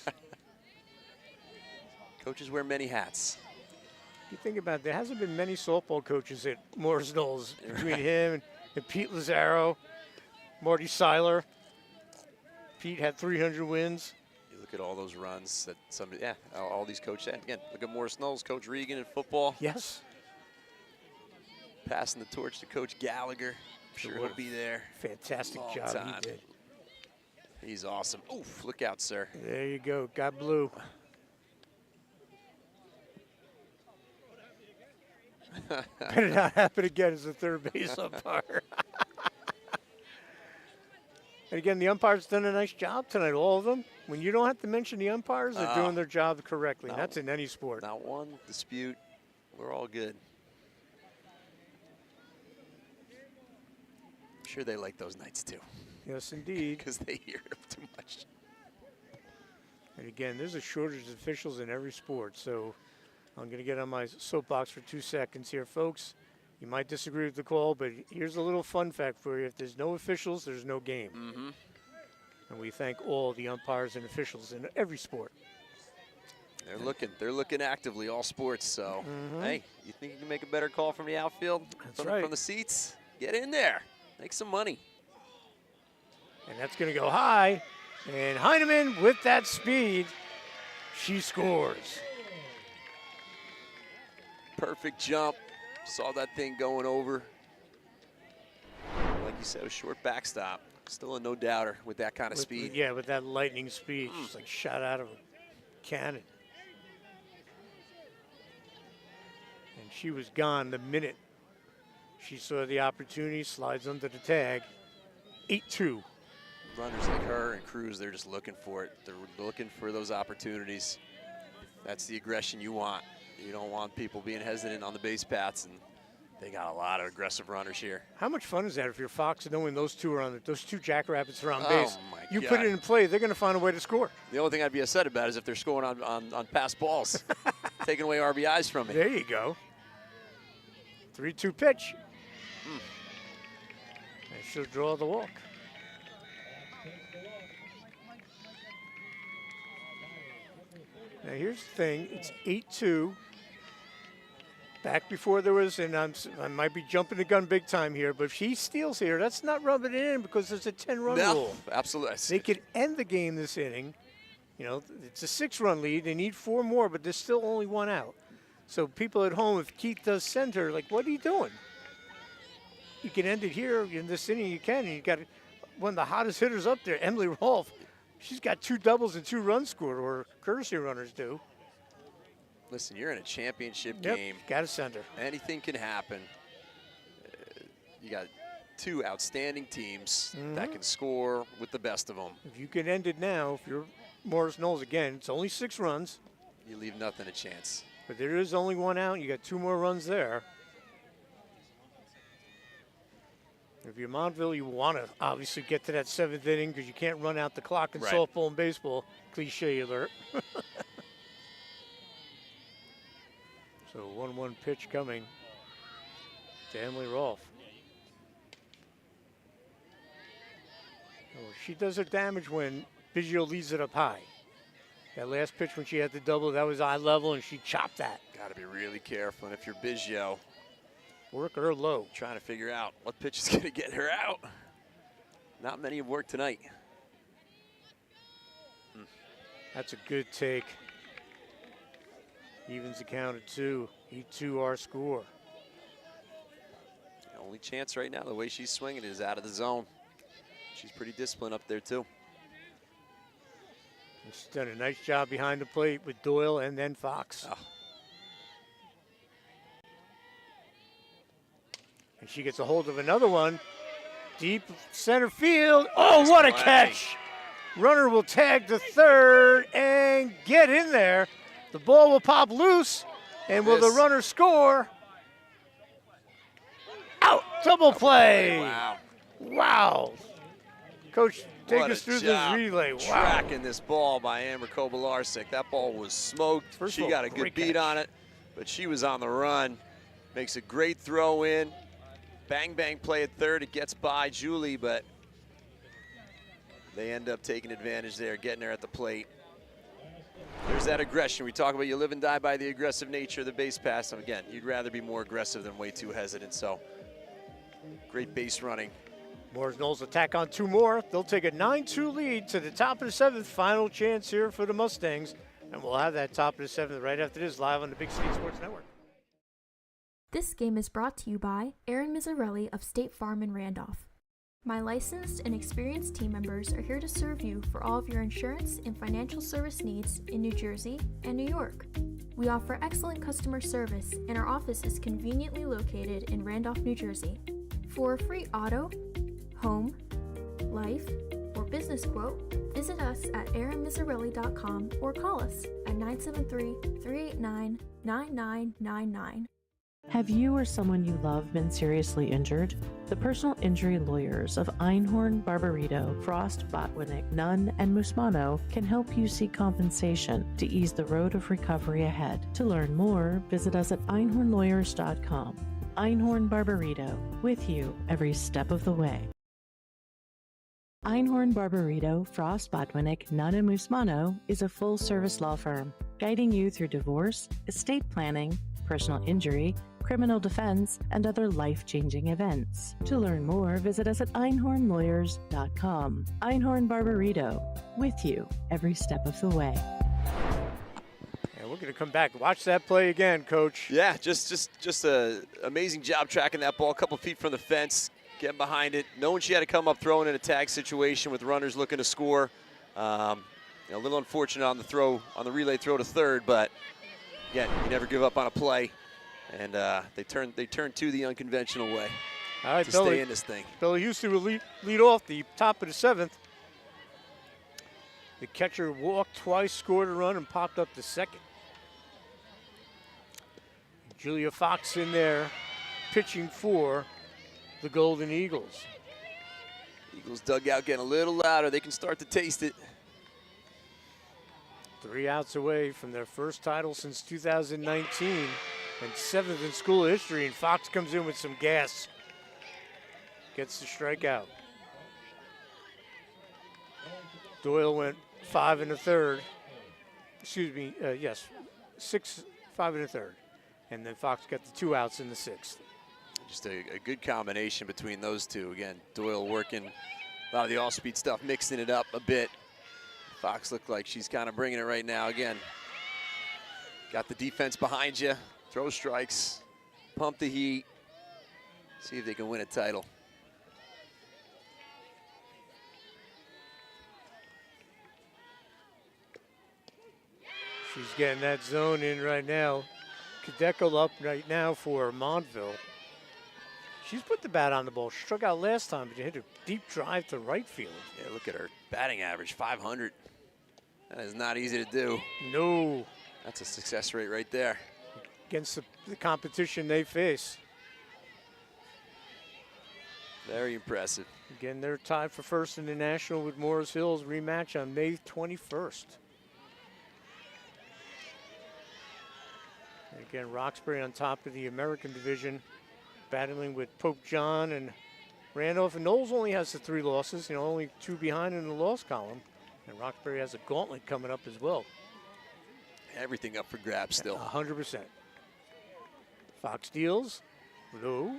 Coaches wear many hats. You think about it, there hasn't been many softball coaches at Morris Knolls between him and Pete Lazaro, Marty Seiler. Pete had 300 wins. You look at all those runs that somebody, all these coaches had. Again, look at Morris Knolls, Coach Regan in football. Yes. Passing the torch to Coach Gallagher. I'm sure he'll be there. Fantastic Long job time. he did. He's awesome. Oof, look out, sir. There you go, got blue. Better not happen again as a third base umpire. And again, the umpires done a nice job tonight, all of them. When you don't have to mention the umpires, they're doing their job correctly. And that's in any sport. Not one dispute. We're all good. I'm sure they like those nights too. Yes, indeed. Because they hear them too much. And again, there's a shortage of officials in every sport, so I'm going to get on my soapbox for 2 seconds here, folks. You might disagree with the call, but here's a little fun fact for you. If there's no officials, there's no game. Mm-hmm. And we thank all the umpires and officials in every sport. They're looking actively, all sports, so, hey, you think you can make a better call from the outfield? That's right. From the seats? Get in there. Make some money. And that's going to go high. And Heineman, with that speed, she scores. Perfect jump. Saw that thing going over. Like you said, a short backstop. Still a no-doubter with that kind of speed. Yeah, with that lightning speed. She's like shot out of a cannon. And she was gone the minute she saw the opportunity, slides under the tag. 8-2. Runners like her and Cruz, they're just looking for it. They're looking for those opportunities. That's the aggression you want. You don't want people being hesitant on the base paths, and they got a lot of aggressive runners here. How much fun is that if you're Fox knowing those two are on those 2 Jackrabbits are on base? Oh my you God. put it in play, they're going to find a way to score. The only thing I'd be upset about is if they're scoring on pass balls, taking away RBIs from me. There you go. 3-2 pitch. And she'll draw the walk. Now here's the thing, it's 8-2. Back before there was, and I might be jumping the gun big time here, but if she steals here, that's not rubbing it in because there's a 10-run rule. Absolutely. They could end the game this inning. You know, it's a 6-run lead. They need 4 more, but there's still only 1 out. So people at home, if Keith does send her, like, what are you doing? You can end it here in this inning. You can, and you got one of the hottest hitters up there, Emily Rolfe. She's got 2 doubles and 2 runs scored, or courtesy runners do. Listen, you're in a championship Yep, game. got to send her. Anything can happen. You got 2 outstanding teams that can score with the best of them. If you can end it now, if you're Morris Knolls again, it's only 6 runs. You leave nothing a chance. But there is only 1 out. You got 2 more runs there. If you're Montville, you want to obviously get to that 7th inning because you can't run out the clock in softball and baseball. Cliche alert. So 1-1 pitch coming to Emily Rolfe. Oh, she does her damage when Biggio leads it up high. That last pitch when she had the double, that was eye level, and she chopped that. Got to be really careful. And if you're Biggio, work her low. Trying to figure out what pitch is going to get her out. Not many have worked tonight. That's a good take. Evens the count at 2. 8-2 our score. The only chance right now, the way she's swinging, is out of the zone. She's pretty disciplined up there, too. And she's done a nice job behind the plate with Doyle and then Fox. Oh. And she gets a hold of another one. Deep center field. Oh, what a catch! Runner will tag to third and get in there. The ball will pop loose. And will the runner score? Out! Double play! Wow. Wow. Coach, take What us a through job this relay. Wow. Tracking this ball by Amber Kobylarczyk. That ball was smoked. First She of all, got a good great beat catch. on it, but she was on the run. Makes a great throw in. Bang, bang play at third. It gets by Julie, but they end up taking advantage there, getting her at the plate. There's that aggression. We talk about you live and die by the aggressive nature of the base pass. And again, you'd rather be more aggressive than way too hesitant. So great base running. Morris Knolls attack on 2 more. They'll take a 9-2 lead to the top of the 7th. Final chance here for the Mustangs. And we'll have that top of the 7th right after this, live on the Big State Sports Network. This game is brought to you by Aaron Mizzarelli of State Farm in Randolph. My licensed and experienced team members are here to serve you for all of your insurance and financial service needs in New Jersey and New York. We offer excellent customer service, and our office is conveniently located in Randolph, New Jersey. For a free auto, home, life, or business quote, visit us at aaronmizzarelli.com or call us at 973-389-9999. Have you or someone you love been seriously injured? The personal injury lawyers of Einhorn, Barbarito, Frost, Botwinick, Nunn, and Musmano can help you seek compensation to ease the road of recovery ahead. To learn more, visit us at einhornlawyers.com. Einhorn Barbarito, with you every step of the way. Einhorn Barbarito, Frost, Botwinick, Nunn, and Musmano is a full-service law firm guiding you through divorce, estate planning, personal injury, criminal defense, and other life-changing events. To learn more, visit us at einhornlawyers.com. Einhorn Barbarito, with you every step of the way. And we're going to come back. Watch that play again, Coach. Yeah, just a amazing job tracking that ball a couple feet from the fence, getting behind it, knowing she had to come up throwing in a tag situation with runners looking to score. A little unfortunate on the throw, on the relay throw to third, but again, you never give up on a play, and they turn to the unconventional way All right, to Billy, stay in this thing. Billy Houston will lead off the top of the 7th. The catcher walked twice, scored a run, and popped up the second. Julia Fox in there, pitching for the Golden Eagles. Eagles dugout getting a little louder. They can start to taste it. 3 outs away from their first title since 2019 and 7th in school history, and Fox comes in with some gas. Gets the strikeout. Doyle went 5 1/3. Excuse me, yes, 6, 5 1/3. And then Fox got the 2 outs in the 6th. Just a good combination between those two. Again, Doyle working a lot of the all-speed stuff, mixing it up a bit. Fox looked like she's kind of bringing it right now. Again, got the defense behind you, throw strikes, pump the heat, see if they can win a title. She's getting that zone in right now. Kadekel up right now for Montville. She's put the bat on the ball. She struck out last time, but she hit a deep drive to right field. Yeah, look at her batting average, 500. That is not easy to do. No. That's a success rate right there. Against the competition they face. Very impressive. Again, they're tied for first in the National with Morris Hills. Rematch on May 21st. And again, Roxbury on top of the American division, battling with Pope John and Randolph. And Knolls only has the 3 losses, only 2 behind in the loss column. And Roxbury has a gauntlet coming up as well. Everything up for grabs still. 100%. Fox deals. Low.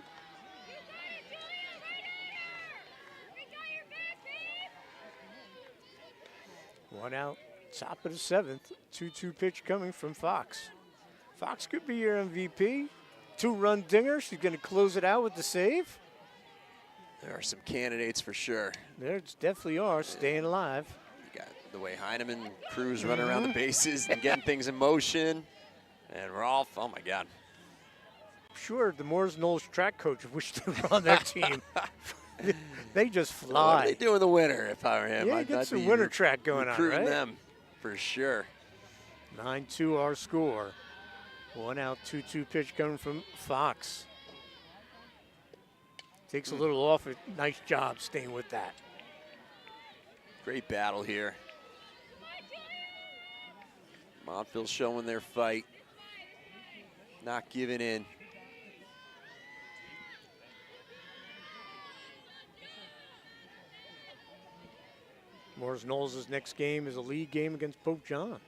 One out, top of the 7th. 2-2 pitch coming from Fox. Fox could be your MVP. 2-run dinger. She's going to close it out with the save. There are some candidates for sure. There definitely are, staying alive. You got the way Heineman, Cruz running around the bases and getting things in motion. And Rolf, oh my God. Sure, the Morris Knolls track coach wished they were on their team. They just fly. What do they do in the winter if I were him? Yeah, I'd get some be winter track going on, recruiting right? them for sure. 9-2 our score. 1 out, 2-2 pitch coming from Fox. Takes a little off it. Nice job staying with that. Great battle here. Montville showing their fight. Not giving in. Morris Knolls' next game is a league game against Pope John.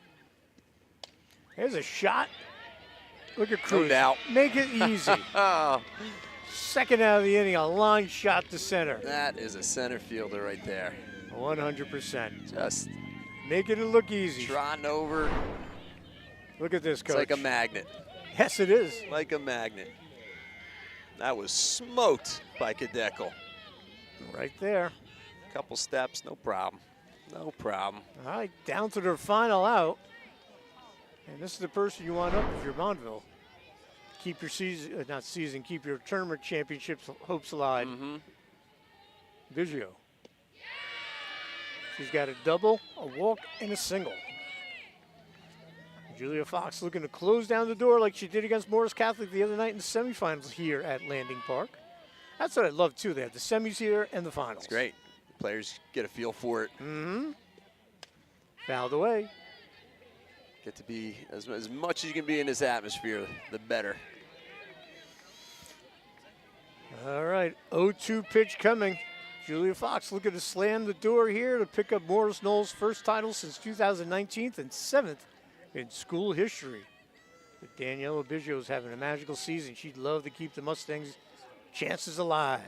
There's a shot. Look at Cruz. No doubt. Make it easy. Second out of the inning, a line shot to center. That is a center fielder right there. 100%. Just making it look easy. trotting over. Look at this, Coach. It's like a magnet. Yes, it is. Like a magnet. That was smoked by Kadekel. Right there. Couple steps, no problem. No problem. All right, down to their final out. And this is the person you want up if you're Montville. Keep your keep your tournament championships hopes alive. Biggio. She's got a double, a walk, and a single. Julia Fox looking to close down the door like she did against Morris Catholic the other night in the semifinals here at Landing Park. That's what I love, too. They have the semis here and the finals. It's great. Players get a feel for it. Fouled away. Get to be as much as you can be in this atmosphere, the better. All right, 0-2 pitch coming. Julia Fox looking to slam the door here to pick up Morris Knolls' first title since 2019 and 7th in school history. But Daniela Biggio is having a magical season. She'd love to keep the Mustangs' chances alive.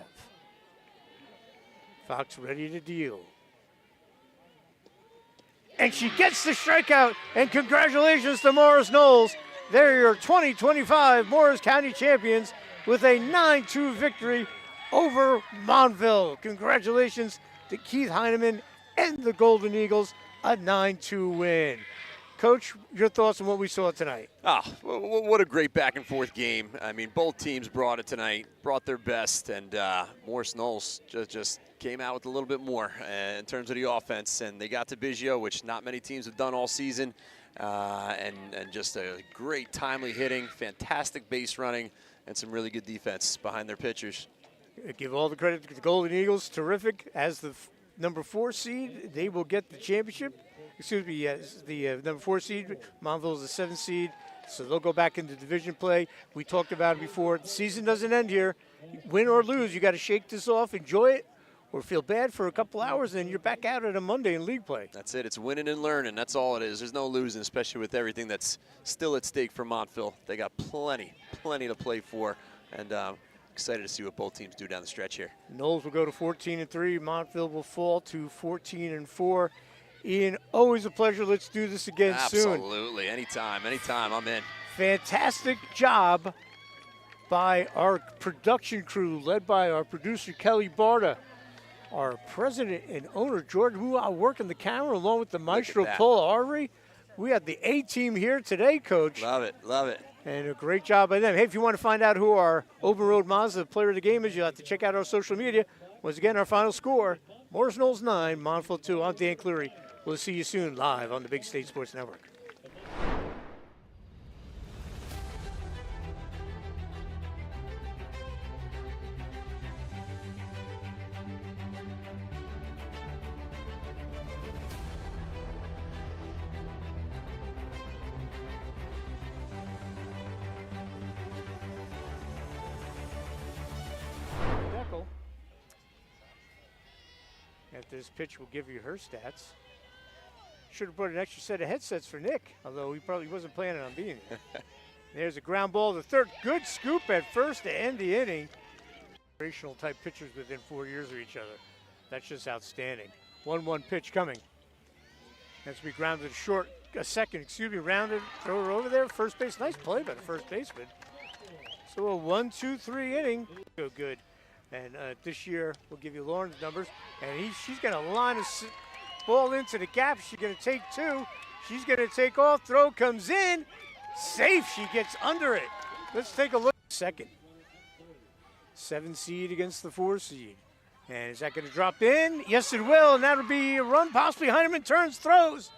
Fox ready to deal. And she gets the strikeout, and congratulations to Morris Knolls. They're your 2025 Morris County champions with a 9-2 victory over Montville. Congratulations to Keith Heineman and the Golden Eagles, a 9-2 win. Coach, your thoughts on what we saw tonight? What a great back and forth game. I mean, both teams brought it tonight, brought their best, and Morris Knolls just came out with a little bit more in terms of the offense, and they got to Biggio, which not many teams have done all season, and just a great timely hitting, fantastic base running, and some really good defense behind their pitchers. Give all the credit to the Golden Eagles. Terrific. As the number 4 seed, they will get the championship. Excuse me, yes, the number 4 seed. Montville is the 7th seed, so they'll go back into division play. We talked about it before. The season doesn't end here. Win or lose, you got to shake this off, enjoy it, or feel bad for a couple hours, and you're back out at a Monday in league play. That's it. It's winning and learning. That's all it is. There's no losing, especially with everything that's still at stake for Montville. They got plenty to play for, and excited to see what both teams do down the stretch here. Knolls will go to 14-3. Montville will fall to 14-4. Ian, always a pleasure. Let's do this again soon. Absolutely. Anytime. I'm in. Fantastic job by our production crew, led by our producer, Kelly Barta, our president and owner, George Mua, working the camera, along with the maestro, Paul Arvery. We have the A-team here today, Coach. Love it. And a great job by them. Hey, if you want to find out who our Open Road Mazda player of the game is, you'll have to check out our social media. Once again, our final score, Morris Knolls 9, Montville 2. I'm Dan Cleary. We'll see you soon live on the Big State Sports Network. After this pitch, we'll give you her stats. Should have brought an extra set of headsets for Nick, although he probably wasn't planning on being there. There's a ground ball to third. Good scoop at first to end the inning. Generational type pitchers within 4 years of each other. That's just outstanding. 1-1 pitch coming. Has to be grounded short. A second, rounded. Throw her over there. First base. Nice play by the first baseman. So a 1-2-3 inning. Go good. And this year, we'll give you Lauren's numbers. And she's going to line a ball into the gap. She's going to take two. She's going to take off. Throw comes in. Safe. She gets under it. Let's take a look. Second. 7 seed against the 4 seed. And is that going to drop in? Yes, it will. And that'll be a run. Possibly Heineman turns, throws.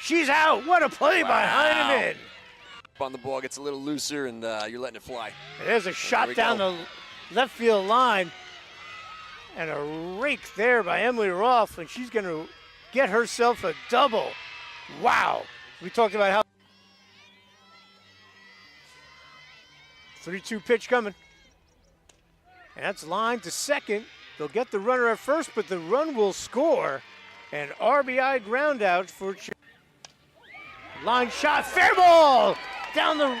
She's out. What a play by Heineman. On the ball, gets a little looser, and you're letting it fly. And there's a shot down the left field line. And a rake there by Emily Roth. And she's going to get herself a double. Wow. We talked about how 3-2 pitch coming. And that's lined to second. They'll get the runner at first, but the run will score. And RBI ground out for line shot, fair ball! Down the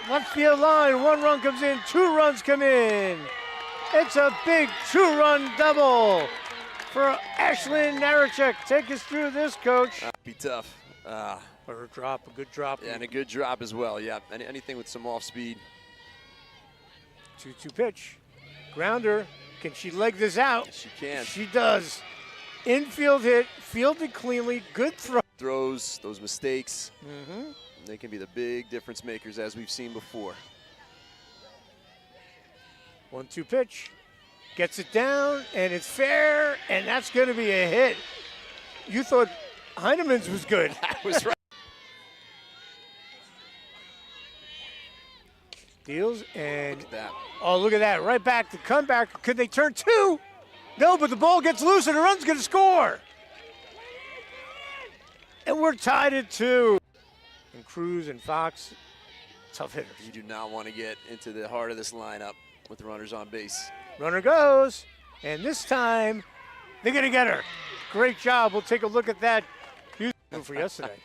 left field line, 1 run comes in, 2 runs come in. It's a big 2-run double for Ashlyn Narachek. Take us through this, Coach. Be tough. Or a drop, a good drop. Yeah, and a good drop as well, yeah. Anything with some off speed. 2-2 pitch. Grounder. Can she leg this out? She can. She does. Infield hit, fielded cleanly, good throw. Throws, those mistakes, they can be the big difference makers as we've seen before. 1-2 pitch. Gets it down, and it's fair, and that's going to be a hit. You thought Heineman's was good. That was right. Deals, and look at that. Oh, look at that. Right back, the comeback. Could they turn 2? No, but the ball gets loose, and the run's going to score. And we're tied at 2. And Cruz and Fox, tough hitters. You do not want to get into the heart of this lineup with the runners on base. Runner goes, and this time they're going to get her. Great job. We'll take a look at that for yesterday.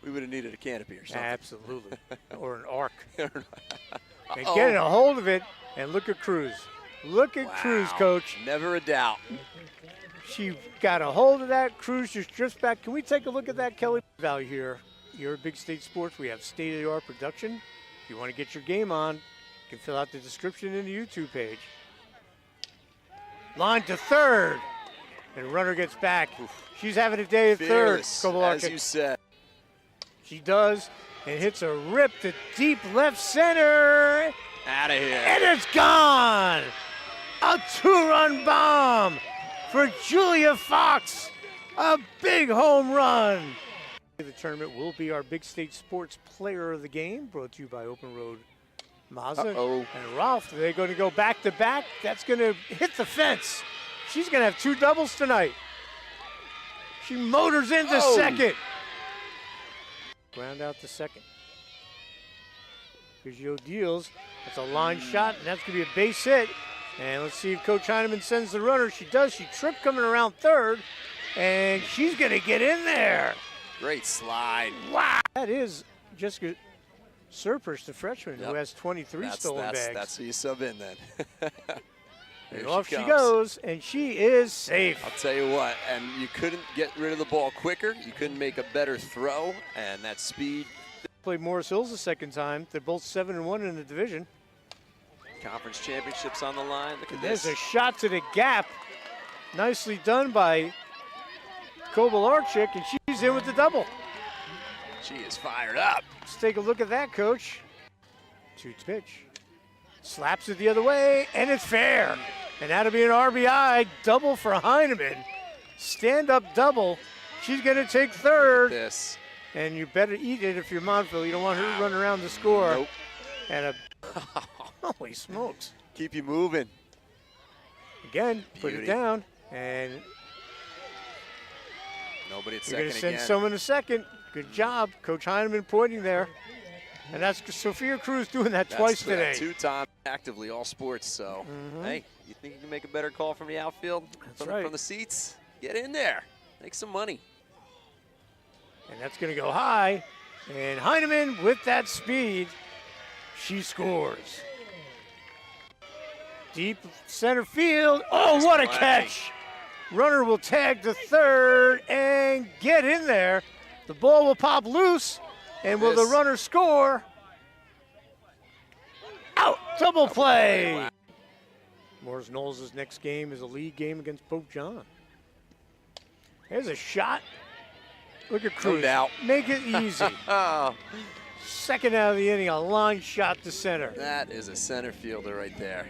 We would have needed a canopy or something. Absolutely. Or an arc. And getting a hold of it, and look at Cruz. Look at Cruz, Coach. Never a doubt. She got a hold of that. Cruz just drifts back. Can we take a look at that, Kelly? Value here. You're at Big State Sports. We have state-of-the-art production. If you want to get your game on, you can fill out the description in the YouTube page. Line to third. And runner gets back. She's having a day at third. As you said. She does, and hits a rip to deep left center. Out of here. And it's gone. A 2-run bomb for Julia Fox. A big home run. The tournament will be our Big State Sports Player of the Game, brought to you by Open Road Mazda. And Ralph, they're going to go back-to-back. That's going to hit the fence. She's going to have 2 doubles tonight. She motors into second. Ground out to second. Biggio deals. That's a line shot, and that's going to be a base hit. And let's see if Coach Heineman sends the runner. She does. She tripped coming around third, and she's going to get in there. Great slide. Wow. That is Jessica Serpers, the freshman, who has 23 stolen bags. That's who you sub in then. And off she goes, and she is safe. I'll tell you what, and you couldn't get rid of the ball quicker. You couldn't make a better throw, and that speed. Played Morris Hills the second time. They're both 7-1 in the division. Conference championships on the line. Look at this. There's a shot to the gap. Nicely done by Kovalarczyk, and she's in with the double. She is fired up. Let's take a look at that, Coach. 2 pitch. Slaps it the other way, and it's fair. And that'll be an RBI double for Heineman. Stand-up double. She's going to take third. This. And you better eat it if you're Montville. You don't want her to run around the score. Nope. And holy smokes. Keep you moving. Again, put it down. And nobody at you're second going to send again. someone to second. Good job. Coach Heineman pointing there. And that's Sophia Cruz doing that twice today. 2-time actively all sports. So, hey, you think you can make a better call from the outfield? That's right. From the seats? Get in there. Make some money. And that's going to go high. And Heineman, with that speed, she scores. Deep center field. Oh, what a catch! Runner will tag to third and get in there. The ball will pop loose. And will the runner score? Out! Double play! Wow. Morris Knolls' next game is a league game against Pope John. There's a shot. Look at Cruz. No doubt. Make it easy. Second out of the inning, a line shot to center. That is a center fielder right there.